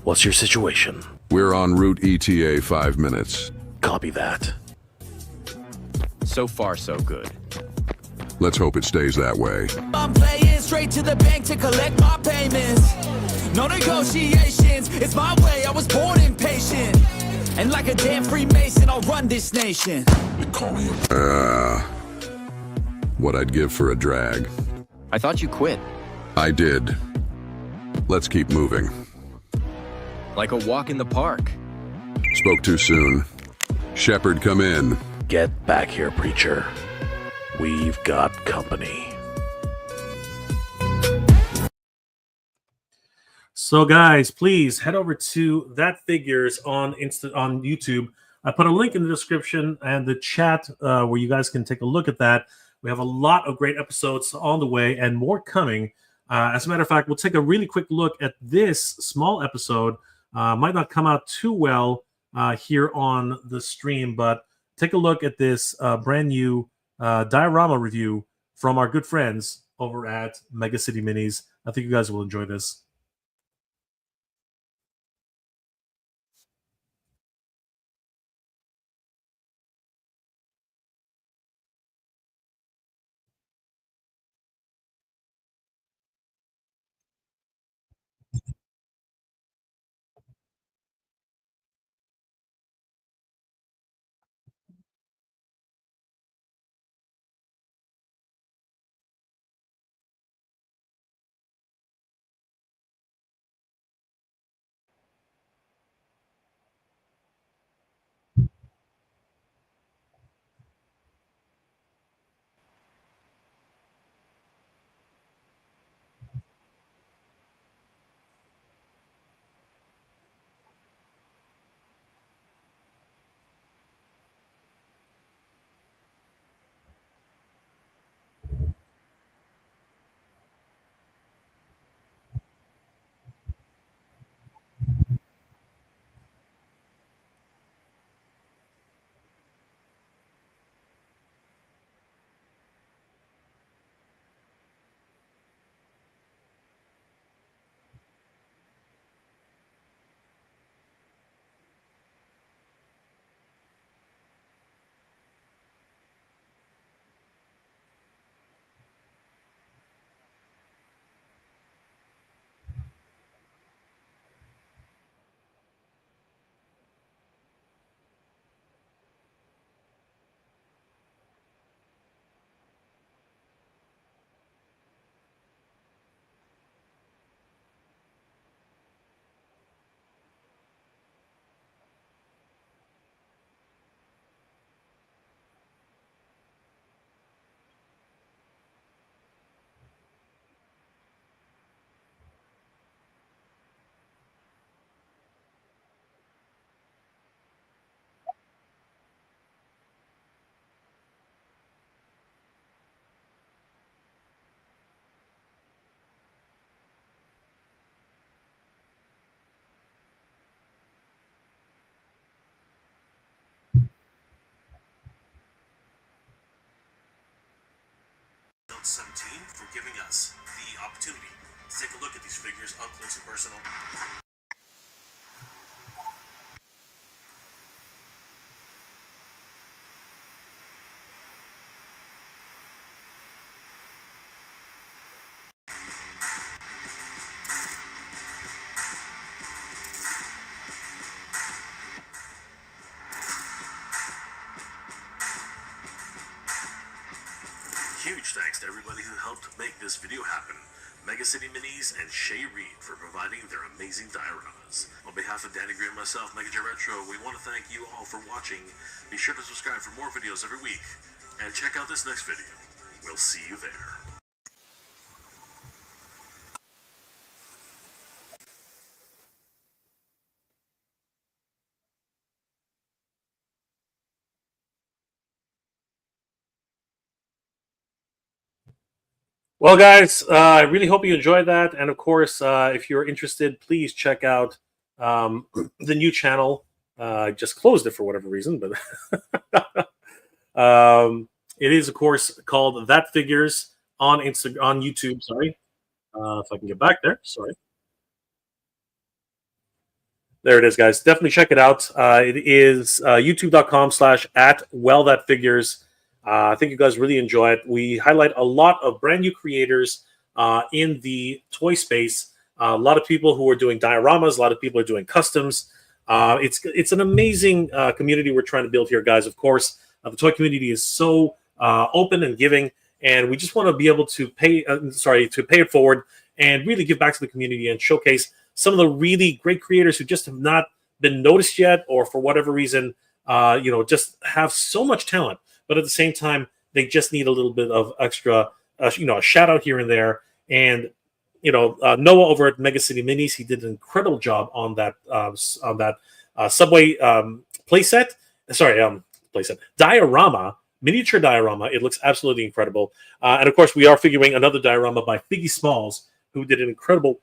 Speaker 11: What's your situation?
Speaker 10: We're en route ETA 5 minutes.
Speaker 11: Copy that.
Speaker 9: So far, so good.
Speaker 10: Let's hope it stays that way.
Speaker 5: I'm playing straight to the bank to collect my payments. No negotiations, it's my way, I was born impatient. And like a damn Freemason, I'll run this nation.
Speaker 6: They call me a
Speaker 10: What I'd give for a drag.
Speaker 9: I thought you quit.
Speaker 10: I did. Let's keep moving.
Speaker 9: Like a walk in the park.
Speaker 10: Spoke too soon. Shepard, come in.
Speaker 11: Get back here, Preacher. We've got company.
Speaker 1: So, guys, please head over to That Figures on YouTube. I put a link in the description and the chat where you guys can take a look at that. We have a lot of great episodes on the way and more coming. As a matter of fact, we'll take a really quick look at this small episode. Might not come out too well here on the stream, but take a look at this brand new diorama review from our good friends over at Mega City Minis. I think you guys will enjoy this. Delta17 for giving us the opportunity to take a look at these figures up close and personal. Huge thanks to everybody who helped make this video happen. Mega City Minis and Shay Reed for providing their amazing dioramas. On behalf of Danny Green and myself, Mega J Retro, we want to thank you all for watching. Be sure to subscribe for more videos every week. And check out this next video. We'll see you there. Well, guys, I really hope you enjoyed that. And of course, if you're interested, please check out the new channel. I just closed it for whatever reason, but it is, of course, called That Figures on YouTube. Sorry, if I can get back there. Sorry. There it is, guys. Definitely check it out. It is youtube.com/@wellthatfigures. I think you guys really enjoy it. We highlight a lot of brand new creators in the toy space. A lot of people who are doing dioramas. A lot of people are doing customs. It's an amazing community we're trying to build here, guys. Of course, the toy community is so open and giving, and we just want to be able to pay it forward and really give back to the community and showcase some of the really great creators who just have not been noticed yet, or for whatever reason, just have so much talent. But at the same time, they just need a little bit of extra, a shout out here and there. And Noah over at Mega City Minis, he did an incredible job on that Subway playset. Diorama, miniature diorama. It looks absolutely incredible. And of course, we are figuring another diorama by Figgy Smalls, who did an incredible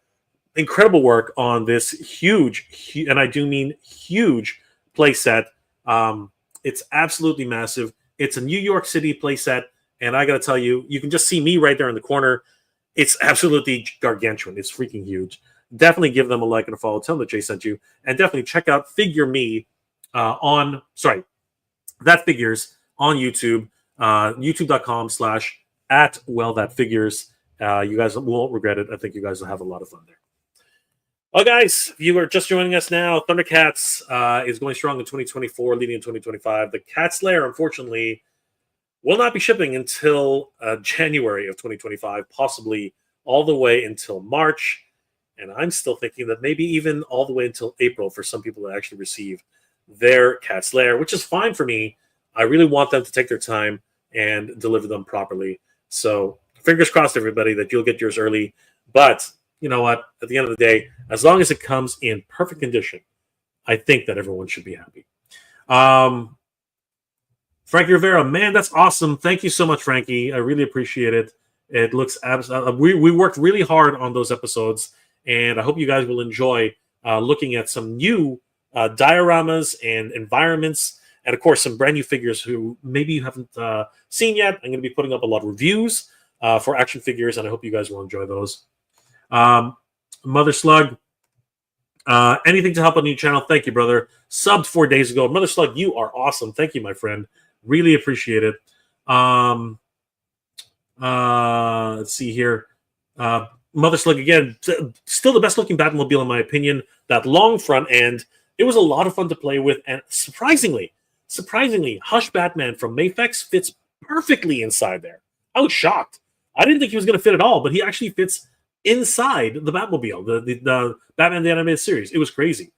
Speaker 1: work on this huge, and I do mean huge playset. It's absolutely massive. It's a New York City playset, and I got to tell you, you can just see me right there in the corner. It's absolutely gargantuan. It's freaking huge. Definitely give them a like and a follow. Tell them that Jay sent you, and definitely check out Figure Me That Figures on YouTube, youtube.com/@wellthatfigures. You guys won't regret it. I think you guys will have a lot of fun there. Well, guys, if you are just joining us now, Thundercats is going strong in 2024, leading in 2025. The Cats Lair, unfortunately, will not be shipping until January of 2025, possibly all the way until March. And I'm still thinking that maybe even all the way until April for some people to actually receive their Cats Lair, which is fine for me. I really want them to take their time and deliver them properly. So fingers crossed, everybody, that you'll get yours early. But you know what? At the end of the day, as long as it comes in perfect condition, I think that everyone should be happy. Frankie Rivera, man, that's awesome. Thank you so much, Frankie. I really appreciate it. It looks absolutely. We worked really hard on those episodes, and I hope you guys will enjoy looking at some new dioramas and environments, and of course, some brand new figures who maybe you haven't seen yet. I'm going to be putting up a lot of reviews for action figures, and I hope you guys will enjoy those. Mother Slug, anything to help on your channel? Thank you, brother. Subbed 4 days ago. Mother Slug, you are awesome. Thank you, my friend. Really appreciate it. Let's see here. Mother Slug, again, still the best looking Batmobile in my opinion. That long front end, it was a lot of fun to play with, and surprisingly, Hush Batman from Mafex fits perfectly inside there. I was shocked. I didn't think he was going to fit at all, but he actually fits inside the Batmobile, the Batman the Animated Series. It was crazy.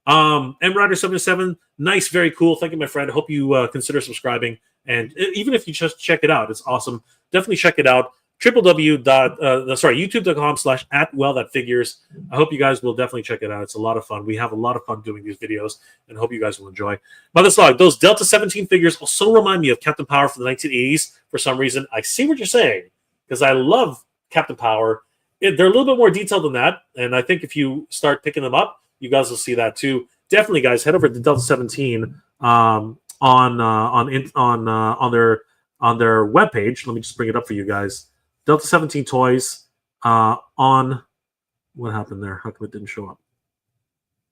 Speaker 1: MRider77, nice, very cool. Thank you, my friend. I hope you consider subscribing. And even if you just check it out, it's awesome. Definitely check it out. youtube.com/@wellthatfigures. I hope you guys will definitely check it out. It's a lot of fun. We have a lot of fun doing these videos, and hope you guys will enjoy. Mother Slog, those Delta 17 figures also remind me of Captain Power from the 1980s for some reason. I see what you're saying, because I love Captain Power. They're a little bit more detailed than that, and I think if you start picking them up, you guys will see that too. Definitely, guys, head over to Delta 17 on their webpage. Let me just bring it up for you guys. Delta 17 toys on. What happened there? How come it didn't show up?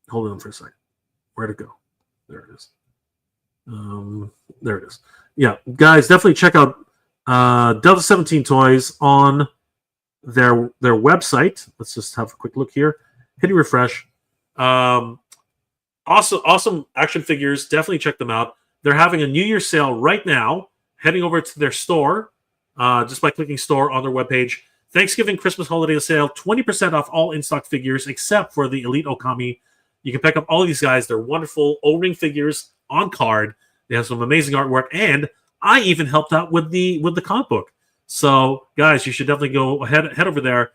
Speaker 1: Hold on for a second. Where'd it go? There it is. There it is. Yeah, guys, definitely check out Delta 17 toys on their website. Let's just have a quick look here. Hitting refresh. Awesome action figures. Definitely check them out. They're having a New Year's sale right now. Heading over to their store just by clicking store on their webpage. Thanksgiving, Christmas, holiday sale. 20% off all in-stock figures except for the Elite Okami. You can pick up all of these guys. They're wonderful O-ring figures on card. They have some amazing artwork, and I even helped out with the comic book. So, guys, you should definitely go head over there.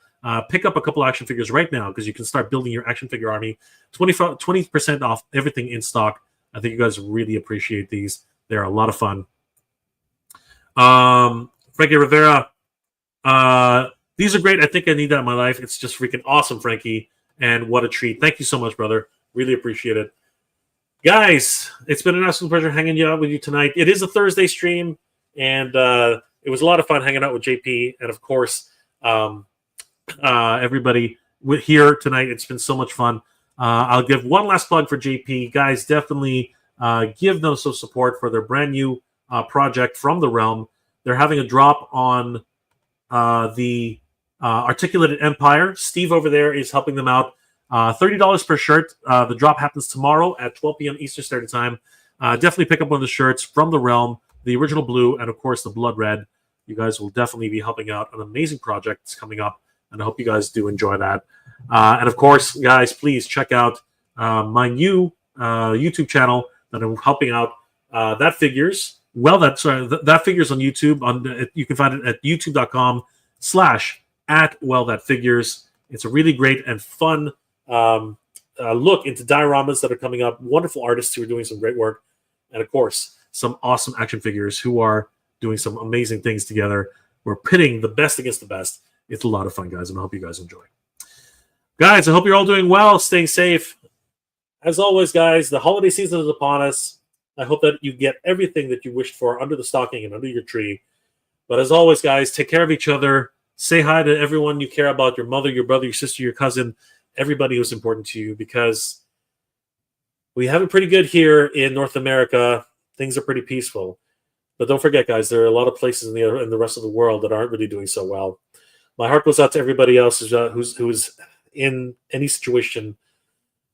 Speaker 1: Pick up a couple action figures right now because you can start building your action figure army. 20% off everything in stock. I think you guys really appreciate these. They're a lot of fun. Frankie Rivera, these are great. I think I need that in my life. It's just freaking awesome, Frankie. And what a treat. Thank you so much, brother. Really appreciate it. Guys, it's been an absolute pleasure hanging out with you tonight. It is a Thursday stream, and it was a lot of fun hanging out with JP. And, of course, everybody here tonight. It's been so much fun. I'll give one last plug for JP. Guys, definitely give them some support for their brand new project from the Realm. They're having a drop on the Articulated Empire. Steve over there is helping them out. $30 per shirt. The drop happens tomorrow at 12 p.m. Eastern Standard Time. Definitely pick up one of the shirts from the Realm, the original blue, and of course the blood red. You guys will definitely be helping out an amazing project that's coming up, and I hope you guys do enjoy that. And of course, guys, please check out my new YouTube channel that I'm helping out. That Figures. Well, that Figures on YouTube. You can find it at youtube.com/@thatfigures. It's a really great and fun look into dioramas that are coming up. Wonderful artists who are doing some great work, and of course, some awesome action figures who are doing some amazing things together. We're pitting the best against the best. It's a lot of fun, guys, and I hope you guys enjoy. Guys, I hope you're all doing well, staying safe. As always, guys, the holiday season is upon us. I hope that you get everything that you wished for under the stocking and under your tree. But as always, guys, take care of each other. Say hi to everyone you care about, your mother, your brother, your sister, your cousin, everybody who's important to you, because we have it pretty good here in North America. Things are pretty peaceful. But don't forget, guys, there are a lot of places in the rest of the world that aren't really doing so well. My heart goes out to everybody else who's in any situation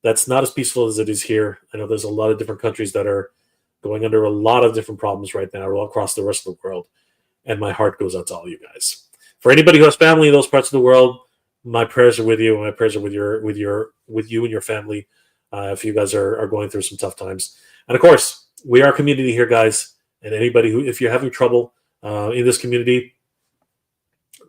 Speaker 1: that's not as peaceful as it is here. I know there's a lot of different countries that are going under a lot of different problems right now all across the rest of the world. And my heart goes out to all you guys. For anybody who has family in those parts of the world, my prayers are with you. My prayers are with you and your family if you guys are going through some tough times. And of course, we are a community here, guys. And anybody if you're having trouble in this community,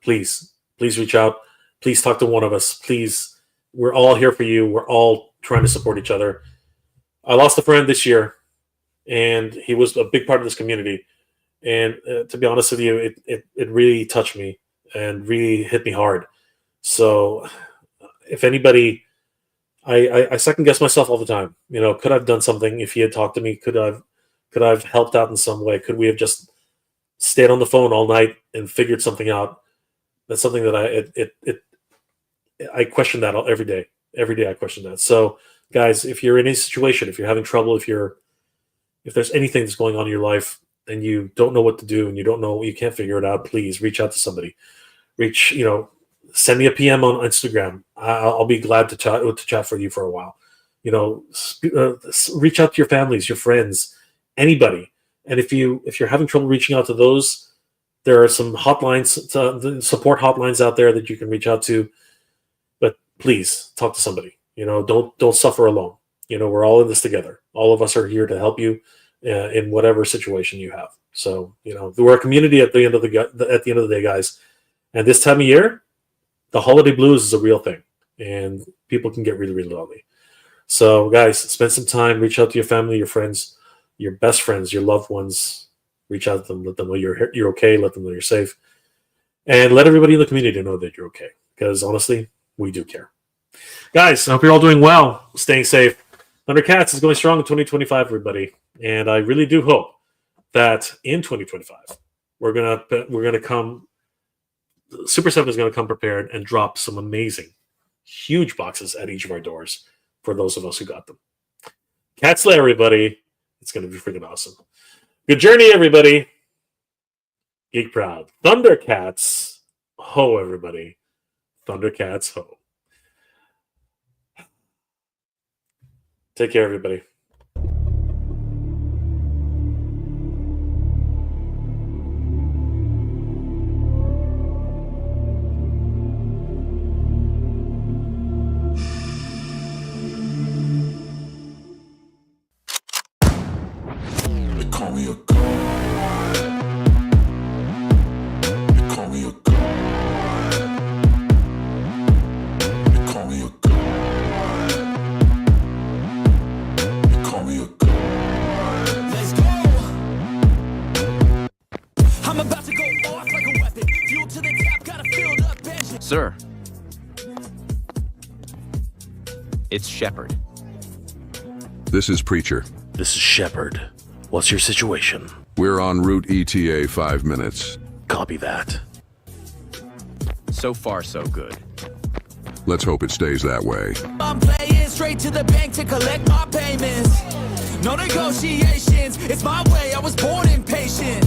Speaker 1: please reach out. Please talk to one of us. Please, we're all here for you. We're all trying to support each other. I lost a friend this year, and he was a big part of this community. And to be honest with you, it really touched me and really hit me hard. So if anybody, I second guess myself all the time. You know, could I have done something if he had talked to me? Could I have helped out in some way? Could we have just stayed on the phone all night and figured something out? That's something that I question that every day. Every day I question that. So guys, if you're in any situation, if you're having trouble, if there's anything that's going on in your life and you don't know what to do and you can't figure it out, please reach out to somebody. Send me a PM on Instagram. I'll be glad to chat for you for a while. Reach out to your families, your friends, anybody. And if you're having trouble reaching out to those, there are some hotlines, support hotlines out there that you can reach out to. But please talk to somebody. Don't suffer alone. We're all in this together. All of us are here to help you in whatever situation you have. So we're a community at the end of the day, guys. And this time of year, the holiday blues is a real thing, and people can get really, really lonely. So, guys, spend some time. Reach out to your family, your friends, your best friends, your loved ones. Reach out to them. Let them know you're okay. Let them know you're safe, and let everybody in the community know that you're okay. Because honestly, we do care, guys. I hope you're all doing well, staying safe. Thundercats is going strong in 2025, everybody, and I really do hope that in 2025 we're gonna come Super7 is going to come prepared and drop some amazing, huge boxes at each of our doors for those of us who got them. Cats Lair, everybody. It's going to be freaking awesome. Good journey, everybody. Geek proud. Thundercats. Ho, everybody. Thundercats, ho. Take care, everybody.
Speaker 6: Call me a god. They call me a god. They call me a god. They call me a god.
Speaker 5: Let's go. I'm about to go off like a weapon. Fuel to the top, got a filled up engine.
Speaker 9: Sir. It's Shepard.
Speaker 10: This is Preacher.
Speaker 11: This is Shepard. What's your situation?
Speaker 10: We're en route ETA 5 minutes.
Speaker 11: Copy that.
Speaker 9: So far, so good.
Speaker 10: Let's hope it stays that way.
Speaker 5: I'm playing straight to the bank to collect my payments. No negotiations, it's my way, I was born impatient.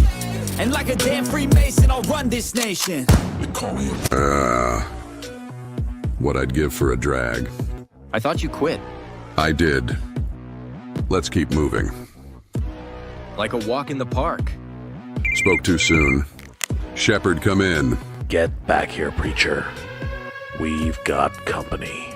Speaker 5: And like a damn Freemason, I'll run this nation.
Speaker 6: They call me a
Speaker 10: What I'd give for a drag.
Speaker 9: I thought you quit.
Speaker 10: I did. Let's keep moving.
Speaker 9: Like a walk in the park.
Speaker 10: Spoke too soon. Shepard, come in.
Speaker 11: Get back here, preacher. We've got company.